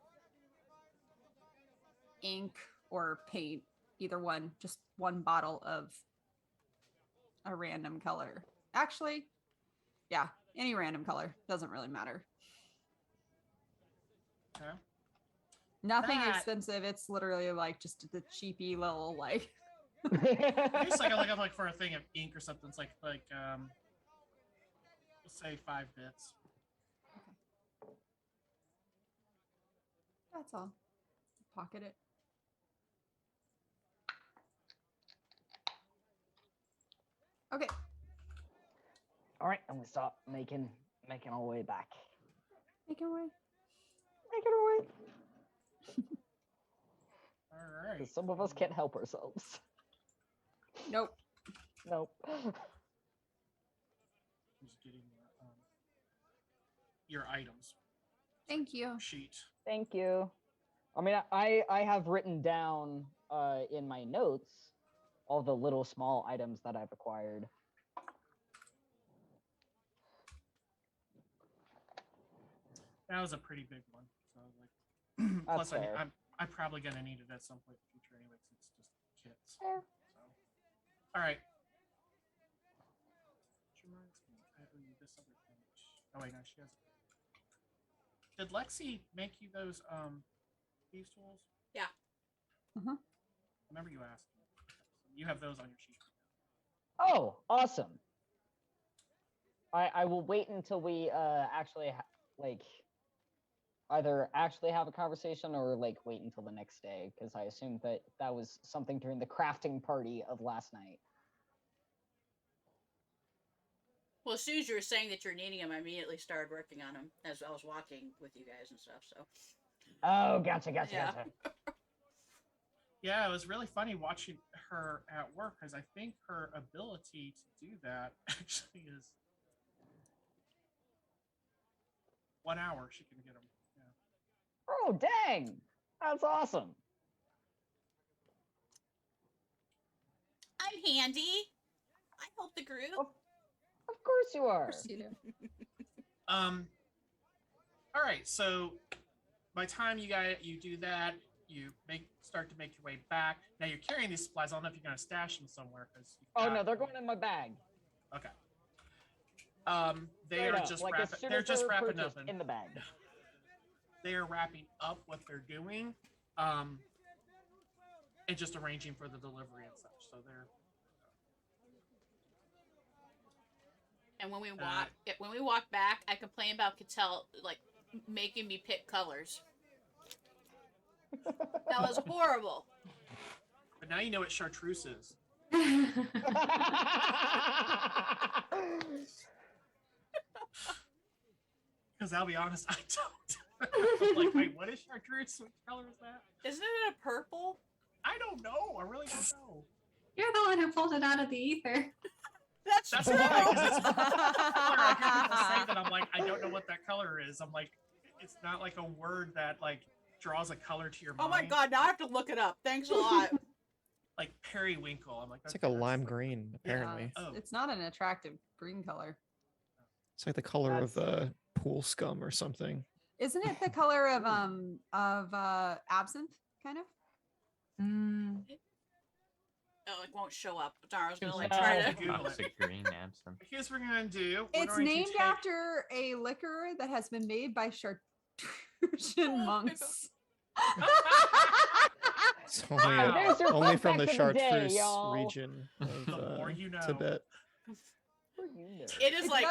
ink or paint, either one, just one bottle of a random color. Actually, yeah, any random color, doesn't really matter. Okay. Nothing That- expensive. It's literally like just the cheapy little like. Just like I look up like for a thing of ink or something. It's like let's say 5 bits. That's all. Pocket it. Okay. All right, and we start making our way back. Make your way. Making our way. All right. 'Cause some of us can't help ourselves. Nope. Nope. Just getting your items Thank you. sheet. Thank you. I mean, I have written down in my notes all the little small items that I've acquired. That was a pretty big one. So like, That's plus fair. I'm probably gonna need it at some point in the future anyway, 'cause it's just kits. Fair. So, all right. Which reminds me, I owe you this other thing. Oh wait, no, she has. Did Lexi make you those these tools? Yeah. Mhm. I remember you asked me. So you have those on your sheet. Oh, awesome. I will wait until we actually like either actually have a conversation or like wait until the next day, because I assumed that that was something during the crafting party of last night. Well, as soon as you were saying that you're needing them, I immediately started working on them as I was walking with you guys and stuff. So. Oh, gotcha. Yeah. Yeah, it was really funny watching her at work because I think her ability to do that actually is 1 hour. She can get them. Yeah. Oh, dang! That's awesome. I'm handy. I help the group. Oh. Of course you are. Of course you do. All right. So by the time you do that, you start to make your way back. Now you're carrying these supplies. I don't know if you're gonna stash them somewhere because. Oh no, they're going in my bag. Okay. They Straight are up, just like, as wrapping. soon They're as they just were wrapping purchased, up in the bag. They are wrapping up what they're doing, and just arranging for the delivery and such. So they're. And when we walk back, I complain about Cattell like making me pick colors. That was horrible. But now you know what chartreuse is. Because I'll be honest, I don't. Like, wait, what is chartreuse? What color is that? Isn't it a purple? I don't know. I really don't know. You're the one who pulled it out of the ether. That's That's true. why, because it's color. I hear people say that. I'm like, I don't know what that color is. I'm like, it's not like a word that like draws a color to your mind. Oh my god! Now I have to look it up. Thanks a lot. Like periwinkle. I'm like, It's like a okay, that's lime like- green, apparently. Oh. It's not an attractive green color. It's like the color of pool scum or something. Isn't it the color of absinthe, kind of? Mm. Oh, it won't show up. Darn, I was gonna like No. try to. Google Toxic green absinthe. Here's what we're gonna do. We're It's going to named take- after a liquor that has been made by Chartreuse monks. So only, Wow. There's your only fun from the fact of the day, Chartreuse y'all. region of The more you know. Tibet. It is like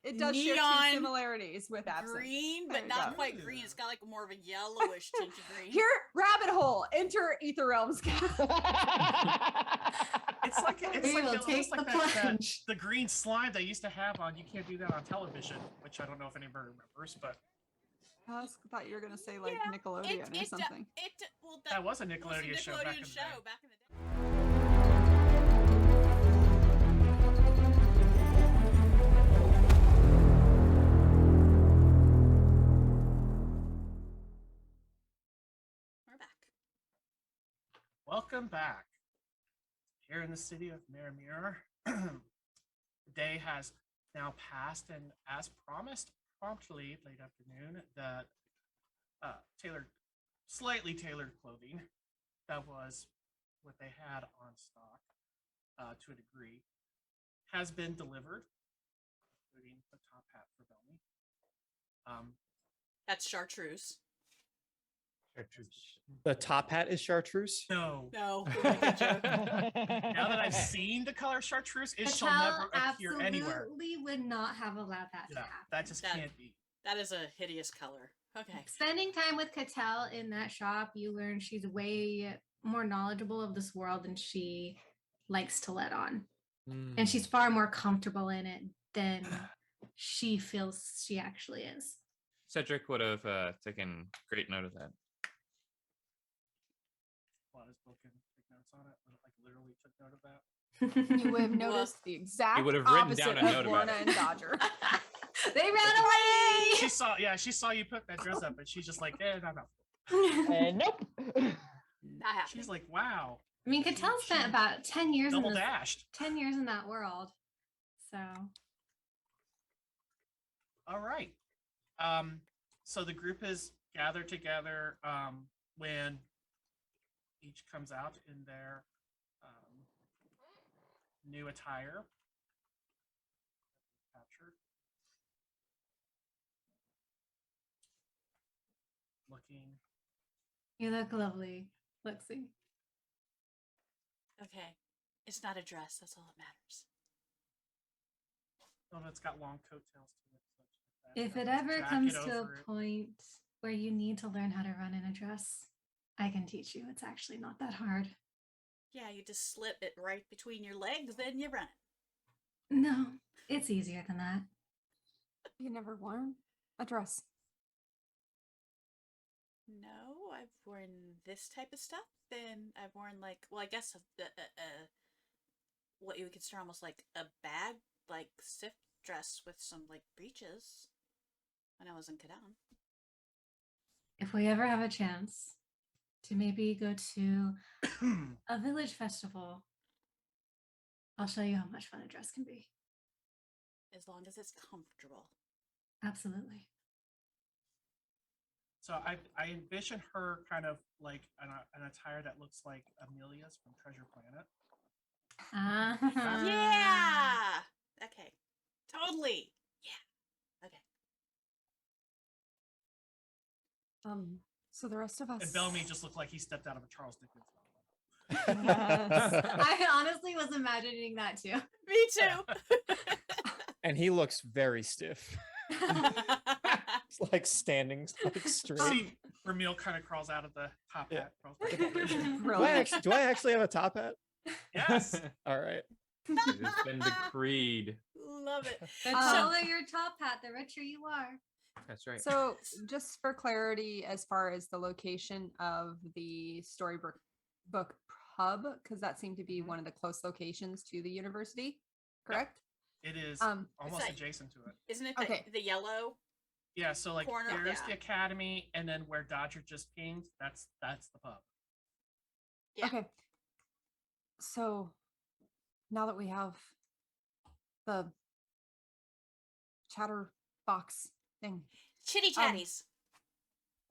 it does share neon two similarities with absinthe. green, There but you not go. quite green. It's got like more of a yellowish tint of green. Here, rabbit hole. Enter Ætherealms. It's like We will almost take like the that plunge. the green slime they used to have on You Can't Do That on Television, which I don't know if anybody remembers, but I thought you were gonna say like Yeah, Nickelodeon or something. Well, that was a was a Nickelodeon show back in the day. back in the day. We're back. Welcome back. Here in the city of Mirror. The day has now passed, and as promised, promptly late afternoon, the slightly tailored clothing that was what they had on stock to a degree has been delivered, including the top hat for Belmy. That's chartreuse. The top hat is chartreuse. No. No. we're making a joke. Now that I've seen the color chartreuse, it shall Patel never appear anywhere. absolutely would not have allowed that to Yeah, happen. that just That- can't be. That is a hideous color. Okay. Spending time with Cattell in that shop, you learn she's way more knowledgeable of this world than she likes to let on. And she's far more comfortable in it than she feels she actually is. Cedric would have taken great note of that. Pull out his book and take notes on it. Like literally took note of that. You would have noticed the exact would have written opposite down a of note about Lorna it. and Dodger. They ran away! She saw you put that dress up, and she's just like, I'm not. Nope. Not happening. She's like, wow, I mean, Cattell spent about 10 years in double this, dashed. 10 years in that world. So All right. So the group is gathered together when each comes out in their new attire. Captured. Looking. you look lovely, Lexi. Okay. It's not a dress. That's all that matters. Oh, it's got long coattails to it. Such that If it has ever jacket comes to a over it. point where you need to learn how to run in a dress, I can teach you. It's actually not that hard. Yeah, you just slip it right between your legs, then you run it. No, it's easier than that. You never worn a dress. No, I've worn this type of stuff. Then I've worn like, well, I guess what you would consider almost like a bag, like stiff dress with some like breeches when I was in Qadan. If we ever have a chance to maybe go to a village festival, I'll show you how much fun a dress can be. As long as it's comfortable. Absolutely. So I envision her kind of like an attire that looks like Amelia's from Treasure Planet. Uh-huh. Yeah. Okay. Totally. Yeah. Okay. So the rest of us. And Bellamy just looked like he stepped out of a Charles Dickens novel. I honestly was imagining that too. Me too. And he looks very stiff. It's like standing like straight. See, Ramil kind of crawls out of the top Yeah. hat. crawls back over. Do I actually have a top hat? Yes. All right. It has been decreed. Love it. The Um, taller your top hat, the richer you are. That's right. So, just for clarity, as far as the location of the storybook book pub, because that seemed to be one of the close locations to the university, correct? It is Um, almost like- adjacent to it. Isn't it Okay. the yellow? Yeah, so like Corner, there's yeah. the academy, and then where Dodger just pinged, that's the pub. Yeah. Okay. So now that we have the chatterbox thing, Chitty chatties.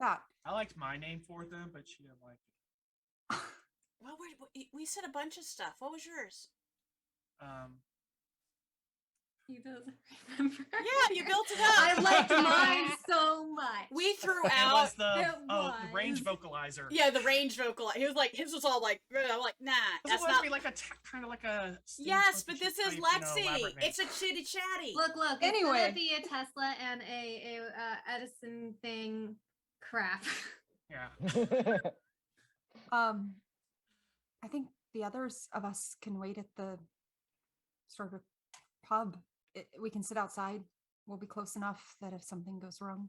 that I liked my name for them, but she didn't like it. Well, we said a bunch of stuff. What was yours? He doesn't remember. Yeah, you built it up. I liked mine so much. We threw It out. was the the range was. vocalizer. Yeah, the range vocal. He was like, his was all like, I'm like, nah, This that's was not. be like a kind of like a. Yes, but steampunk-ish this is type, Lexi. elaborate name. It's a chitty chatty. Look. It's Anyway. gonna be a Tesla and a Edison thing. Crap. Yeah. I think the others of us can wait at the sort of pub. We can sit outside. We'll be close enough that if something goes wrong,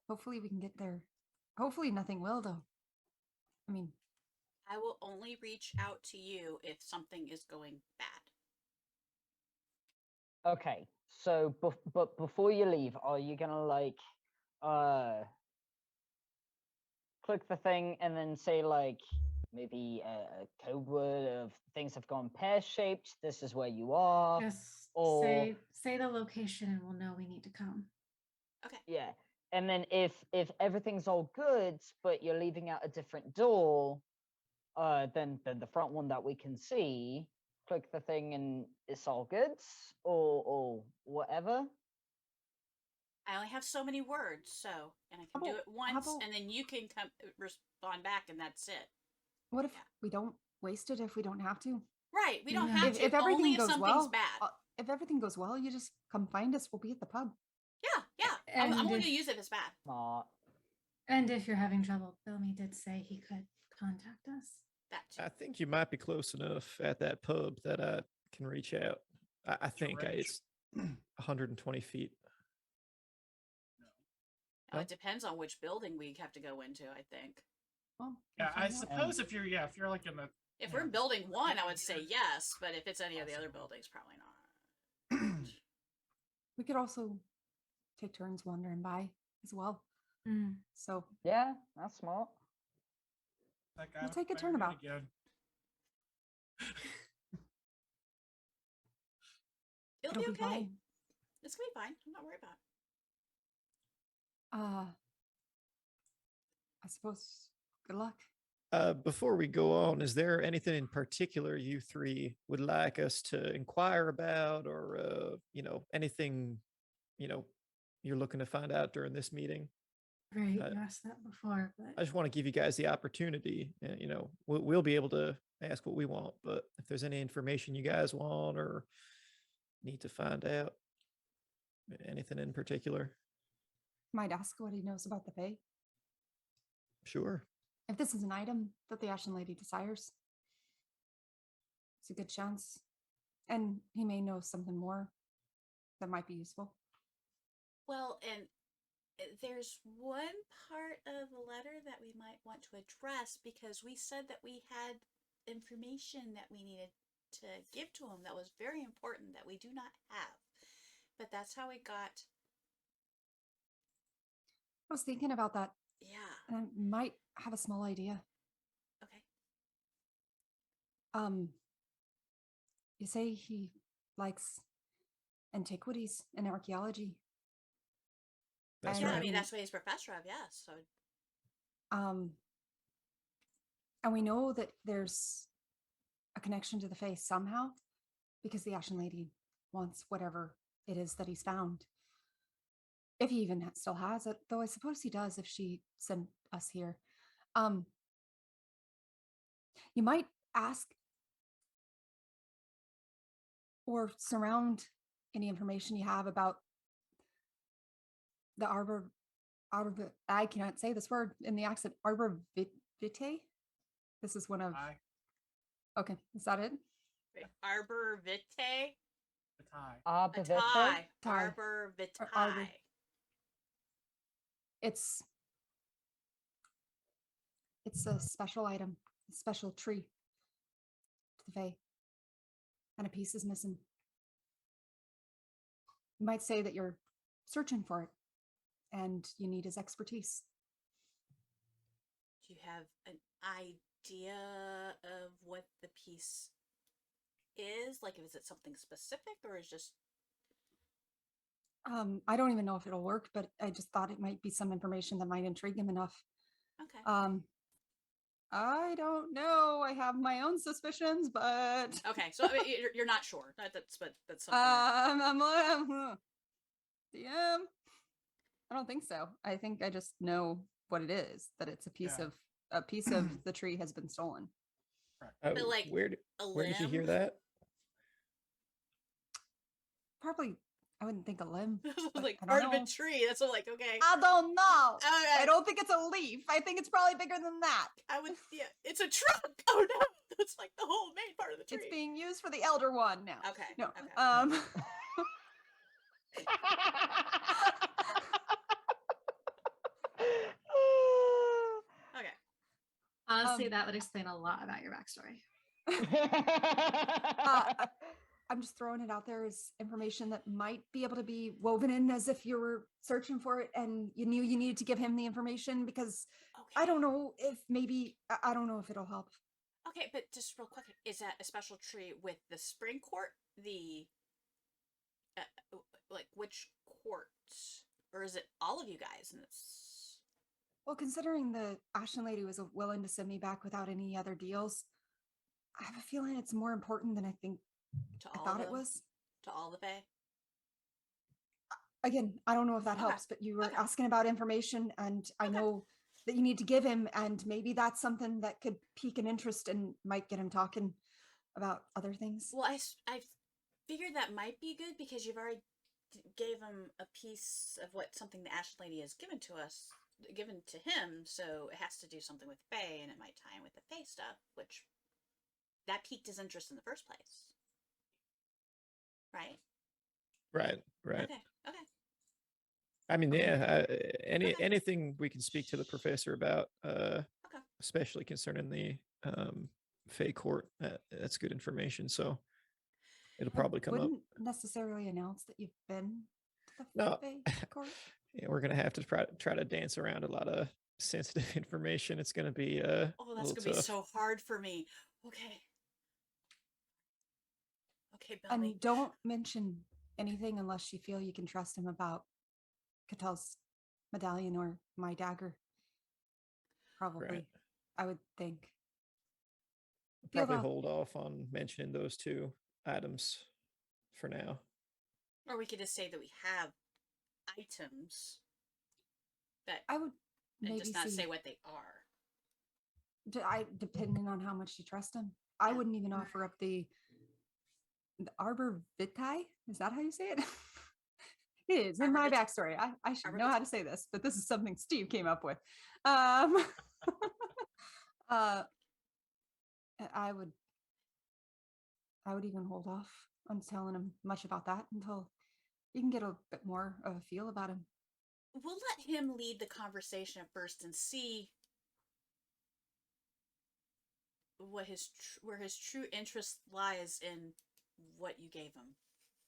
hopefully we can get there. Hopefully nothing will, though. I mean, I will only reach out to you if something is going bad. Okay, so but before you leave, are you gonna like click the thing and then say like maybe a code word of things have gone pear-shaped, this is where you are? Just Or say the location and we'll know we need to come. Okay. yeah. And then if everything's all good, but you're leaving out a different door, than the front one that we can see, click the thing and it's all good, or whatever. I only have so many words, so and I can do it once, and then you can come respond back, and that's it. what if we don't waste it if we don't have to? Right, we don't Yeah. have to. If everything only if goes something's well, bad. if everything goes well, you just come find us. We'll be at the pub. Yeah. I'm And only if- gonna use it if it's bad. Smart. And if you're having trouble, Bellamy did say he could contact us. That too. I think you might be close enough at that pub that I can reach out. I think range? it's 120 feet. It depends on which building we have to go into, I think. Well, Yeah, we'll I find out. suppose if you're like in the If Yeah. we're in building 1, I would say yes, but if it's any of the other buildings, probably not. We could also take turns wandering by as well. Mm. So Yeah, that's smart. that guy We'll with take the a fire turnabout. again. It'll be okay. fine. It's gonna be fine. I'm not worried about it. I suppose good luck. Before we go on, is there anything in particular you three would like us to inquire about, or anything you're looking to find out during this meeting? Right, Uh, you asked that before, I but just want to give you guys the opportunity. We'll be able to ask what we want, but if there's any information you guys want or need to find out, anything in particular, Might ask what he knows about the Fae. sure. If this is an item that the Ashen Lady desires, it's a good chance. And he may know something more that might be useful. Well, and there's one part of the letter that we might want to address because we said that we had information that we needed to give to him that was very important that we do not have. But that's how we got. I was thinking about that, Yeah. and I might have a small idea. Okay. You say he likes antiquities and archaeology. That's Yeah, right. I mean that's what he's professor of. Yes. So And we know that there's a connection to the Fae somehow, because the Ashen Lady wants whatever it is that he's found. If he even still has it, though I suppose he does if she sent us here. You might ask or surround any information you have about the arbor, I cannot say this word in the accent, arbor vitae. This is one of, Aye. okay, is that it? arbor vitae. The tie. A tie. Tie. Arbor vitae. arbor. It's a special item, a special tree to the Fae. And a piece is missing. You might say that you're searching for it and you need his expertise. Do you have an idea of what the piece is? Like, is it something specific or is just I don't even know if it'll work, but I just thought it might be some information that might intrigue him enough. okay? I don't know. I have my own suspicions, but Okay, so I mean, you're not sure. That's something. DM. I don't think so. I think I just know what it is. That it's a piece Yeah. of the tree has been stolen. Oh, But, like, where did you hear limb? that? Probably, I wouldn't think a limb. but Like I part don't of a know. tree. That's what, like, okay. I don't know. Okay. I don't think it's a leaf. I think it's probably bigger than that. I would, yeah. It's a trunk. Oh no, that's like the whole main part of the tree. It's being used for the elder one now. Okay. No. Okay. Okay. Honestly, that would explain a lot about your backstory. I'm just throwing it out there as information that might be able to be woven in as if you were searching for it and you knew you needed to give him the information because Okay. I don't know if maybe, I don't know if it'll help. Okay, but just real quick, is that a special tree with the spring court? The like which court, or is it all of you guys? And it's Well, considering the Ashen Lady was willing to send me back without any other deals, I have a feeling it's more important than I thought it was. to all the Fae. Again, I don't know if that Okay. helps, but you were Okay. asking about information, and I Okay. know that you need to give him, and maybe that's something that could pique an interest and might get him talking about other things. Well, I figured that might be good because you've already gave him a piece of what something the Ashen Lady has given to him, so it has to do something with Fae, and it might tie in with the Fae stuff, which that piqued his interest in the first place. Right? Right. Okay. I mean, yeah. Okay. Anything we can speak to the professor about, especially concerning the Fey court, that's good information. So it'll probably come up. Wouldn't necessarily announce that you've been to the No. Fae court. Yeah, we're gonna have to try to dance around a lot of sensitive information. It's gonna be Oh, a that's little gonna be tough. so hard for me. Okay. Okay, Belly. And don't mention anything unless you feel you can trust him about Catel's medallion or my dagger. Probably, Right. I would think. Probably about- hold off on mentioning those two items for now. Or we could just say that we have items, but I would and maybe just not see, say what they are. depending on how much you trust him. I Yeah. wouldn't even offer up the arbor vitae. Is that how you say it? It is in my Arbor vitae. backstory. I should Arbor know how vitae. to say this, but this is something Steve came up with. I would even hold off on telling him much about that until you can get a bit more of a feel about him. We'll let him lead the conversation at first and see what where his true interest lies in what you gave him.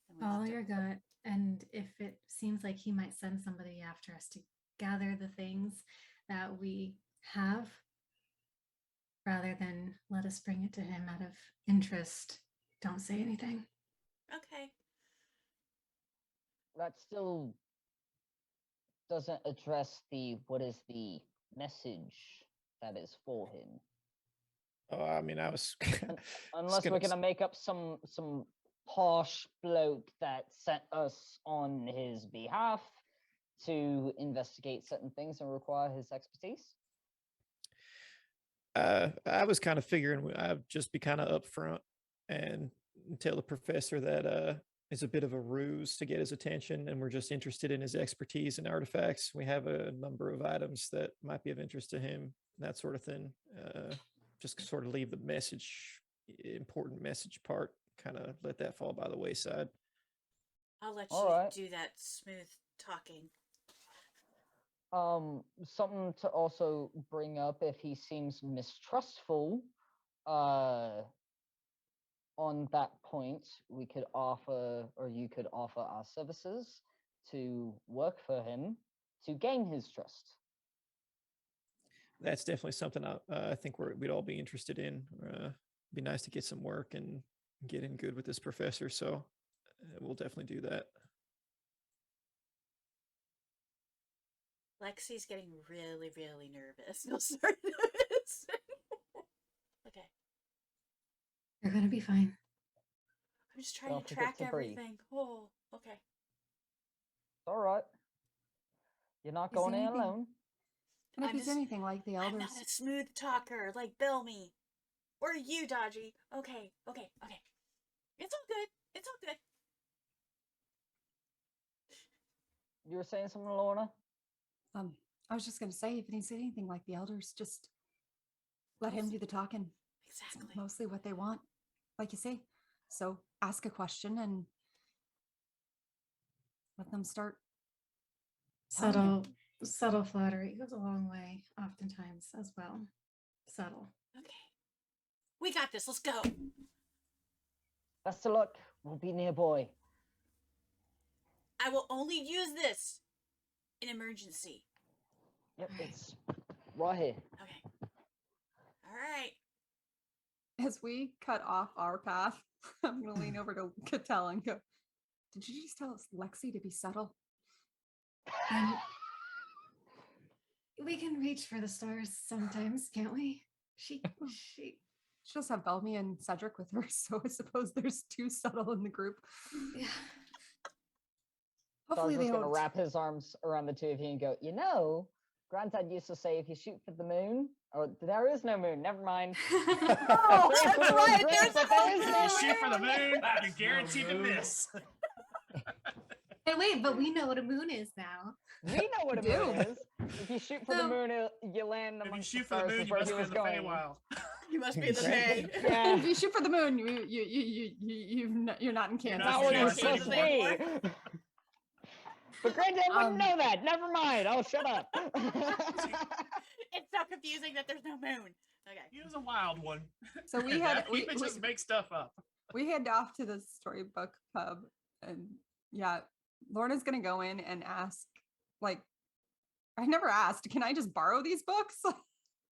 And we'll Follow have to- your gut, and if it seems like he might send somebody after us to gather the things that we have, rather than let us bring it to him out of interest, don't say anything. Okay. That still doesn't address what is the message that is for him. Oh, I mean, I was Unless we're gonna make up some posh bloke that sent us on his behalf to investigate certain things and require his expertise. I was kind of figuring I'd just be kind of upfront and tell the professor that it's a bit of a ruse to get his attention, and we're just interested in his expertise and artifacts. We have a number of items that might be of interest to him, that sort of thing. Just sort of leave the important message part, kind of let that fall by the wayside. I'll let All you right. do that smooth talking. Something to also bring up if he seems mistrustful, on that point, we could offer, or you could offer our services to work for him to gain his trust. That's definitely something I think we'd all be interested in. Be nice to get some work and get in good with this professor. So we'll definitely do that. Lexi's getting really, really nervous. You'll start noticing. You're gonna be fine. I'm just trying Don't to forget track to breathe. everything. Oh, okay. It's all right. You're not Is going in anything- alone. And if I'm he's just- anything like the I'm elders, not a smooth talker like Bellamy. Or you, Dodgy. Okay. It's all good. It's all good. You were saying something, Lorna? I was just gonna say, if he's anything like the elders, just let him do the talking. It's Exactly. mostly what they want, like you say. So ask a question and let them start. telling you. Subtle flattery goes a long way, oftentimes as well. Subtle. Okay. We got this. Let's go. Best of luck. We'll be nearby. I will only use this in emergency. Yep, Alright. it's right here. Okay. All right. As we cut off our path, I'm gonna lean over to Cattell and go, "Did you just tell us Lexi to be subtle?" And we can reach for the stars sometimes, can't we? She She does have Bellamy and Cedric with her, so I suppose there's two subtle in the group. yeah. Hopefully Dodger's they gonna don't. wrap his arms around the two of you and go, you know, Granddad used to say if you shoot for the moon, or there is no moon, never mind. Oh, Great, that's it was right, great, there's but no there is You no shoot for the moon. moon, you're That's guaranteed no to moon. miss. Hey, wait, but we know what a moon is now. We know what a We do. moon is. If you shoot for the So- moon, you land If you amongst shoot the for the stars moon, is you where must he be was in the going. Feywild. You must be in the Exactly. Bay. Yeah. If you shoot for the moon, you're not in You're Kansas. not Not where in you're Kansas supposed to anymore. be. But Granddad wouldn't Um, know that. Never mind. I'll shut up. It's so confusing that there's no moon. Okay. He was a wild one. So we And had that we, he could just make stuff up. we head off to the storybook pub, and yeah, Lorna's gonna go in and ask, like, I never asked, can I just borrow these books?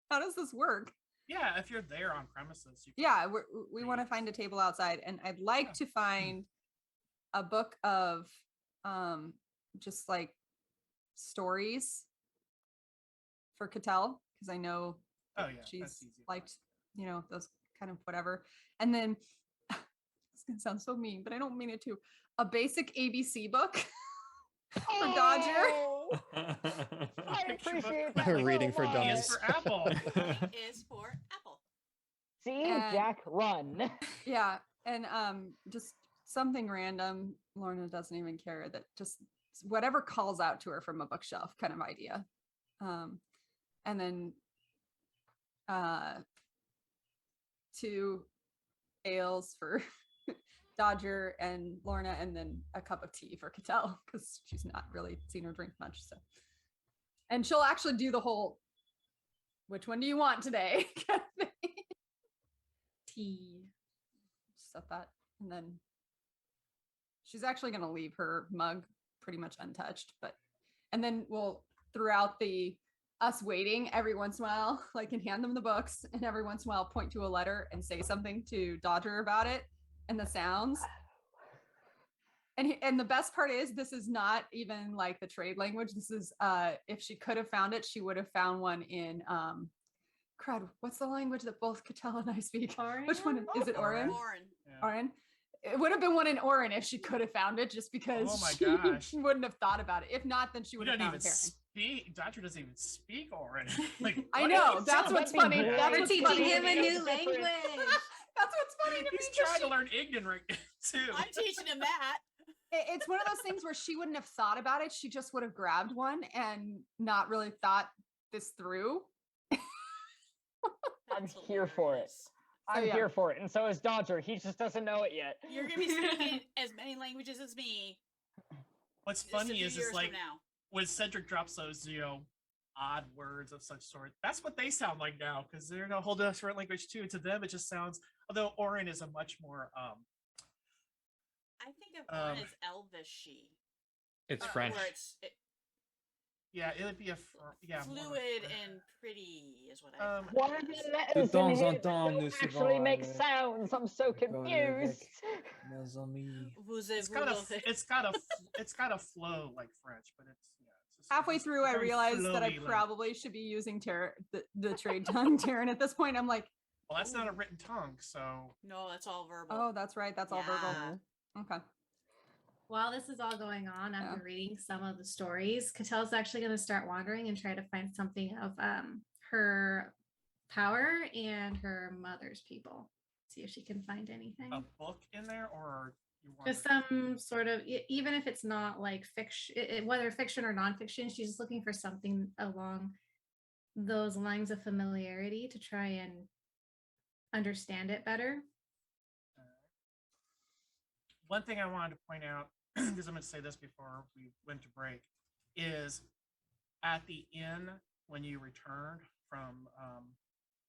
How does this work? Yeah, if you're there on premises. You can- Yeah, we want to find a table outside, and I'd like Yeah. to find a book of just like stories for Cattell, because I know Oh that yeah, that's she's easy enough. liked, you know, those kind of whatever. And then it's gonna sound so mean, but I don't mean it to. A basic ABC book for Dodger. Oh, I Picture book appreciate quick. that. Reading for so E much. is for apple. A is for apple. See, And- Jack, run. Yeah, and just something random. Lorna doesn't even care, that just whatever calls out to her from a bookshelf kind of idea. And then 2 ales for Dodger and Lorna, and then a cup of tea for Cattell, because she's not really seen her drink much. So, and she'll actually do the whole, which one do you want today? kind of thing. Tea. Set that, and then she's actually going to leave her mug pretty much untouched, and then we'll, throughout us waiting, every once in a while, like, and hand them the books, and every once in a while point to a letter and say something to Dodger about it and the sounds. And the best part is, this is not even like the trade language. This is if she could have found it, she would have found one in crud, what's the language that both Cattell and I speak? Which one is it? Orin? Orin. Yeah. Orin. It would have been one in Orin if she could have found it, just because Oh my she gosh. wouldn't have thought about it. If not, then she You would have don't found even Karen. speak. Dodger doesn't even speak Orin. Like, I what know, is he that's saying? what's That'd be funny. great. That's We're what's teaching funny. him a It's new different. language. That's what's funny to me. He's 'cause trying to she- learn ignorant too. I'm teaching him that. It's one of those things where she wouldn't have thought about it. She just would have grabbed one and not really thought this through. I'm That's here for it. hilarious. I'm yeah. here for it, and so is Dodger. He just doesn't know it yet. You're gonna be speaking as many languages as me. What's just a funny few is years like from now. when Cedric drops those, odd words of such sort. That's what they sound like now, because they're in a whole different language too. To them, it just sounds. Although Orin is a much more I think of Orin Um, as Elvishy. It's French. Where it's yeah, it would be a more of a fluid French. and pretty is what I Um, thought Why it are was. the letters in temps here en that temps, don't nous actually serons make avec- sounds? I'm so confused. Mes amis. Vous it's avez got a voulu- it's got a flow like French, but it's just Halfway it's through, I very realized that I flowy, like- probably should be using the trade tongue Terran at this point. I'm like, Well, that's not a written tongue, so No, that's all verbal. Oh, that's right. That's all verbal. Yeah. Okay. While this is all going on, after Yeah. reading some of the stories, Catel's actually going to start wandering and try to find something of her power and her mother's people. See if she can find anything. a book in there, or you want Just some sort of, even if it's not like fiction, whether fiction or nonfiction, she's just looking for something along those lines of familiarity to try and understand it better. One thing I wanted to point out, because I'm going to say this before we went to break, is at the inn when you returned from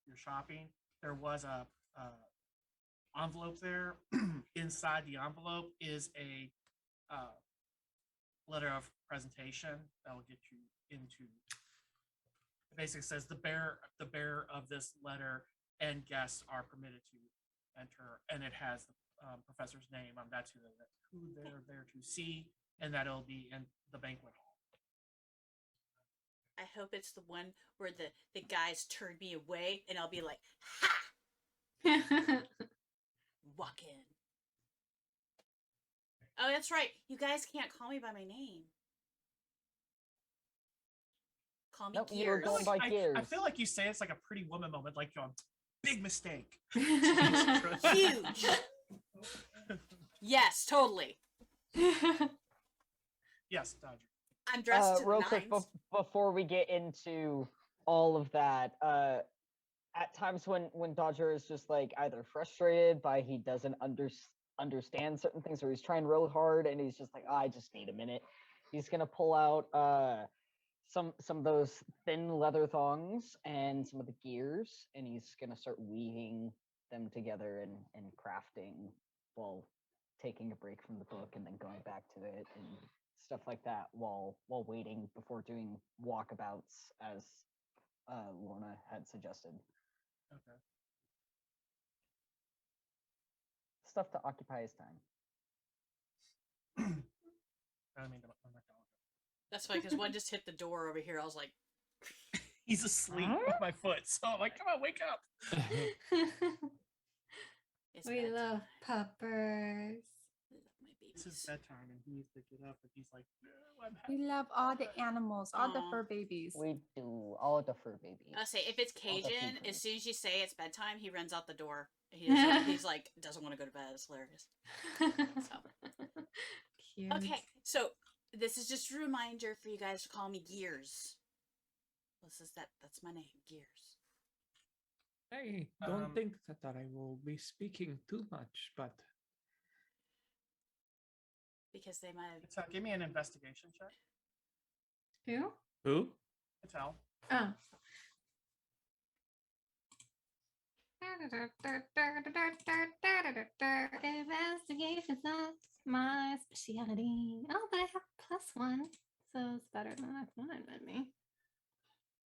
your shopping, there was a envelope there. Inside the envelope is a letter of presentation that will get you into. It basically says the bearer of this letter and guests are permitted to enter, and it has the professor's name. That's who they're there to see, and that it'll be in the banquet hall. I hope it's the one where the guys turn me away and I'll be like, ha! Walk in. Oh, that's right. You guys can't call me by my name. Call me Nope, you were Gears. going by Gears. I feel like you say it's like a Pretty Woman moment, like going, big mistake. Huge. Yes, totally. Yes, Dodger. I'm dressed to the real quick nines. before we get into all of that, at times when Dodger is just like either frustrated by he doesn't understand certain things, or he's trying real hard and he's just like, I just need a minute, he's gonna pull out some of those thin leather thongs and some of the gears, and he's gonna start weaving them together and crafting while taking a break from the book and then going back to it and stuff like that while waiting before doing walkabouts as Lorna had suggested. Okay. Stuff to occupy his time. I mean, I'm not going. That's funny, because one just hit the door over here. I was like, He's asleep with my foot, so I'm like, come on, wake up. it's We bedtime. love puppers. I love my It's babies. his bedtime, and he needs to get up, and he's like, no, I'm We happy. love all the animals, all the Aw. fur babies. We do all the fur babies. I say, if it's All the Cajun, people. as soon as you say it's bedtime, he runs out the door. He's like, doesn't want to go to bed. It's hilarious. Cute. Okay, so this is just a reminder for you guys to call me Gears. That's my name, Gears. I don't Um, think that I will be speaking too much, but Because they might have. It's, give me an investigation check. Who? who? Patel. Oh. Investigation's not my specialty. Oh, but I have +1, so it's better than I thought it would be.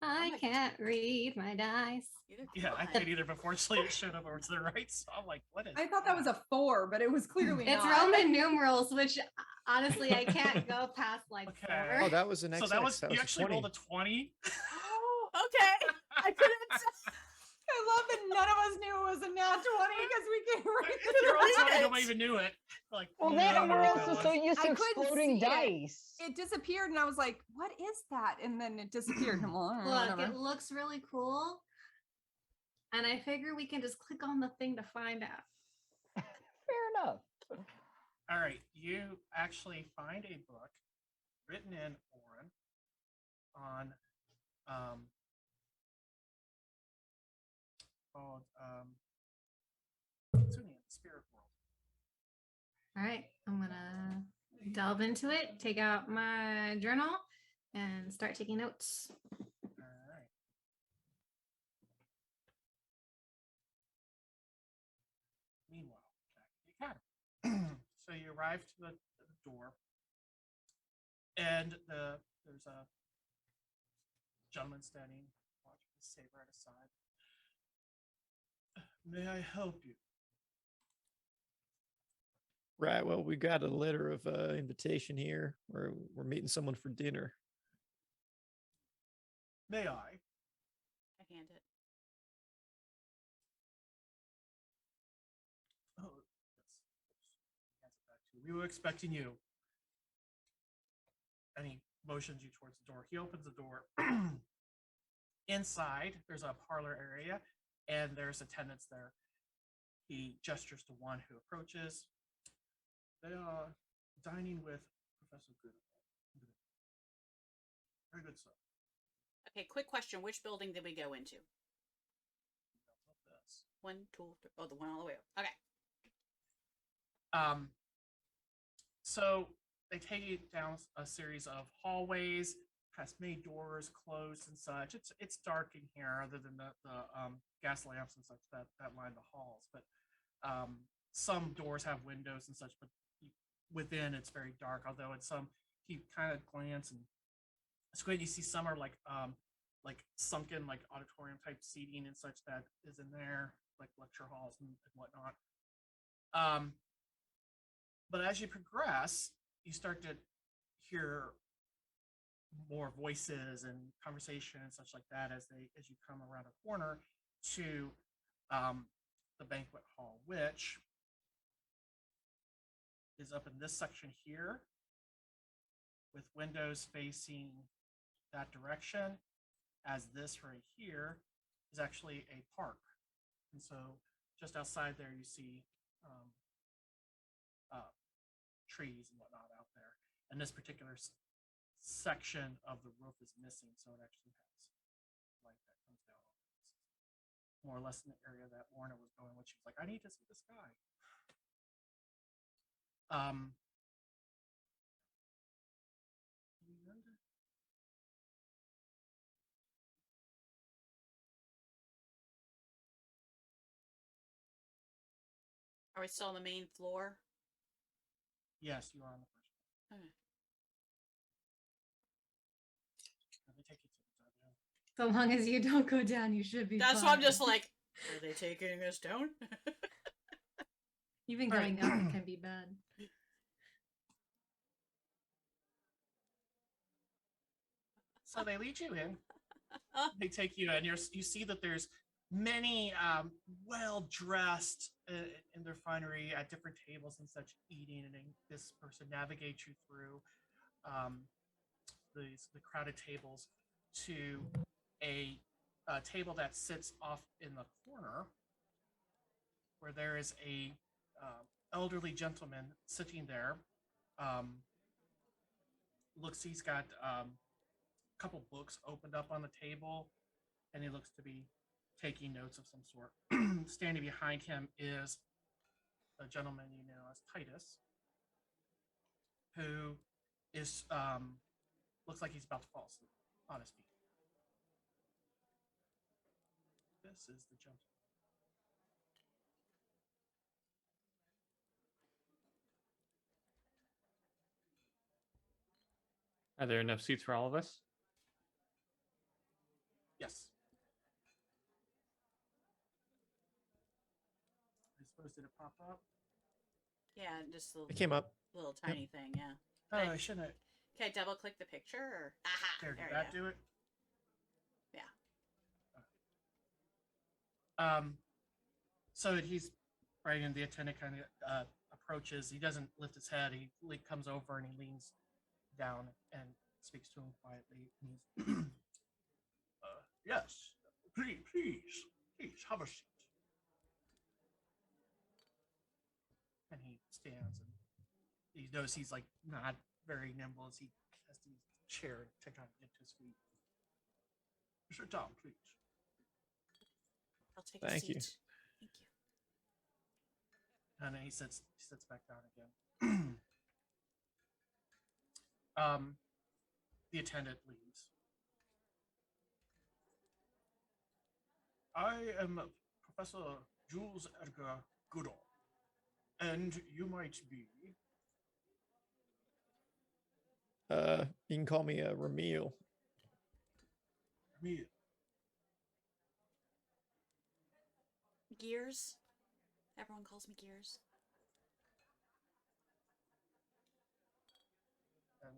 I my can't read my dice. Either Yeah, I can can't either. Before Slater showed up over to the right, so I'm like, what is I thought that was a 4, but it was clearly It's not. Roman numerals, which honestly I can't go past like Okay. 4. Oh, that was an So XX. that was, that you was a actually 20. rolled a 20. Oh, okay. I couldn't. I love that none of us knew it was a nat 20 because we can't read You're all read telling it. nobody even knew it. Like, Well, I then don't know we're what that also so was. used I to couldn't exploding see it. dice. It disappeared, and I was like, "What is that?" And then it disappeared. I'm like, Look, whatever. it looks really cool. And I figure we can just click on the thing to find out. Fair enough. All right, you actually find a book written in Orin on called Sunian, Spirit World. All right, I'm gonna delve into it, take out my journal, and start taking notes. All right. Meanwhile, back at the academy. So you arrive to the door, and there's a gentleman standing, watching the saber at his side. May I help you? Right. Well, we got a letter of invitation here. We're meeting someone for dinner. May I? I hand it. We were expecting you. And he motions you towards the door. He opens the door. Inside, there's a parlor area, and there's attendants there. He gestures to one who approaches. They are dining with Professor Good. Very good, sir. Okay, quick question. Which building did we go into? This. 1, 2, 3. Oh, the one all the way up. Okay. So they take you down a series of hallways, past many doors closed and such. It's dark in here, other than the gas lamps and such that line the halls. But some doors have windows and such, but within it's very dark. Although it's you kind of glance and squint, you see some are like sunken like auditorium type seating and such that is in there, like lecture halls and whatnot. But as you progress, you start to hear more voices and conversation and such like that as you come around a corner to the banquet hall, which is up in this section here with windows facing that direction, as this right here is actually a park. And so just outside there you see trees and whatnot out there. And this particular section of the roof is missing, so it actually has light that comes down on it. More or less in the area that Lorna was going when she was like, I need to see the sky. Are we still on the main floor? Yes, you are on the first floor. Okay. Let me take you to the top. So long as you don't go down, you should be That's fine. why I'm just like, are they taking us down? Even All going right. up can be bad. So they lead you in. They take you in. You see that there's many well-dressed in their finery at different tables and such, eating, and this person navigates you through the crowded tables to a table that sits off in the corner, where there is a elderly gentleman sitting there. He's got a couple books opened up on the table, and he looks to be taking notes of some sort. Standing behind him is a gentleman you know as Titus, who is looks like he's about to fall asleep on his feet. This is the gentleman. Are there enough seats for all of us? Yes. I suppose did it pop up? Yeah, just a It came up. little tiny thing, yeah. Oh, Okay. I shouldn't. Can I double click the picture? Or? Aha! There, did we that go. do it? Yeah. So he's right, and the attendant kind of approaches. He doesn't lift his head. He comes over and he leans down and speaks to him quietly. And he's, yes, please have a seat. And he stands, and he knows he's like not very nimble as he has to use the chair to kind of get to his feet. Sit down, please. I'll take Thank a you. seat. Thank you. And then he sits back down again. The attendant leaves. I am Professor Jules Edgar Goodall, and you might be. You can call me Ramil. Me. Gears. Everyone calls me Gears. And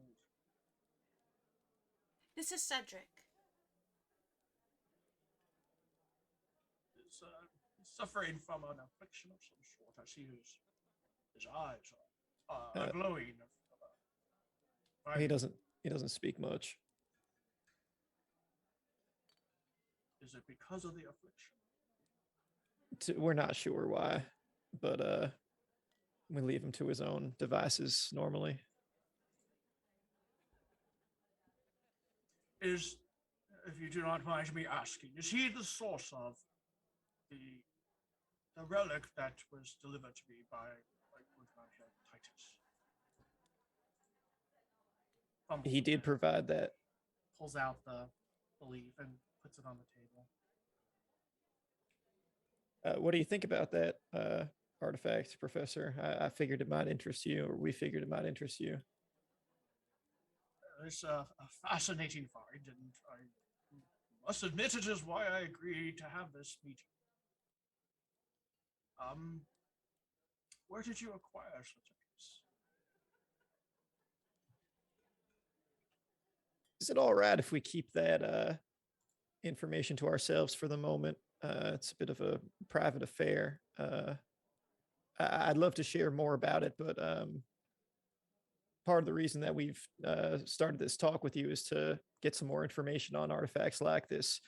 This is Cedric. is suffering from an affliction of some sort. I see his eyes glowing. He doesn't speak much. Is it because of the affliction? We're not sure why, but we leave him to his own devices normally. Is, if you do not mind me asking, is he the source of the relic that was delivered to me by Titus? He did provide that. Pulls out the leaf and puts it on the table. What do you think about that artifact, Professor? I figured it might interest you, or we figured it might interest you. It's a fascinating find, and I must admit it is why I agreed to have this meeting. Where did you acquire such a piece? Is it all right if we keep that information to ourselves for the moment? It's a bit of a private affair. I'd love to share more about it, but part of the reason that we've started this talk with you is to get some more information on artifacts like this.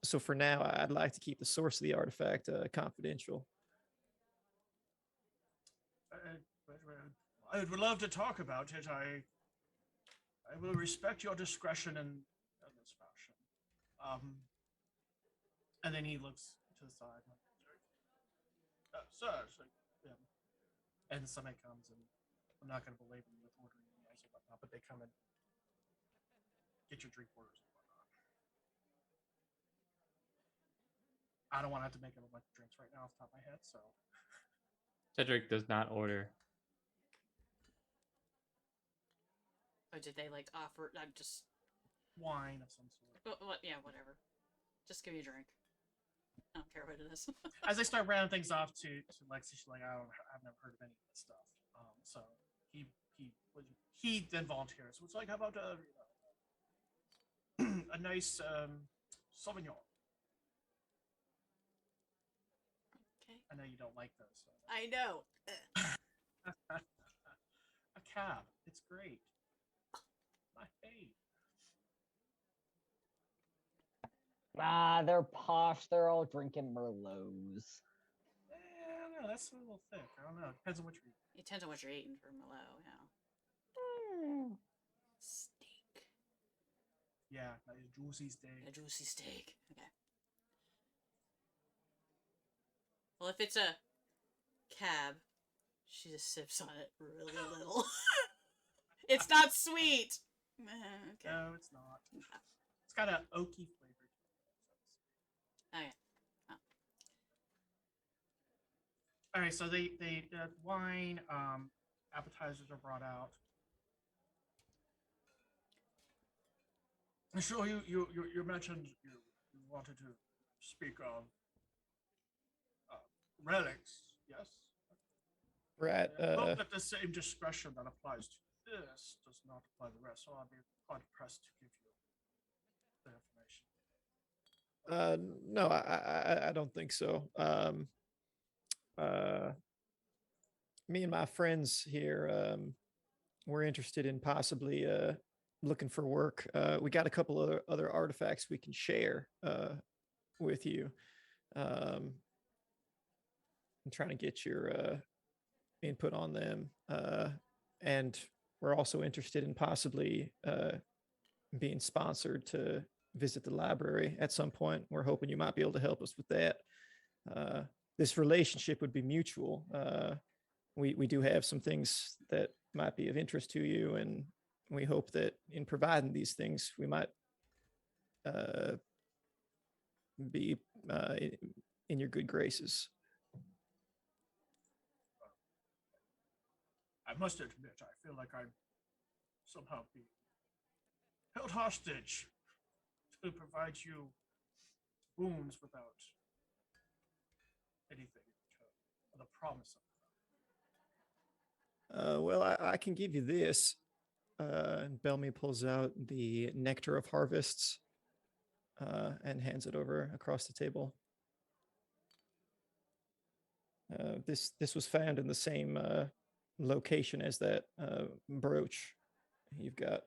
So for now, I'd like to keep the source of the artifact confidential. I would love to talk about it. I will respect your discretion in this fashion. And then he looks to the side. Sir, yeah. And somebody comes, and I'm not going to belabor you with ordering meals or whatnot, but they come and get your drink orders and whatnot. I don't want to have to make a bunch of drinks right now off the top of my head, so. Cedric does not order. Or did they like offer? I'm just wine of some sort. Yeah, whatever. Just give me a drink. I don't care what it is. As they start rounding things off to Lexi, she's like, I've never heard of any of this stuff. So he then volunteers. So it's like, how about a nice Sauvignon? Okay. I know you don't like those. So. I know. A cab. It's great. My fave. Ah, they're posh. They're all drinking Merlots. I don't know. That's a little thick. I don't know. Depends on what you're eating. It depends on what you're eating for Merlot, yeah. Steak. Yeah, a juicy steak. A juicy steak. Okay. Well, if it's a cab, she just sips on it really little. It's not sweet. Okay. No, it's not. It's got an oaky flavor to it. Okay. Oh. All right, so the wine appetizers are brought out. So you mentioned you wanted to speak of relics, yes? Right. Hope that the same discretion that applies to this does not apply to the rest, so I'll be quite pressed to give you the information. No, I don't think so. Me and my friends here, we're interested in possibly looking for work. We got a couple of other artifacts we can share with you. I'm trying to get your input on them. And we're also interested in possibly being sponsored to visit the library at some point. We're hoping you might be able to help us with that. This relationship would be mutual. We do have some things that might be of interest to you, and we hope that in providing these things, we might be in your good graces. I must admit, I feel like I'm somehow being held hostage to provide you boons without anything in return, or the promise of Well, I can give you this. And Bellamy pulls out the Nectar of Harvests and hands it over across the table. This was found in the same location is that brooch you've got?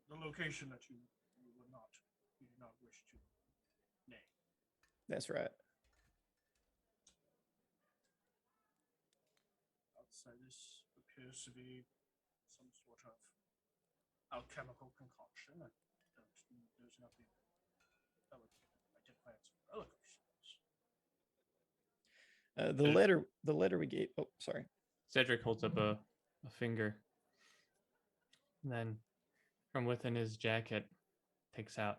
The location that you do not wish to name. That's right. Outside this appears to be some sort of alchemical concoction. There's nothing that would identify as a relic of sorts. The letter we gave. Oh, sorry. Cedric holds up a finger, and then from within his jacket takes out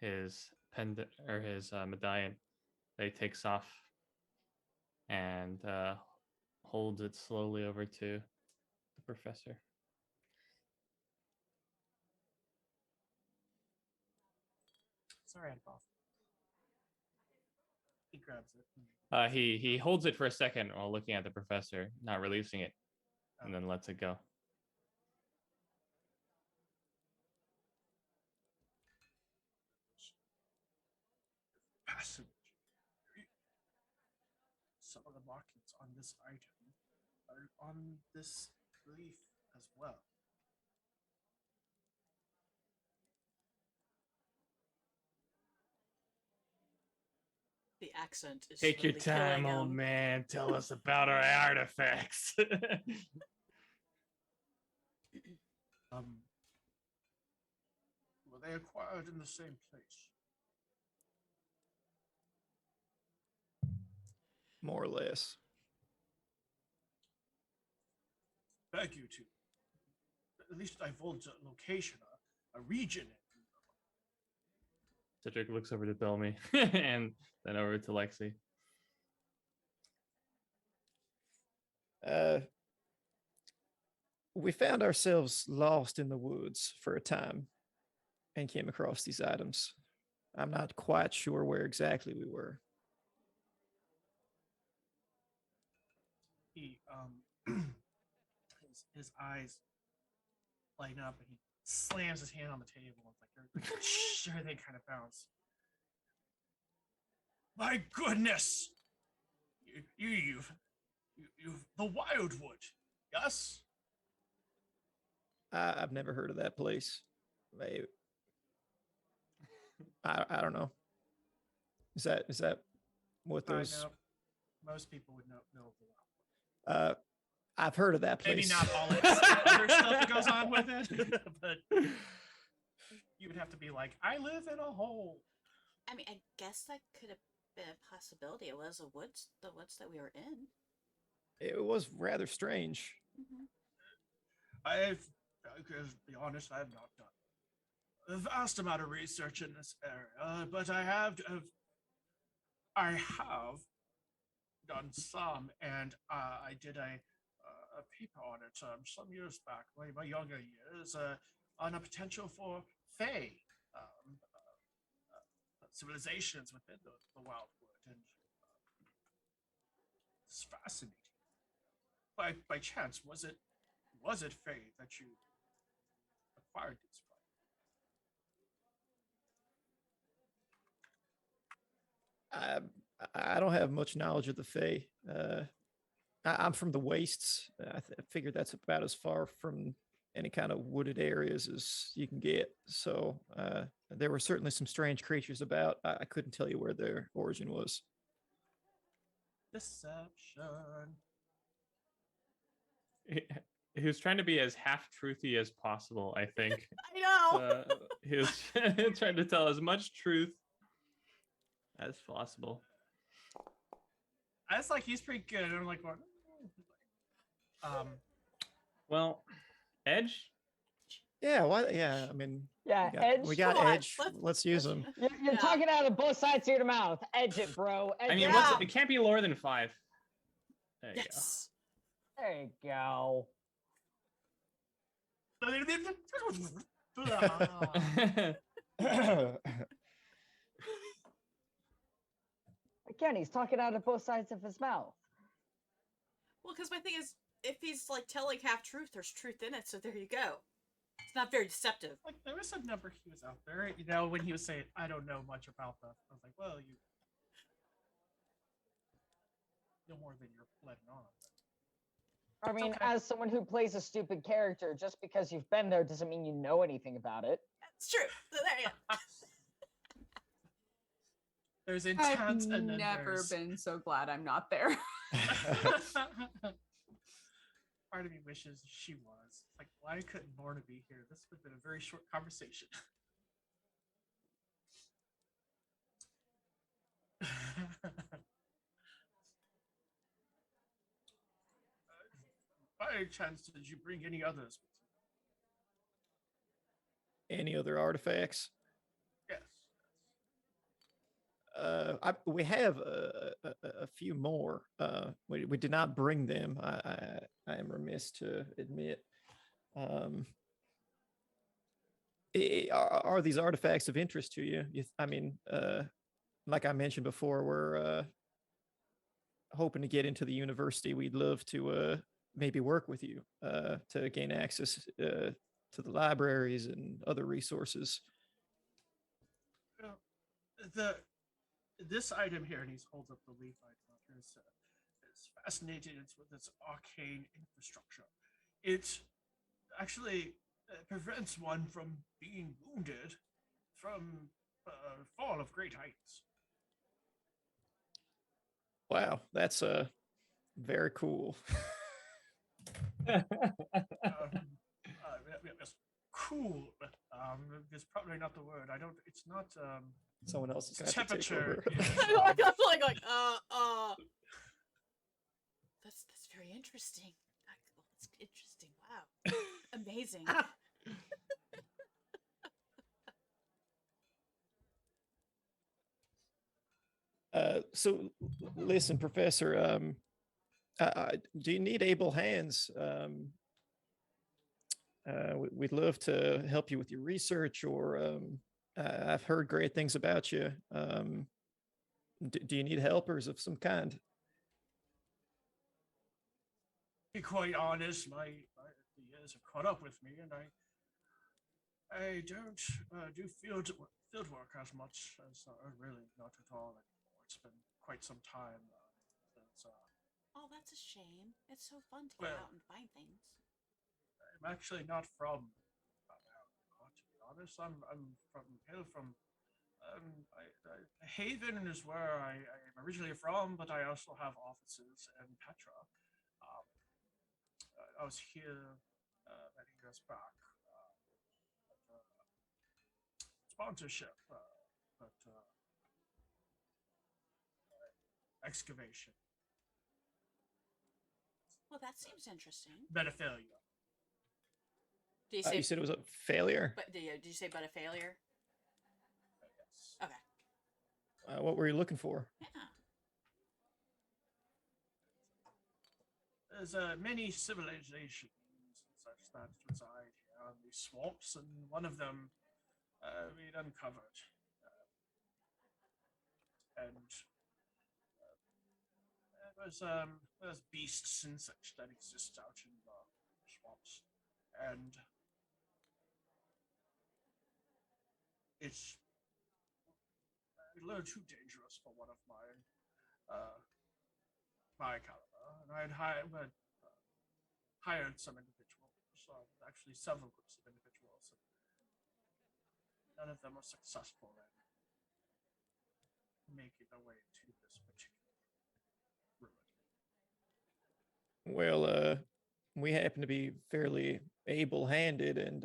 his pendant or his medallion that he takes off and holds it slowly over to the professor. Sorry, Anemos. He grabs it. He holds it for a second while looking at the professor, not releasing it, and then lets it go. Fascinating. Some of the markings on this item are on this leaf as well. The accent is Take your slowly time, killing old him. man. Tell us about our artifacts. Were they acquired in the same place? More or less. Beg you to at least divulge a location, a region. Cedric looks over to Bellamy and then over to Lexi. We found ourselves lost in the woods for a time and came across these items. I'm not quite sure where exactly we were. He his eyes light up and he slams his hand on the table. It's like everything kind of bounce. My goodness! You've the Wildwood, yes? I've never heard of that place. I don't know. Is that what those? I know. Most people would know the Wildwood. I've heard of that place. Maybe not all its other stuff that goes on with it, but you would have to be like, I live in a hole. I mean, I guess that could have been a possibility. It was the woods that we were in. It was rather strange. Mm-hmm. I to be honest, I have not done a vast amount of research in this area, but I have done some, and I did a paper on it some years back, my younger years, on a potential for Fae civilizations within the Wildwood, and it's fascinating. By chance, was it Fae that you acquired these from? I don't have much knowledge of the Fae. I'm from the wastes. I figured that's about as far from any kind of wooded areas as you can get. So there were certainly some strange creatures about. I couldn't tell you where their origin was. Deception. He was trying to be as half-truthy as possible, I think. I know! He was trying to tell as much truth as possible. I was like, he's pretty good. And I'm like, what? Well, Edge? Yeah, why? Yeah, I mean, Yeah, we got Come on, Edge. Let's use them. You're Yeah. talking out of both sides of your mouth. Edge it, bro. Edge I mean, Yeah. it can't be lower than 5. There you Yes. There you go. go. Again, he's talking out of both sides of his mouth. Well, because my thing is, if he's like telling half truth, there's truth in it. So there you go. It's not very deceptive. Like, there was a number he was out there, when he was saying, I don't know much about that. I was like, well, no more than you're letting on. I mean, okay. as someone who plays a stupid character, just because you've been there doesn't mean you know anything about it. That's true. So there you go. There's I've intent, and then never there's... been so glad I'm not there. Part of me wishes she was. Like, why couldn't Lorna be here? This would have been a very short conversation. By any chance, did you bring any others with you? Any other artifacts? Yes. We have a few more. We did not bring them. I am remiss to admit. Are these artifacts of interest to you? I mean, like I mentioned before, we're hoping to get into the university. We'd love to maybe work with you to gain access to the libraries and other resources. This item here, and he holds up the leaf item, is fascinating. It's with its arcane infrastructure. It actually prevents one from being wounded from fall of great heights. Wow, that's very cool. Cool. Is probably not the word. I don't. It's not. Someone else is going to take temperature. over. That's very interesting. That's interesting. Wow. Amazing. So listen, Professor, do you need able hands? We'd love to help you with your research, or I've heard great things about you. Do you need helpers of some kind? To be quite honest, the years have caught up with me, and I don't do field work as much as really not at all anymore. It's been quite some time since. Oh, that's a shame. It's so fun to get Well, out and find things. I'm actually not from. To be honest, I'm from. Haven is where I am originally from, but I also have offices in Petra. I was here many years back. Sponsorship, but excavation. Well, that seems interesting. But a failure. Do you say? You said it was a failure? But did you say but a failure? Yes. Okay. What were you looking for? Yeah. There's many civilizations and such that reside here in these swamps, and one of them we'd uncovered. There's beasts and such that exist out in the swamps, and it's a little too dangerous for one of my caliber, and I'd hired some individuals, actually several groups of individuals, and none of them are successful in making their way to this particular ruin. Well, we happen to be fairly able-handed and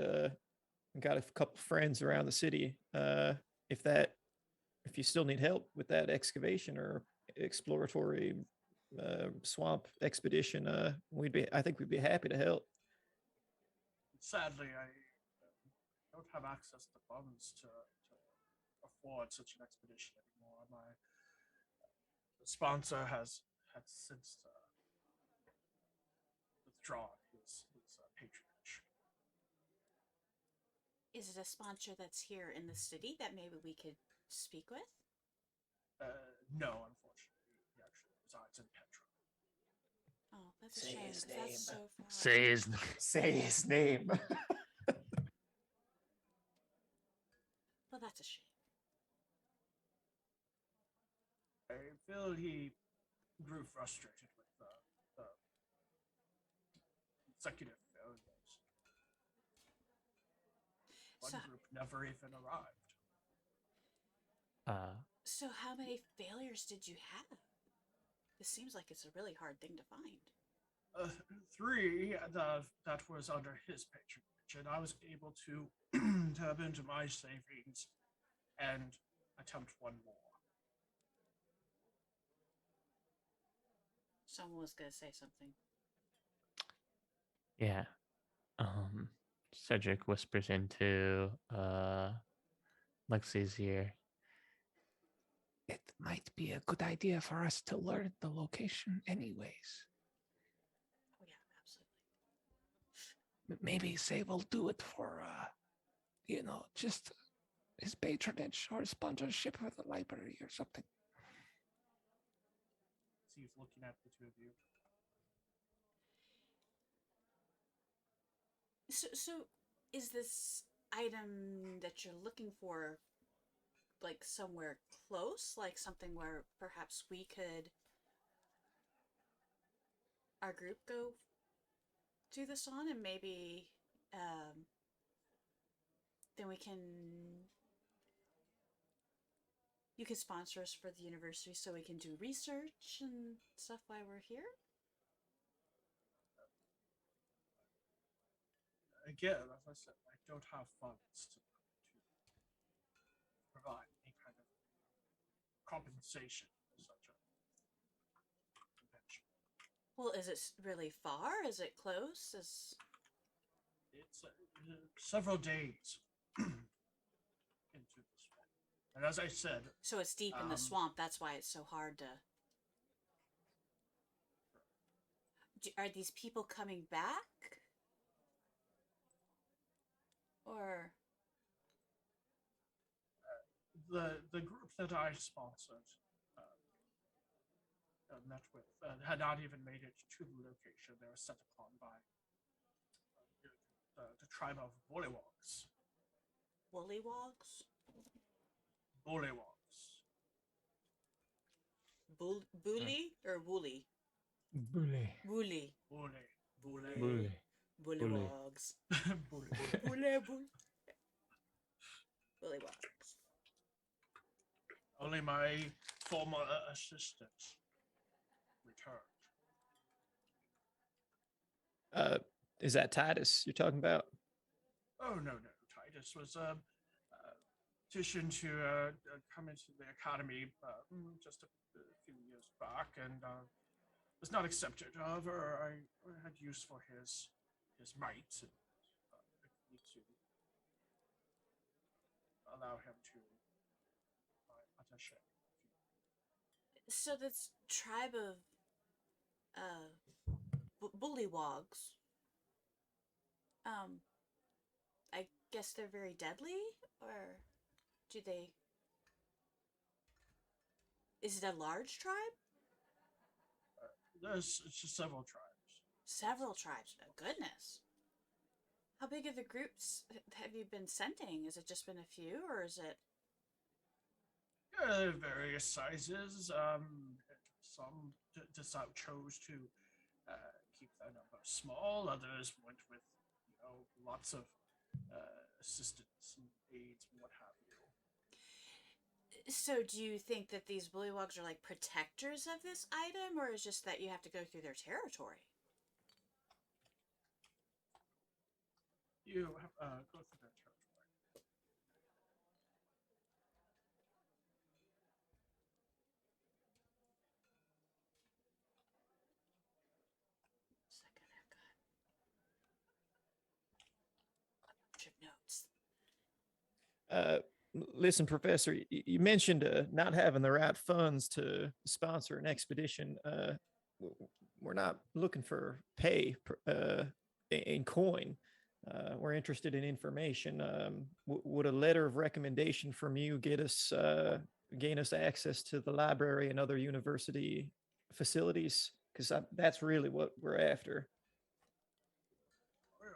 got a couple friends around the city. If you still need help with that excavation or exploratory swamp expedition, I think we'd be happy to help. Sadly, I don't have access to funds to afford such an expedition anymore. My sponsor has since withdrawn his patronage. Is it a sponsor that's here in the city that maybe we could speak with? No, unfortunately, he actually resides in Petra. Oh, that's a Say shame. his 'Cause name. That's so far. Say his name. Well, that's a shame. I feel he grew frustrated with the consecutive failures. One So, group never even arrived. so how many failures did you have? It seems like it's a really hard thing to find. 3 that was under his patronage, and I was able to tap into my savings and attempt one more. Someone was gonna say something. Yeah. Cedric whispers into Lexi's ear. It might be a good idea for us to learn the location anyways. Oh yeah, absolutely. Maybe say we'll do it for, just his patronage or sponsorship for the library or something. So he's looking at the two of you. So is this item that you're looking for like somewhere close, like something where perhaps our group go do this on, and maybe then you can sponsor us for the university so we can do research and stuff while we're here? Again, as I said, I don't have funds to provide any kind of compensation for such a convention. Well, is it really far? Is it close? It's several days into the swamp. And as I said, So it's deep in the swamp. That's why it's so hard to. Are these people coming back? Or the group that I sponsored met with had not even made it to the location. They were set upon by the tribe of Bullywogs. Woollywogs? Bullywogs. Bully or woolly? Bully. Woolly. Bully. Bullywogs. Bully. Bullywogs. Only my former assistant returned. Is that Titus you're talking about? Oh, no. Titus was petitioned to come into the academy just a few years back and was not accepted. However, I had use for his might and need to allow him to my attaché. So this tribe of bullywogs, I guess they're very deadly, or do they? Is it a large tribe? There's just several tribes. Several tribes. Oh, goodness. How big are the groups have you been sending? Has it just been a few, or is it? Various sizes. Some chose to keep their number small. Others went with, lots of assistance and aids and what have you. So, do you think that these bullywogs are like protectors of this item, or is just that you have to go through their territory? You go through their territory. Second, I've got a bunch of notes. Listen, Professor, you mentioned not having the right funds to sponsor an expedition. We're not looking for pay in coin. We're interested in information. Would a letter of recommendation from you gain us access to the library and other university facilities? Because that's really what we're after.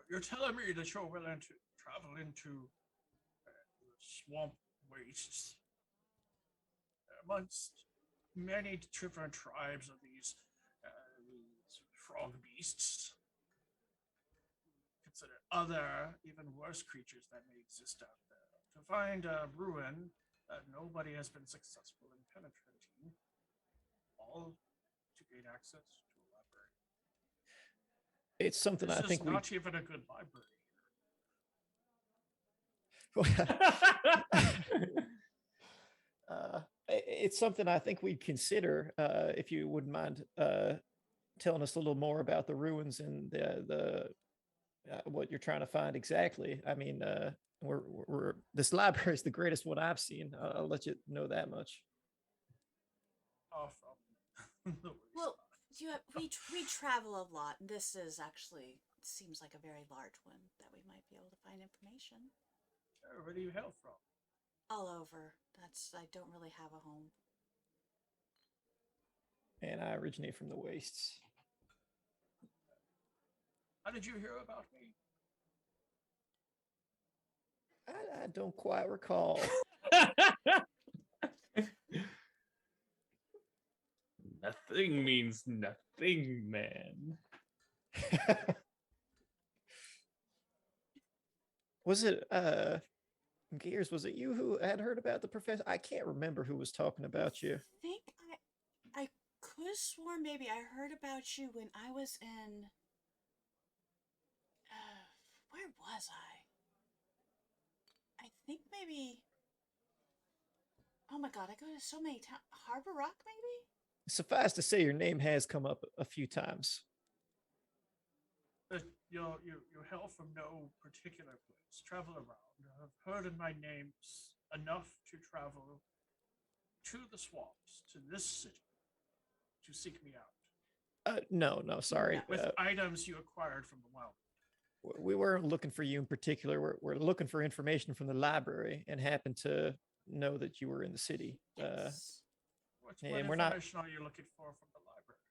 You're telling me that you're willing to travel into swamp wastes amongst many different tribes of these frog beasts. Consider other, even worse creatures that may exist out there. To find a ruin that nobody has been successful in penetrating, all to gain access to a library. It's something This I is think we. not even a good library. It's something I think we'd consider if you wouldn't mind telling us a little more about the ruins and the what you're trying to find exactly. I mean, we're this library is the greatest one I've seen. I'll let you know that much. Oh, from the Well, we travel a lot, and this is actually seems like a very large one that we might be able to find information. Where do you hail from? All over. I don't really have a home. And I originate from the wastes. How did you hear about me? I don't quite recall. Nothing means nothing, man. Was it Gears, was it you who had heard about the professor? I can't remember who was talking about you. I think I could have sworn maybe I heard about you when I was in where was I think maybe, oh my god, I go to so many towns. Harbor Rock, maybe? Suffice to say, your name has come up a few times. You hail from no particular place. Travel around. I've heard of my names enough to travel to the swamps, to this city, to seek me out. No, sorry. With items you acquired from the Wildwood. We weren't looking for you in particular. We're looking for information from the library and happened to know that you were in the city. Yes. What and we're not. information are you looking for from the library?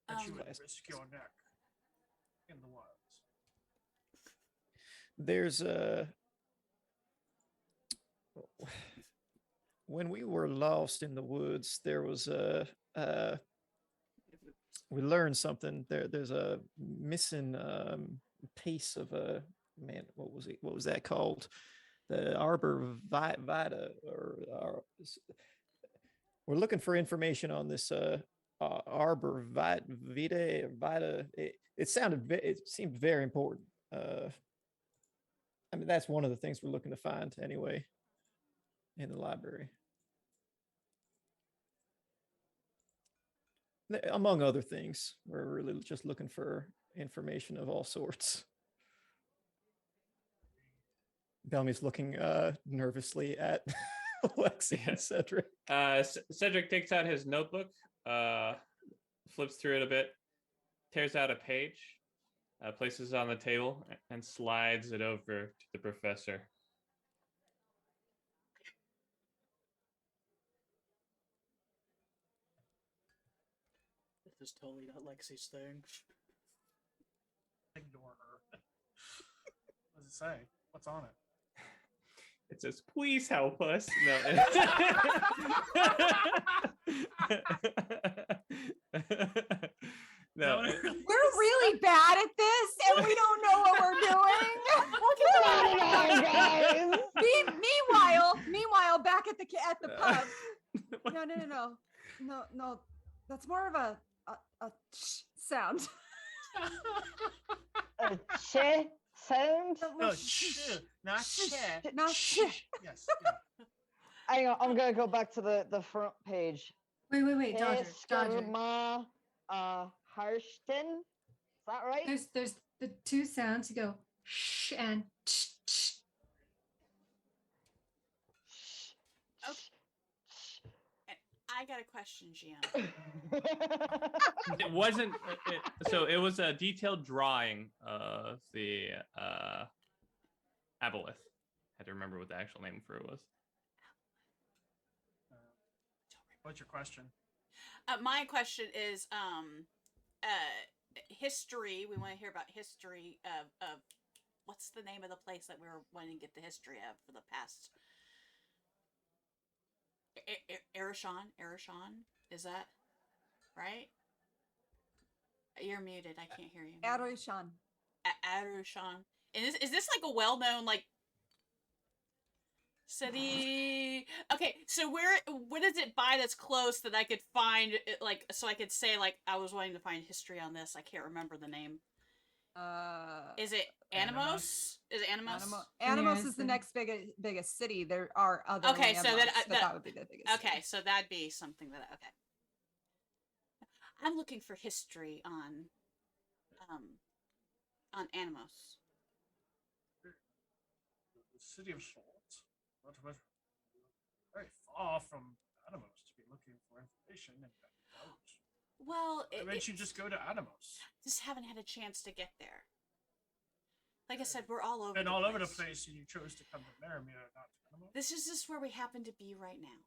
That you would risk your neck in the wilds. There's when we were lost in the woods, there was we learned something. There's a missing piece of a man. What was that called? The Arbor Vita, or we're looking for information on this Arbor Vita. It seemed very important. I mean, that's one of the things we're looking to find anyway in the library. Among other things, we're really just looking for information of all sorts. Bellamy's looking nervously at Lexi and Cedric. Cedric takes out his notebook, flips through it a bit, tears out a page, places it on the table, and slides it over to the professor. This is totally not Lexi's thing. Ignore her. What does it say? What's on it? It says, "Please help us." No. No. We're really bad at this, and we don't know what we're doing. Meanwhile, back at the pub. No. That's more of a sound. A che sound? No, sh, not che. Not che. Yes. Yeah. Hang on, I'm gonna go back to the front page. Wait, Dodger. Eskarma, Harston. Is that right? There's the two sounds. You go sh and ch. I got a question, GM. It wasn't. So it was a detailed drawing of the aboleth. I had to remember what the actual name for it was. What's your question? My question is history. We want to hear about history of what's the name of the place that we were wanting to get the history of for the past Arishon, is that right? You're muted. I can't hear you. Arishan. Arishon. And is this like a well-known like city? Okay, so what is it by that's close that I could find it, like, so I could say like I was wanting to find history on this. I can't remember the name. Is it Anemos? Is it Anemos? Anemos Yeah, is the so- next biggest city. There are other Okay, so landmarks, that- but that would be the biggest. Okay, city. so that'd be something that okay. I'm looking for history on Anemos. The city of Salt, but very far from Anemos to be looking for information and out. Well, Why don't you just go to Anemos? just haven't had a chance to get there. Like I said, we're all over. Been all over the place, and you chose to come to Merimere, not to Anemos. This is just where we happen to be right now.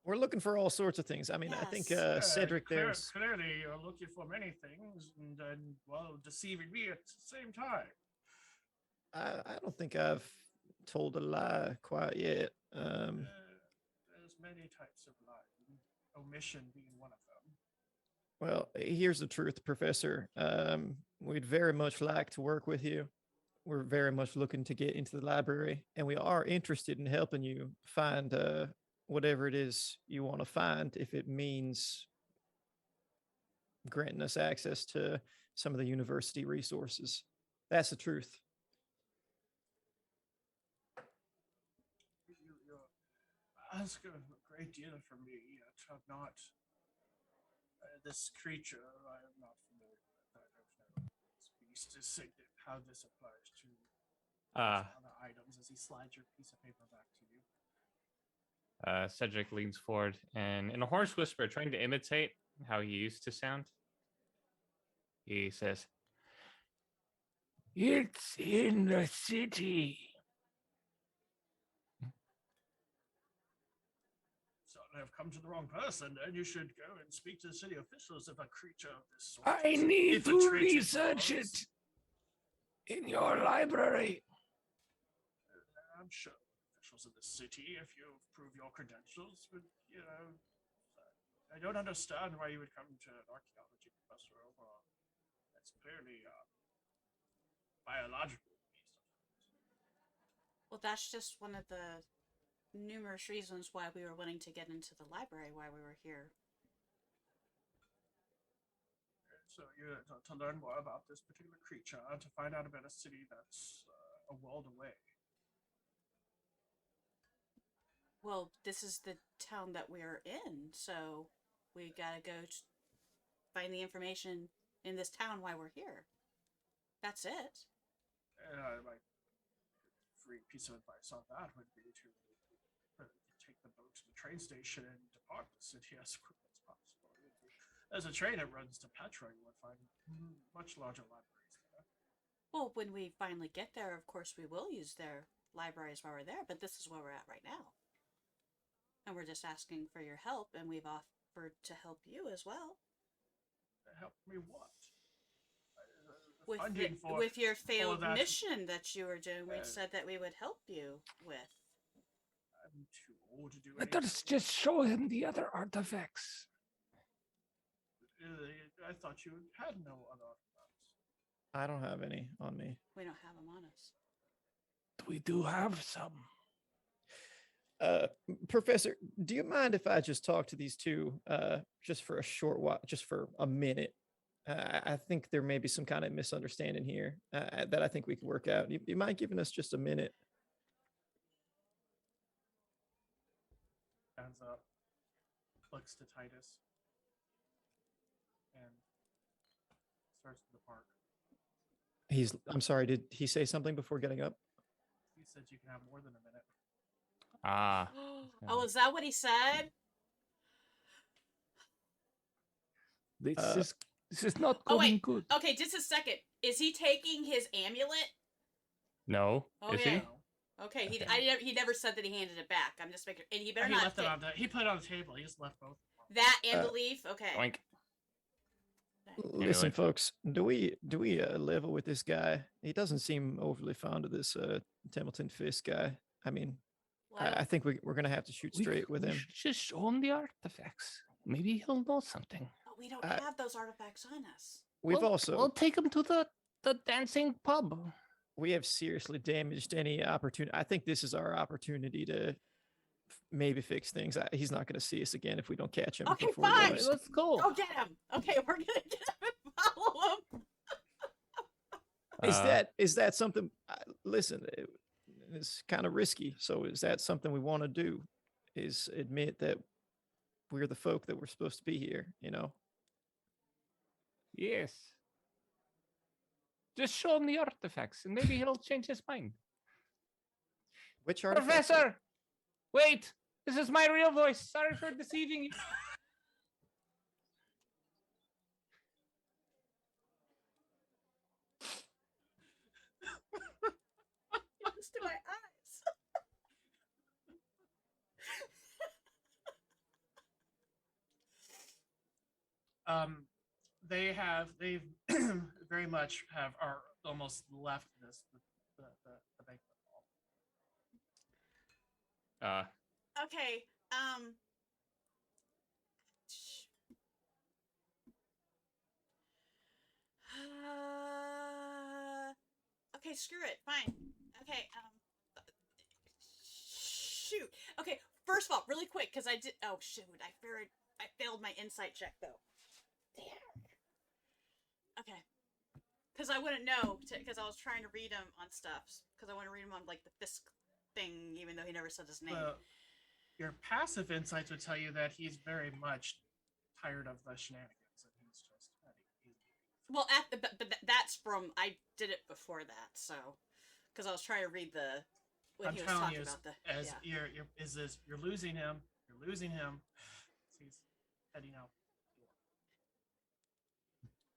We're looking for all sorts of things. I mean, I think Yes. Cedric there's. Clearly, you're looking for many things, and well, deceiving me at the same time. I don't think I've told a lie quite yet. There's many types of lying, omission being one of them. Well, here's the truth, Professor. We'd very much like to work with you. We're very much looking to get into the library, and we are interested in helping you find whatever it is you want to find, if it means granting us access to some of the university resources. That's the truth. You ask a great deal from me, yet I'm not. This creature, I am not familiar with. I don't know this beast is how this applies to other items as he slides your piece of paper back to you. Cedric leans forward and, in a hoarse whisper, trying to imitate how he used to sound, he says, It's in the city. So I have come to the wrong person, and you should go and speak to the city officials if a creature of this sort. I is need to infiltrated research yours. it in your library. I'm sure officials of the city, if you prove your credentials, but I don't understand why you would come to an archaeology professor over. That's clearly biological beast. Well, that's just one of the numerous reasons why we were wanting to get into the library, why we were here. So you to learn more about this particular creature, to find out about a city that's a world away. Well, this is the town that we're in, so we gotta go find the information in this town why we're here. That's it. My free piece of advice on that would be to take the boat to the train station and depart the city as quickly as possible. There's a train that runs to Petra. You would find much larger libraries there. Well, when we finally get there, of course, we will use their libraries while we're there, but this is where we're at right now. And we're just asking for your help, and we've offered to help you as well. Help me what? Funding for With your failed that. mission that you were doing, we said that we would help you with. I'm too old to do Let anything. us just show him the other artifacts. I thought you had no other artifacts. I don't have any on me. We don't have them on us. We do have some. Professor, do you mind if I just talk to these two just for a short while, just for a minute? I think there may be some kind of misunderstanding here that I think we can work out. You mind giving us just a minute? Hands up, looks to Titus, and starts to depart. I'm sorry, did he say something before getting up? He said you can have more than a minute. Oh, is that what he said? This is not Oh, going wait. good. Okay, just a second. Is he taking his amulet? No. Is he? Okay. Okay, he never said that he handed it back. I'm just making, and he better He not. left it on the. He put it on the table. He just left both. That and the leaf. Okay. Oink. Listen, Anyway. folks, do we level with this guy? He doesn't seem overly fond of this Templeton Fisk guy. I mean, I think we're gonna have to shoot straight with him. should just show him the artifacts. Maybe he'll know something. But we don't have those artifacts on us. We've also We'll take him to the dancing pub. we have seriously damaged any opportunity. I think this is our opportunity to maybe fix things. He's not going to see us again if we don't catch him. Okay, before he fine. goes. Let's go. Go get him. Okay, we're gonna get him and follow him. Is that something? Listen, it's kind of risky. So is that something we want to do? Is admit that we're the folk that we're supposed to be here? You know. Yes. Just show him the artifacts, and maybe he'll change his mind. Which artifact? Professor, wait. This is my real voice. Sorry for deceiving you. Close to my eyes. They've very much are almost left the banquet hall. Okay. Okay, screw it. Fine. Okay. Shoot. Okay. First of all, really quick, because I did. Oh shoot! I failed my insight check though. Damn. Okay. Because I wouldn't know. Because I was trying to read him on stuff. Because I want to read him on like the Fisk thing, even though he never said his name. Your passive insights would tell you that he's very much tired of the shenanigans, and he's just Well, but that's from I did it before that, so because I was trying to read what he was talking about. You're losing him. You're losing him. So he's heading out.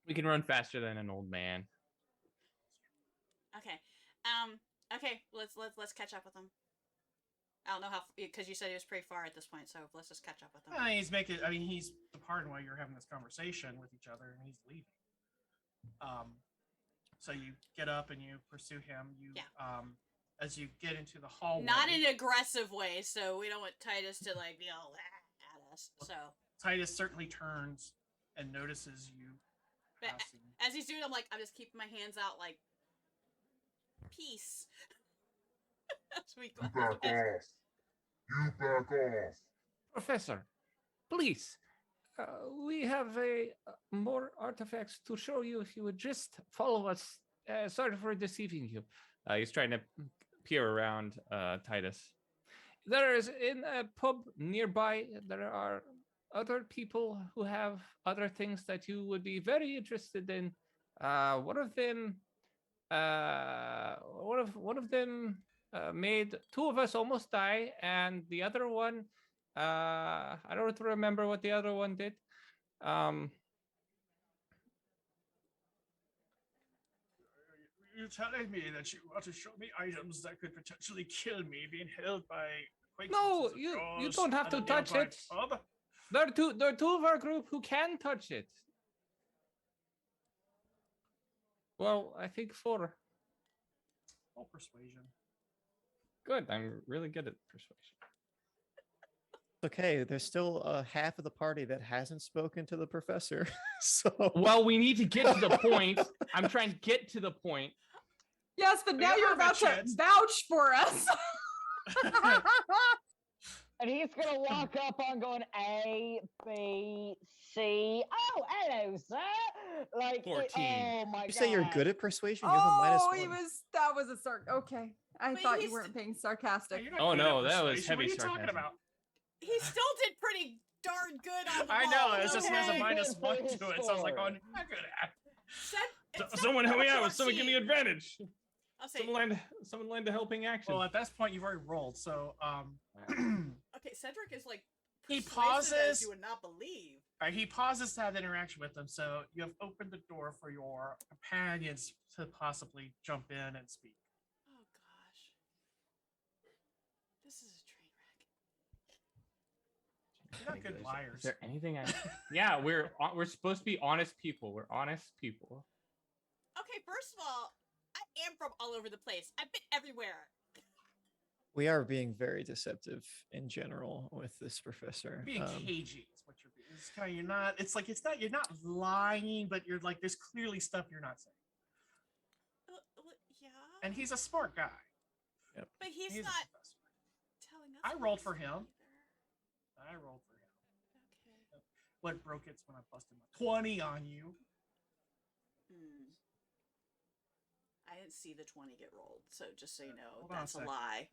We can run faster than an old man. Okay. Okay. Let's catch up with him. I don't know how, because you said he was pretty far at this point, so let's just catch up with him. He's departing while you're having this conversation with each other, and he's leaving. So you get up and you pursue him. As you get into the hallway. Not in an aggressive way, so we don't want Titus to like yell at us. So Titus certainly turns and notices you. But as he's doing, I'm just keeping my hands out, like peace. As we go. You back off. You back off. Professor, please. We have more artifacts to show you if you would just follow us. Sorry for deceiving you. He's trying to peer around Titus. There is in a pub nearby, there are other people who have other things that you would be very interested in. One of them made two of us almost die, and the other one, I don't remember what the other one did. You're telling me that you want to show me items that could potentially kill me being held by No, you don't have to touch it. Pub? There are two of our group who can touch it. Well, I think 4. Oh, persuasion. Good. I'm really good at persuasion. Okay, there's still half of the party that hasn't spoken to the professor. So Well, we need to get to the point. I'm trying to get to the point. Yes, but now you're about to vouch for us. And he's gonna walk up on going A, B, C. Oh, hello, sir. Like 14. Oh my god. you say you're good at persuasion. You have a Oh, -1. that was a okay. I But thought you he's- weren't being sarcastic. You're not Oh, good no, at that was persuasion. heavy What are you talking sarcasm. about? He still did pretty darn good on the I ball, know, it's just okay? there's a Very -1 good for his to it, so I was like, oh, score. you're not good at It's Someone not help me out. Someone give me 14. advantage. I'll say, Someone lend a helping action. Well, at this point, you've already rolled, so okay, Cedric is like He persuasive pauses. as you would not believe. he pauses to have that interaction with them. So you have opened the door for your companions to possibly jump in and speak. Oh gosh, this is a train wreck. You're not good liars. Is there anything Yeah, we're supposed to be honest people. We're honest people. Okay, first of all, I am from all over the place. I've been everywhere. We are being very deceptive in general with this professor. Being cagey is what you're being. It's kind of, you're not. It's like it's not. You're not lying, but you're like there's clearly stuff you're not saying. Yeah. And he's a smart guy. Yep. But he's a not professor. telling us. I what rolled he's for saying him. either. I rolled for him. Okay. What broke it's when I busted my 20 on you. I didn't see the 20 get rolled, so just so you know, Hold on a that's a second. lie.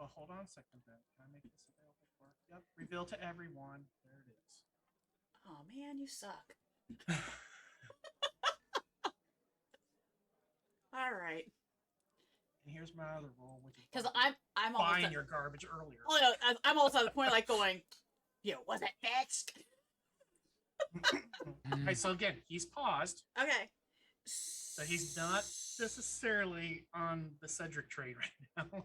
Oh, hold on a second, Ben. Can I make this available for? Yep. Reveal to everyone. There it is. Oh man, you suck. All right. And here's my other roll, which is Because why I'm you almost find at, your garbage earlier. oh, no, I'm almost at the point like going, was it fixed? Okay, so again, he's paused, Okay. so he's not necessarily on the Cedric trade right now.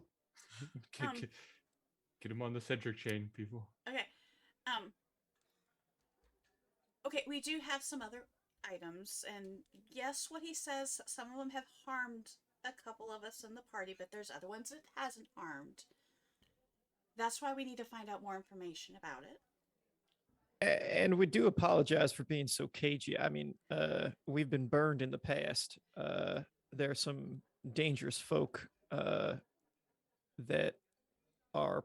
Get him on the Cedric chain, people. Okay. Okay, we do have some other items, and yes, what he says, some of them have harmed a couple of us in the party, but there's other ones it hasn't harmed. That's why we need to find out more information about it. And we do apologize for being so cagey. I mean, we've been burned in the past. There are some dangerous folk that are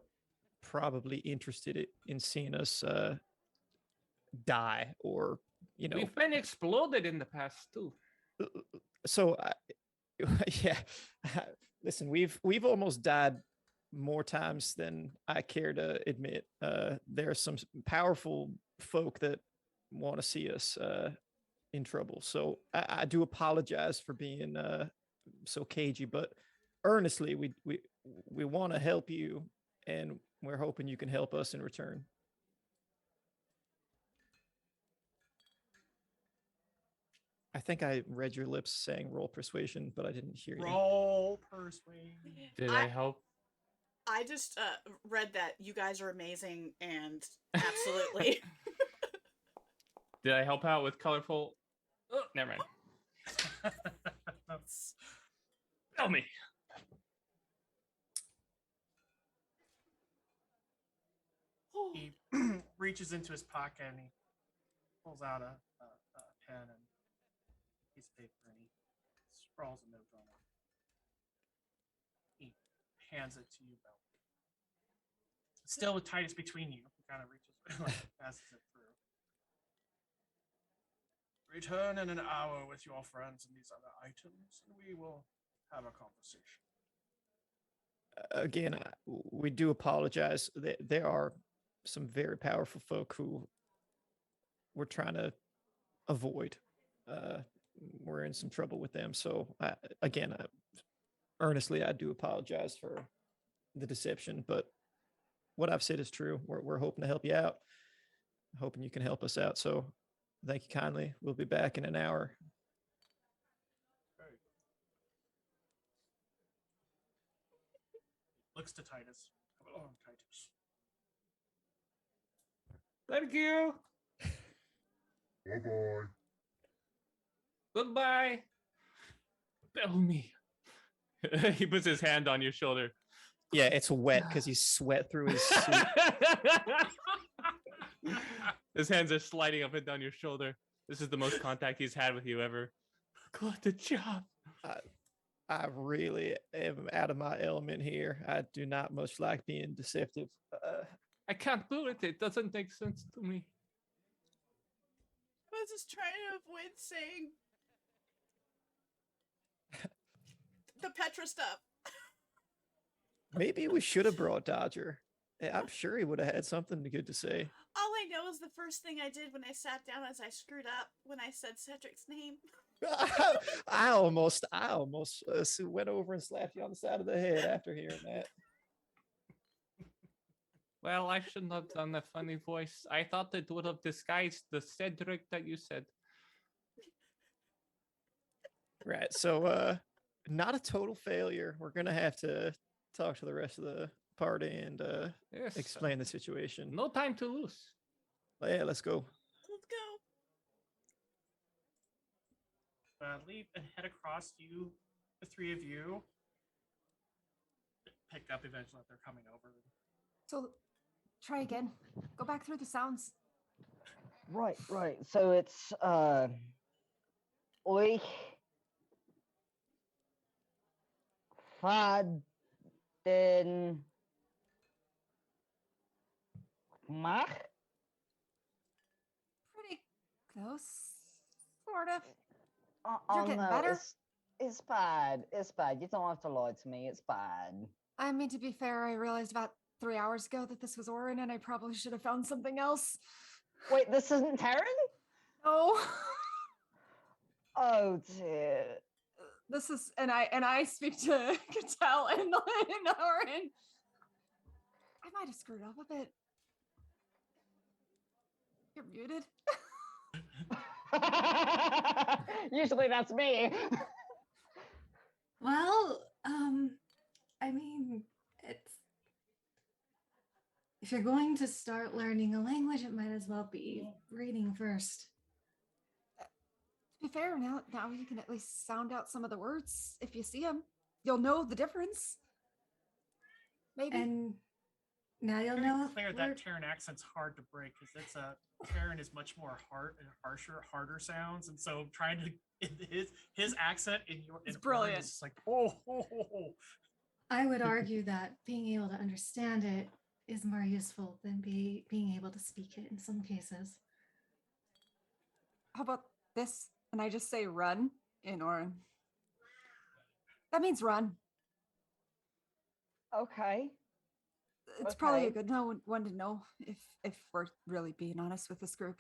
probably interested in seeing us die, or We've been exploded in the past too. So yeah, listen, we've almost died more times than I care to admit. There are some powerful folk that want to see us in trouble. So I do apologize for being so cagey, but earnestly, we want to help you, and we're hoping you can help us in return. I think I read your lips saying roll persuasion, but I didn't hear you. Roll persuasion. Did I help? I just read that you guys are amazing and absolutely. Did I help out with colorful? Oh, never mind. Tell me. He reaches into his pocket and he pulls out a pen and piece of paper and he scrawls a note on it. He hands it to you, Belle. Still with Titus between you. He kind of reaches, passes it through. Return in an hour with your friends and these other items, and we will have a conversation. Again, we do apologize. There are some very powerful folk who we're trying to avoid. We're in some trouble with them. So again, earnestly, I do apologize for the deception, but what I've said is true. We're hoping to help you out, hoping you can help us out. So thank you kindly. We'll be back in an hour. Very good. Looks to Titus. Come along, Titus. Thank you. Bye-bye. Goodbye. Tell me. He puts his hand on your shoulder. Yeah, it's wet because he's sweat through his suit. His hands are sliding up and down your shoulder. This is the most contact he's had with you ever. Good job. I really am out of my element here. I do not much like being deceptive. I can't do it. It doesn't make sense to me. I was just trying to avoid saying the Petra stuff. Maybe we should have brought Dodger. I'm sure he would have had something good to say. All I know is the first thing I did when I sat down is I screwed up when I said Cedric's name. I almost went over and slapped you on the side of the head after hearing that. Well, I shouldn't have done a funny voice. I thought it would have disguised the Cedric that you said. Right. So not a total failure. We're gonna have to talk to the rest of the party and Yes. explain the situation. No time to lose. Yeah, let's go. Let's go. Leap and head across you, the three of you. pick up eventually if they're coming over. So try again. Go back through the sounds. Right. So it's Oi. Faden. Mach. Pretty close, sort of. Oh, You're getting no, better. it's bad. It's bad. You don't have to lie to me. It's bad. I mean, to be fair, I realized about 3 hours ago that this was Orin, and I probably should have found something else. Wait, this isn't Terran? Oh, Oh dear. this is, and I speak to Cattell and Orin. I might have screwed up a bit. You're muted. Usually that's me. Well, I mean, it's if you're going to start learning a language, it might as well be reading first. To be fair, now you can at least sound out some of the words. If you see them, you'll know the difference. Maybe. And now you'll Very know. clear if that we're- Terran accent's hard to break because it's a Terran is much more harder sounds, and so trying to his accent in your It's in Orin brilliant. is just like oh. I would argue that being able to understand it is more useful than being able to speak it in some cases. How about this? And I just say run in Orin. That means run. Okay. It's probably a Okay. good one to know if we're really being honest with this group.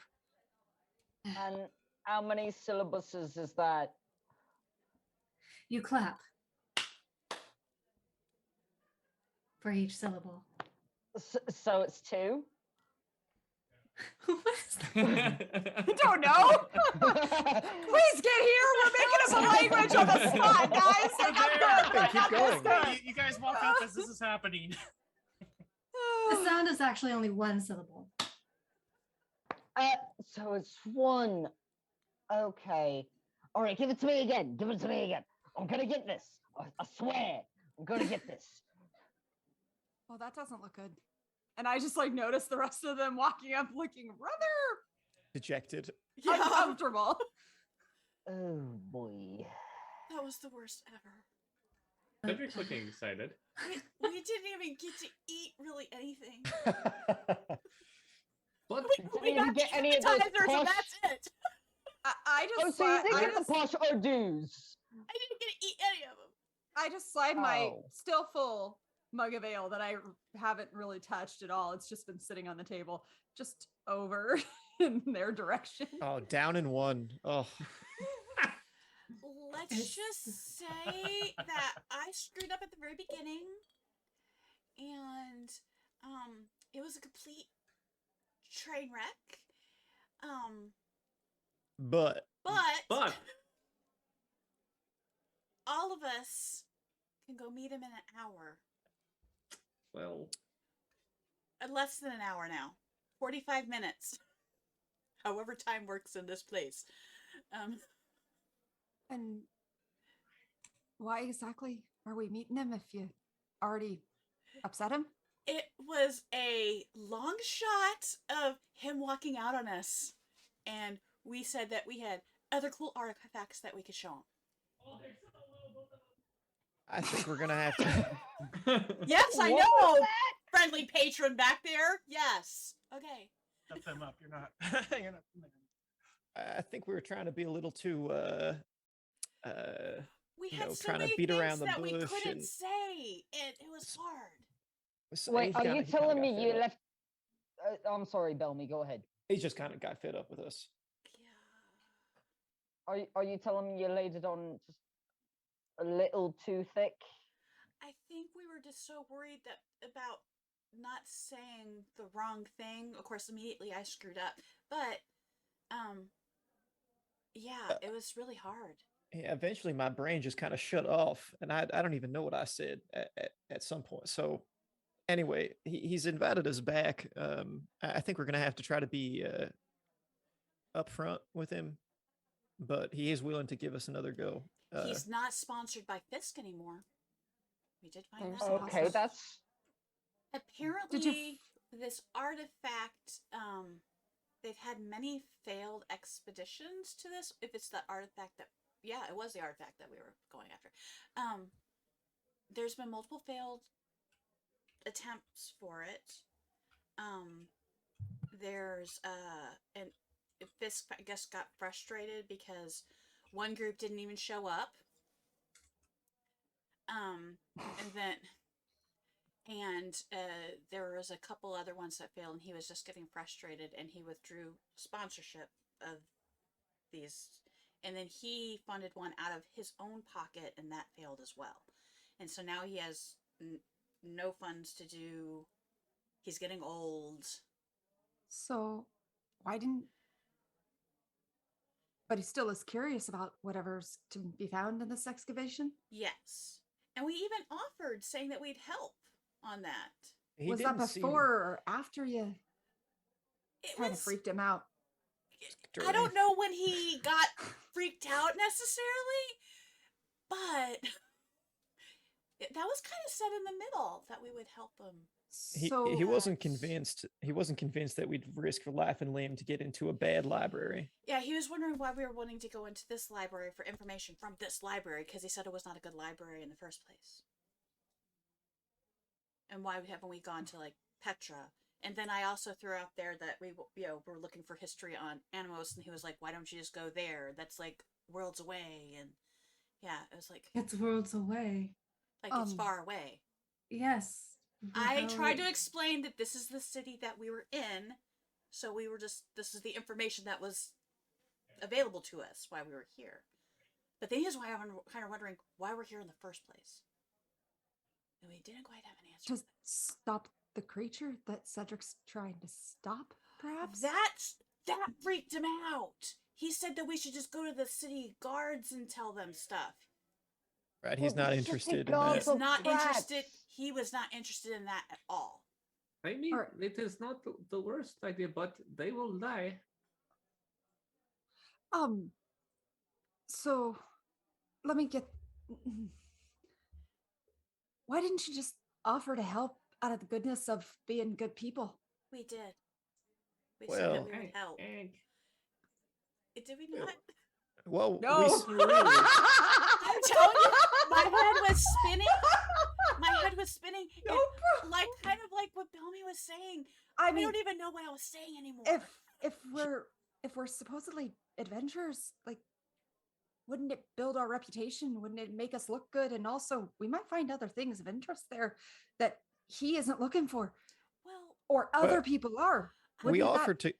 And how many syllabuses is that? You clap for each syllable. So it's 2? What is that? I don't know. Please get here. We're making up a language on the spot, guys. Like, I'm good, but Keep not this going. good. You guys walk up as this is happening. The sound is actually only one syllable. So it's 1. Okay. All right, give it to me again. I'm gonna get this. I swear. I'm gonna get this. Well, that doesn't look good. And I just like notice the rest of them walking up looking rather Dejected. uncomfortable. Oh boy. That was the worst ever. Cedric's looking excited. We didn't even get to eat really anything. What? We Didn't even got get the any of those appetizers and posh- that's it. I Oh, just so you slide, did I get the just, posh hors d'oeuvres. I didn't get to eat any of them. I just slide my Oh. still full mug of ale that I haven't really touched at all. It's just been sitting on the table, just over in their direction. Oh, down in 1. Oh, Let's just say that I screwed up at the very beginning, and it was a complete train wreck. but But all of us can go meet him in an hour. well, Less than an hour now. 45 minutes. However time works in this place. And why exactly are we meeting him if you already upset him? It was a long shot of him walking out on us. And we said that we had other cool artifacts that we could show him. I think we're gonna have to. Yes, I What know! was Friendly patron back there. Yes. Okay. Shut them up. You're not. You're not. I think we were trying to be a little too. We You had know, so trying to many beat things around the that we bush couldn't and- say, and it was hard. So Wait, he are kinda- you he kinda telling got me fed you up. left? I'm sorry, Belmy. Go ahead. He just kind of got fed up with us. Yeah. Are you telling me you laid it on just a little too thick? I think we were just so worried that about not saying the wrong thing. Of course, immediately I screwed up, but yeah, it was really hard. Yeah, eventually my brain just kind of shut off, and I don't even know what I said at some point. So anyway, he's invited us back. I think we're gonna have to try to be upfront with him, but he is willing to give us another go. He's not sponsored by Fisk anymore. We did find There's that. a out. Okay, that's Apparently, this artifact, they've had many failed expeditions to this. If it's the artifact that, yeah, it was the artifact that we were going after. There's been multiple failed attempts for it. There's, and Fisk, I guess, got frustrated because one group didn't even show up. And there was a couple other ones that failed, and he was just getting frustrated, and he withdrew sponsorship of these. And then he funded one out of his own pocket, and that failed as well. And so now he has no funds to do. He's getting old. So, why didn't... But he still is curious about whatever's to be found in this excavation? Yes. And we even offered, saying that we'd help on that. Was that before or after you kind of freaked him out? I don't know when he got freaked out necessarily, but that was kind of set in the middle that we would help him. He wasn't convinced. He wasn't convinced that we'd risk life and limb to get into a bad library. Yeah, he was wondering why we were wanting to go into this library for information from this library, because he said it was not a good library in the first place. And why haven't we gone to like Petra? And then I also threw out there that we, were looking for history on Anemos, and he was like, "Why don't you just go there? That's like worlds away." And yeah, it was like It's worlds away. like it's far away. Yes. I tried to explain that this is the city that we were in, so we were just, this is the information that was available to us while we were here. But then here's why I'm kind of wondering why we're here in the first place. And we didn't quite have an answer. To stop the creature that Cedric's trying to stop, perhaps? That freaked him out. He said that we should just go to the city guards and tell them stuff. Right, he's not interested in He's that. not interested. He was not interested in that at all. I mean, it is not the worst idea, but they will die. So let me get... Why didn't you just offer to help out of the goodness of being good people? We did. We Well, said that we would help. Did we not? Well, No. I'm telling you, my head was spinning. My head was spinning. No, It, like kind of like what Belmy was saying. I We mean, don't even know what I was saying anymore. if we're supposedly adventurers, like, wouldn't it build our reputation? Wouldn't it make us look good? And also, we might find other things of interest there that he isn't looking for, Well, or other people are. We Wouldn't that offered to enough?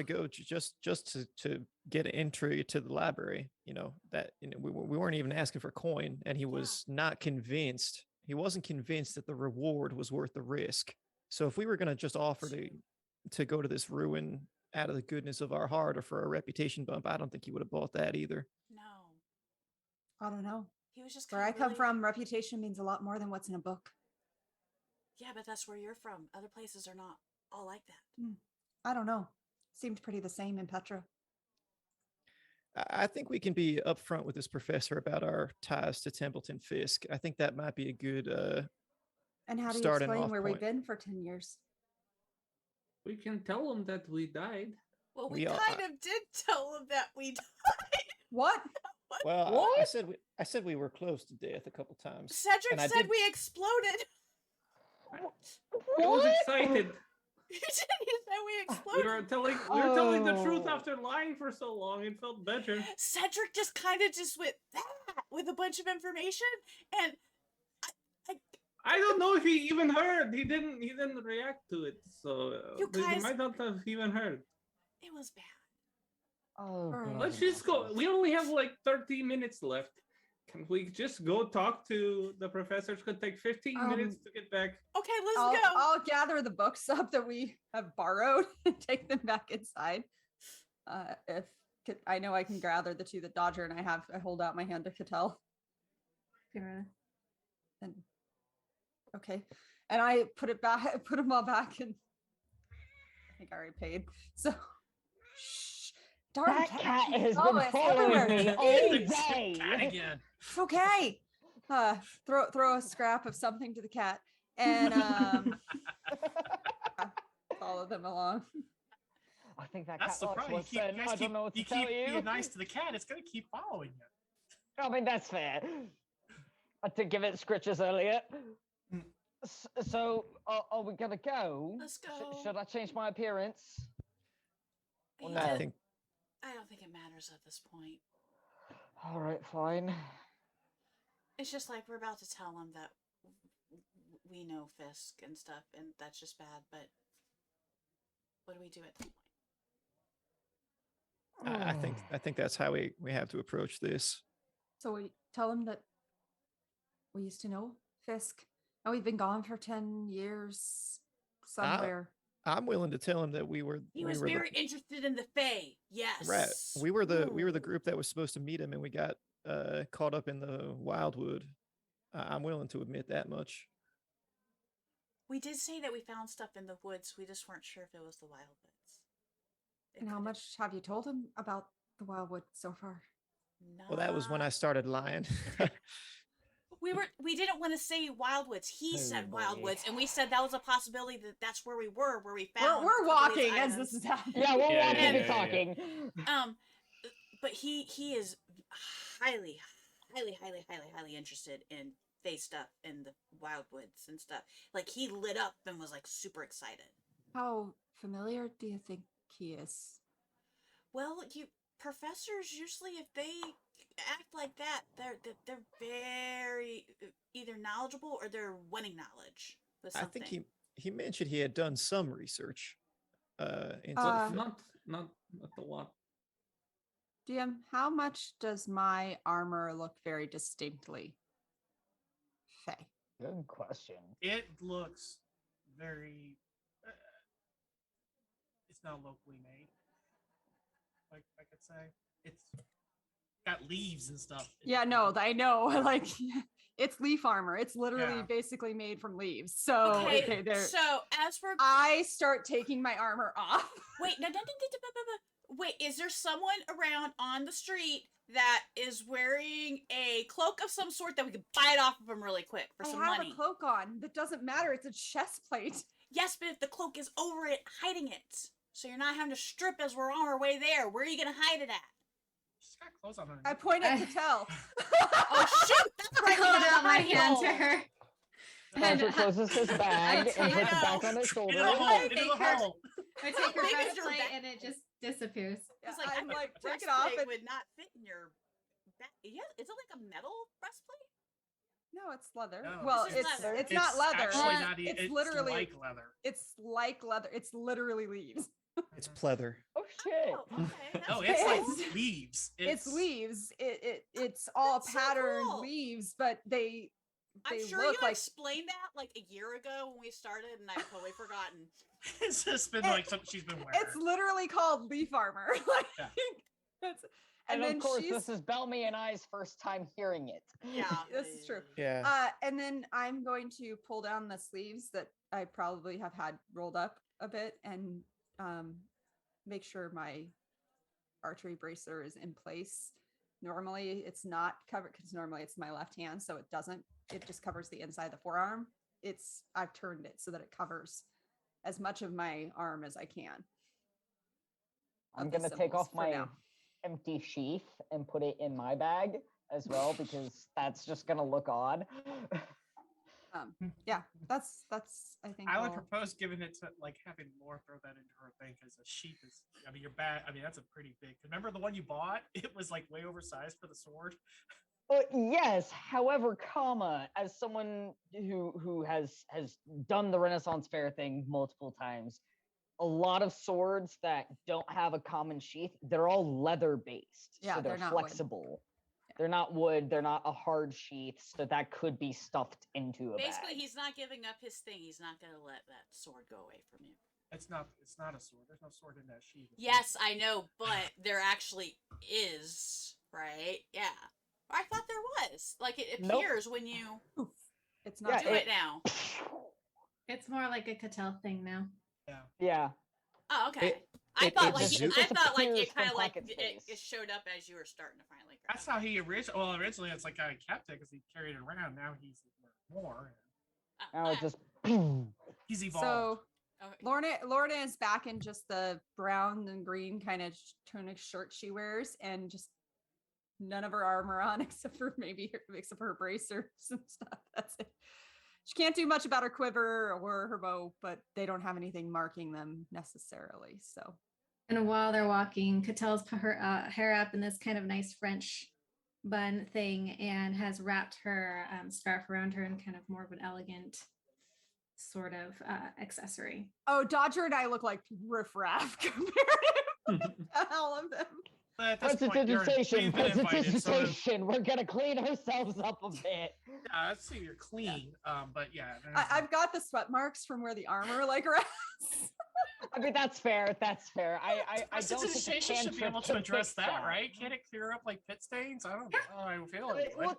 go just to get an entry to the library. You know that we weren't even asking for coin, and he was not convinced. He wasn't convinced that the reward was worth the risk. So if we were going to just offer to go to this ruin out of the goodness of our heart or for a reputation bump, I don't think he would have bought that either. no. I don't know. He was just Where I come from, reputation means a lot more than what's in a book. Yeah, but that's where you're from. Other places are not all like that. I don't know. Seemed pretty the same in Petra. I think we can be upfront with this professor about our ties to Templeton Fisk. I think that might be a good And how do you starting explain off where we've point. been for 10 years? We can tell them that we died. Well, We we are- kind of did tell him that we died. What? Well, I said we were close to death a couple times. Cedric And I said did- we exploded. I was excited. He said we We exploded. were telling the truth Oh. after lying for so long. It felt better. Cedric just kind of just went that with a bunch of information, and I don't know if he even heard. He didn't react to it. So You he guys- might not have even heard. it was bad. Oh, Alright. God. Let's just go. We only have like 30 minutes left. Can we just go talk to the professor? It could take 15 minutes to get back. Okay, let's I'll, go. I'll gather the books up that we have borrowed and take them back inside. I know I can gather the two that Dodger and I hold out my hand to Cattell. Sure. And okay. And I put them all back, and I think I already paid. So shh. Darn That cat has Oh, been it's following everywhere. me all Cat day. again. It's okay. throw a scrap of something to the cat and follow them along. I think that That's cat the likes problem. what's said. I don't know what to You tell keep you. being nice to the cat, it's gonna keep following you. I mean, that's fair. I did give it scritches earlier. So, are we gonna go? Let's go. Should I change my appearance? Or You no? I did- think I don't think it matters at this point. All right, fine. It's just like we're about to tell him that we know Fisk and stuff, and that's just bad. But what do we do at that point? I think that's how we have to approach this. So we tell him that we used to know Fisk, and we've been gone for 10 years somewhere. I'm willing to tell him that we were He we was were the- very interested in the Fae. Yes. Right. We were the group that was supposed to meet him, and we got caught up in the Wildwood. I'm willing to admit that much. We did say that we found stuff in the woods. We just weren't sure if it was the Wildwoods. It And how could've- much have you told him about the Wildwood so far? Well, that was when I Not- started lying. We didn't want to say Wildwoods. He Oh, said boy. Wildwoods, and we said that was a possibility that's where we were, where we found. We're a couple of these walking as items. this is happening. Yeah, we're Yeah, walking yeah, and yeah, yeah. talking. But he is highly interested in Fae stuff and the Wildwoods and stuff. Like he lit up and was like super excited. How familiar do you think he is? Well, professors usually, if they act like that, they're very either knowledgeable or they're wanting knowledge with I something. think he mentioned he had done some research into Uh, the Not a lot. DM, how much does my armor look very distinctly Fae? Good question. It looks very. It's not locally made. Like I could say, it's got leaves and stuff. Yeah, no, I know. Like, it's leaf armor. It's literally Yeah. basically made from leaves. So, okay, there. So as we're I start taking my armor off. wait, no, wait, is there someone around on the street that is wearing a cloak of some sort that we could buy it off of him really quick for I some have money? a cloak on. That doesn't matter. It's a chest plate. Yes, but if the cloak is over it, hiding it, so you're not having to strip as we're on our way there, where are you gonna hide it at? She's got clothes on I underneath. point at Patel. Oh shoot! That's I right. hold we got out my the hand rifle. to her. Roger closes his bag and take puts it it back out. on his Into shoulder. the hole. I Into think the her- hole. I take her big is your breastplate back? and it just disappears. It's like I'm that like, take it off. breastplate And... would not fit in your back. Yeah, is it like a metal breastplate? No, it's leather. No, Well, This is leather. it's not leather. Actually, not it's it's literally like leather. it's like leather. It's literally leaves. it's pleather. Oh shit! Oh, okay. That's No, it's cool. like leaves. It's leaves. It's all That's so patterned cool. leaves, but they I'm sure you look like explained that like a year ago when we started, and I've totally forgotten. It's just been like something she's been wearing. it's literally called leaf armor. Like, Yeah. that's, And then of course, she's this is Bellamy and I's first time hearing it. Yeah, This is true. Yeah. and then I'm going to pull down the sleeves that I probably have had rolled up a bit and make sure my archery bracer is in place. Normally it's not covered because normally it's my left hand, so it just covers the inside of the forearm. I've turned it so that it covers as much of my arm as I can. I'm of the gonna take symbols off for my now. empty sheath and put it in my bag as well because that's just gonna look odd. Yeah, that's I think I would I'll- propose giving it to like having Laura throw that into her thing because a sheath is. I mean, your bag. I mean, that's a pretty big. Remember the one you bought? It was like way oversized for the sword. Yes, however, as someone who has done the Renaissance Fair thing multiple times, a lot of swords that don't have a common sheath, they're all leather based. Yeah, so they're they're not wood. flexible. They're not wood, they're not a hard sheath, so that could be stuffed into a Basically, bag. he's not giving up his thing. He's not gonna let that sword go away from you. It's not a sword. There's no sword in that sheath. Yes, I know, but there actually is, right? Yeah. I thought there was. Like it Nope. appears when you It's not. do it now. It's more like a Cattell thing now. Yeah. Yeah. Oh, okay. It- I thought like disappears it kind of from like pocket it space. showed up as you were starting to finally grab. That's how he originally it's like I kept it because he carried it around. Now he's more. Now it just. He's evolved. So okay. Lorna is back in just the brown and green kind of tunic shirt she wears, and just none of her armor on except for her bracers and stuff. That's it. She can't do much about her quiver or her bow, but they don't have anything marking them necessarily. So. And while they're walking, Catelle's put her hair up in this kind of nice French bun thing and has wrapped her scarf around her in kind of more of an elegant sort of accessory. Oh, Dodger and I look like riffraff compared to all of them. But at this point, you've been invited, so We're gonna clean ourselves up a bit. yeah, I'd say you're clean. But yeah, I've got the sweat marks from where the armor like rests. I mean, that's fair. That's fair. I don't think the Prestidigitation should be able to cantrip address fix that, right? Can't it clear up like pit stains? I don't know. I feel it. Well,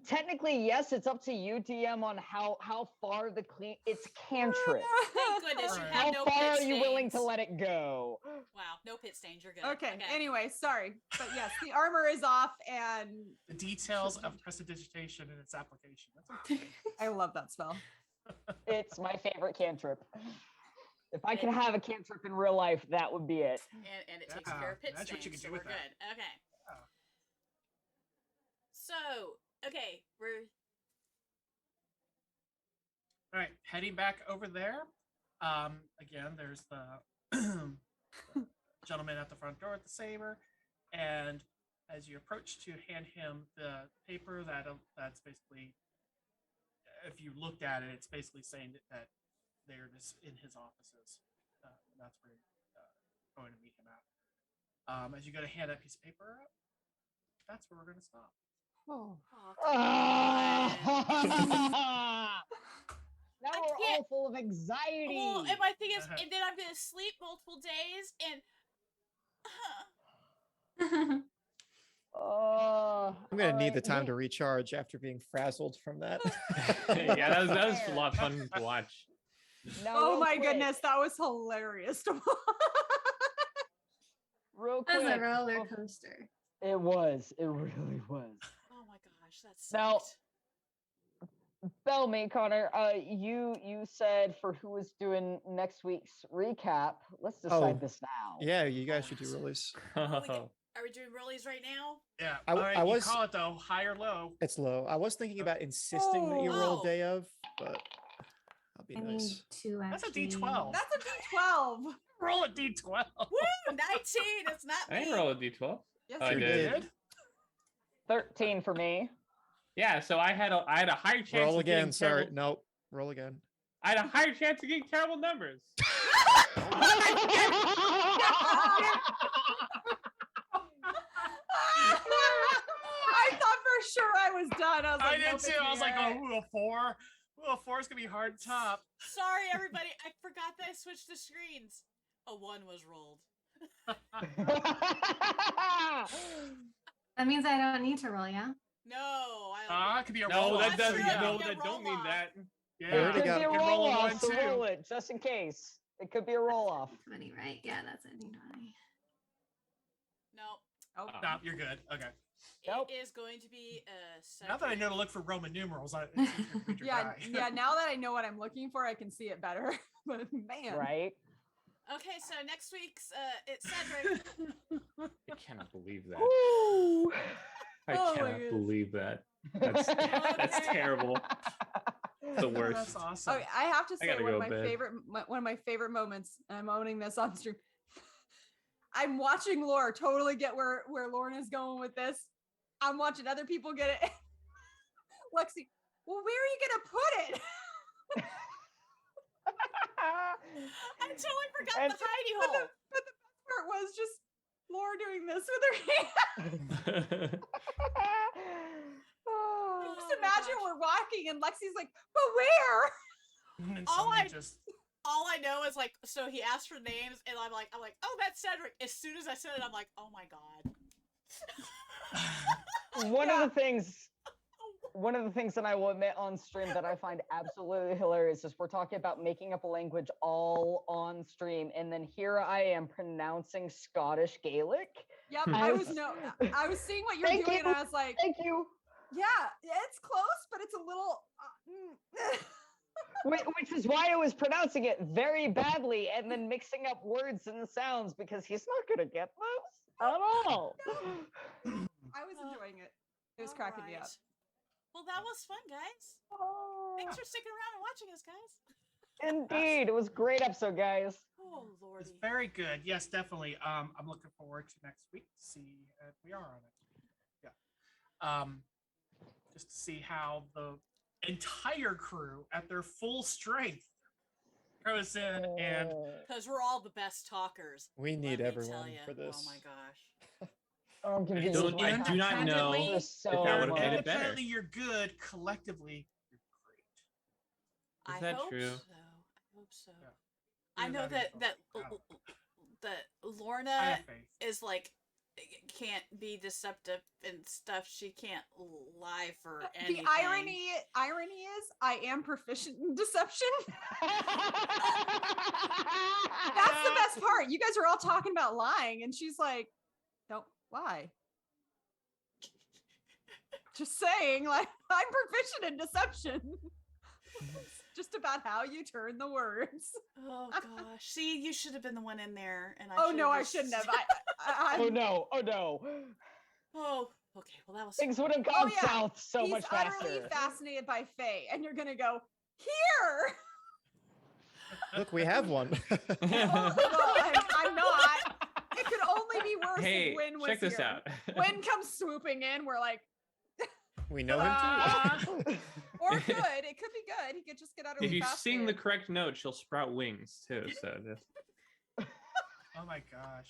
technically, yes. It's up to you, DM, on how far the clean. It's cantrip. Thank goodness you Right. have How no far pit are stains. you willing to let it go? Wow, no pit stains. You're good. Okay. Anyway, sorry, but yes, the armor is off, and The details of prestidigitation and its application. That's okay. I love that spell. It's my favorite cantrip. If I could have a cantrip in real life, that would be it. And it takes Yeah, care of pit that's stains, what you can so do we're with good. that. Okay. Yeah. So, okay, we're All right, heading back over there. Again, there's the gentleman at the front door with the saber, and as you approach to hand him the paper that's basically, if you looked at it, it's basically saying that they're just in his offices. And that's where you're going to meet him at. As you go to hand that piece of paper up, that's where we're going to stop. Oh. Now I we're all can't- full of anxiety. well, and my thing is, and then I'm gonna sleep multiple days, and I'm gonna need the time to recharge after being frazzled from that. Yeah, that was a lot of fun to watch. Now, Oh real my quick, goodness, that was hilarious to watch. Real That quick. was a roller coaster. It was. It really was. oh my gosh, that's Now, Bellamy, Connor, you said for who was doing next week's recap. Let's decide this now. Yeah, you guys should do release. Are we doing rollies right now? Yeah. I All right, I you was- call it though, high or low. It's low. I was thinking about insisting that you roll Oh. day of, but I'll be I need nice. two That's a actually. D12. That's a D12. Roll a D12. Woo! 19. It's not I didn't me. roll a d12. Yes, I you You did. did. 13 for me. Yeah, so I had a high chance. Roll of getting again. Sorry. terrible- Nope. Roll again. I had a higher chance of getting terrible numbers. I thought for sure I was done. I was like, I did nope, too. it's I was me, like, alright. oh, ooh, a 4. Ooh, a 4 is going to be hard to top. Sorry, everybody. I forgot that I switched the screens. A 1 was rolled. That means I don't need to roll, yeah? No, I Ah, it could be a No, roll. that That's doesn't. true. No, Yeah, that don't mean roll-off. that. I Yeah. already It could got be it. a You can roll roll a off, 1 so too. roll it just in case. It could be a roll off. 20, right? Yeah, that's a D20. No, Oh, No, you're good. Okay. Nope. it is going to be a Now that I know to look for Roman numerals, it's easier to read your yeah, die. yeah. Now that I know what I'm looking for, I can see it better. But man, Right? Okay, so next week's it's Cedric. I cannot believe that. Woo! I Oh my cannot goodness. believe that. That's Okay. terrible. The Oh, worst. that's awesome. Okay, I have to say gotta one go of to my bed. one of my favorite moments, and I'm owning this on stream. I'm watching Laura totally get where Lauren is going with this. I'm watching other people get it. Lexi, well, where are you gonna put it? I totally forgot And- the hidey But hole. the best part was just Laura doing this with her hand. Oh, Just my imagine gosh. we're walking and Lexi's like, but where? And then all somebody I- just All I know is like, so he asked for names, and I'm like, oh, that's Cedric. As soon as I said it, I'm like, oh my god. One of the things one of the things that I will admit on stream that I find absolutely hilarious is we're talking about making up a language all on stream, and then here I am pronouncing Scottish Gaelic. Yep, I I was- was seeing what you're Thank doing, you. and I was like, Thank you. yeah, it's close, but it's a little. Which is why I was pronouncing it very badly and then mixing up words and sounds because he's not gonna get those at all. I was enjoying it. It was cracking me up. Alright. Well, that was fun, guys. Thanks for sticking around and watching us, guys. Indeed, it was a great episode, guys. Oh, lordy. It's very good. Yes, definitely. I'm looking forward to next week to see if we are on it. Yeah. Just to see how the entire crew at their full strength goes in and Because we're all the best talkers. We let need me everyone tell ya. for this. Oh my gosh. I'm confused. I do not know There's if so that would've much. made it better. independently you're good, collectively you're great. Is that hope true? So. I hope so. Yeah. I Either know that or that both. that I Lorna have faith. is like can't be deceptive and stuff. She can't lie for anything. The irony is, I am proficient in deception. That's the best part. You guys are all talking about lying, and she's like, "Don't lie." Just saying, like, I'm proficient in deception. It's just about how you turn the words. Oh gosh. See, you should have been the one in there, and I. Oh should no, I just- shouldn't have. Oh no! Oh no! Oh, okay. Well, that was. Things would have gone yeah. south so He's much utterly faster. fascinated by Faye, and you're gonna go here. Look, we have one. Well, I'm not. It could only be worse Hey, if Wynn was check this here. out. Wynn comes swooping in. We're like, We know him too. or good. It could be good. He could just get utterly If you sing the fascinated. correct note, she'll sprout wings too. So just Oh my gosh.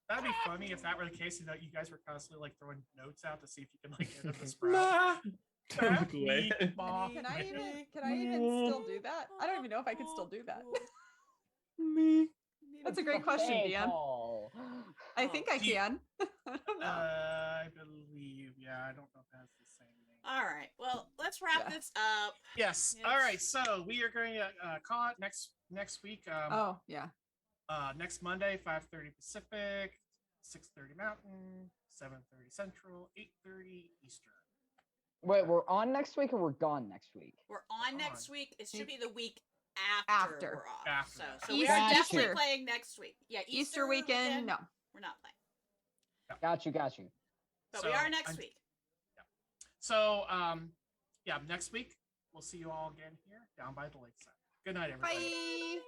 That'd be funny if that were the case, and that you guys were constantly like throwing notes out to see if you can like hit the sprout. don't look away. Can I even still do that? I don't even know if I can still do that. Me. That's a great question, Hey, DM. Paul. I think I Do you- can. I don't know. I believe. Yeah, I don't know if that's the same name. All right. Well, let's wrap Yeah. this up. Yes. Yes. All right. So we are going to call it next week. Oh yeah. Next Monday, 5:30 Pacific, 6:30 Mountain, 7:30 Central, 8:30 Eastern. Wait, we're on next week or we're gone next week? We're on On. next week. It should be the week after, After. we're off. After So, that. so we are definitely Easter. playing next week. Yeah, Easter weekend. No. we're not playing. Got you. But So, we are next I'm- week. So, yeah, next week we'll see you all again here down by the lakeside. Good night, everybody. Bye.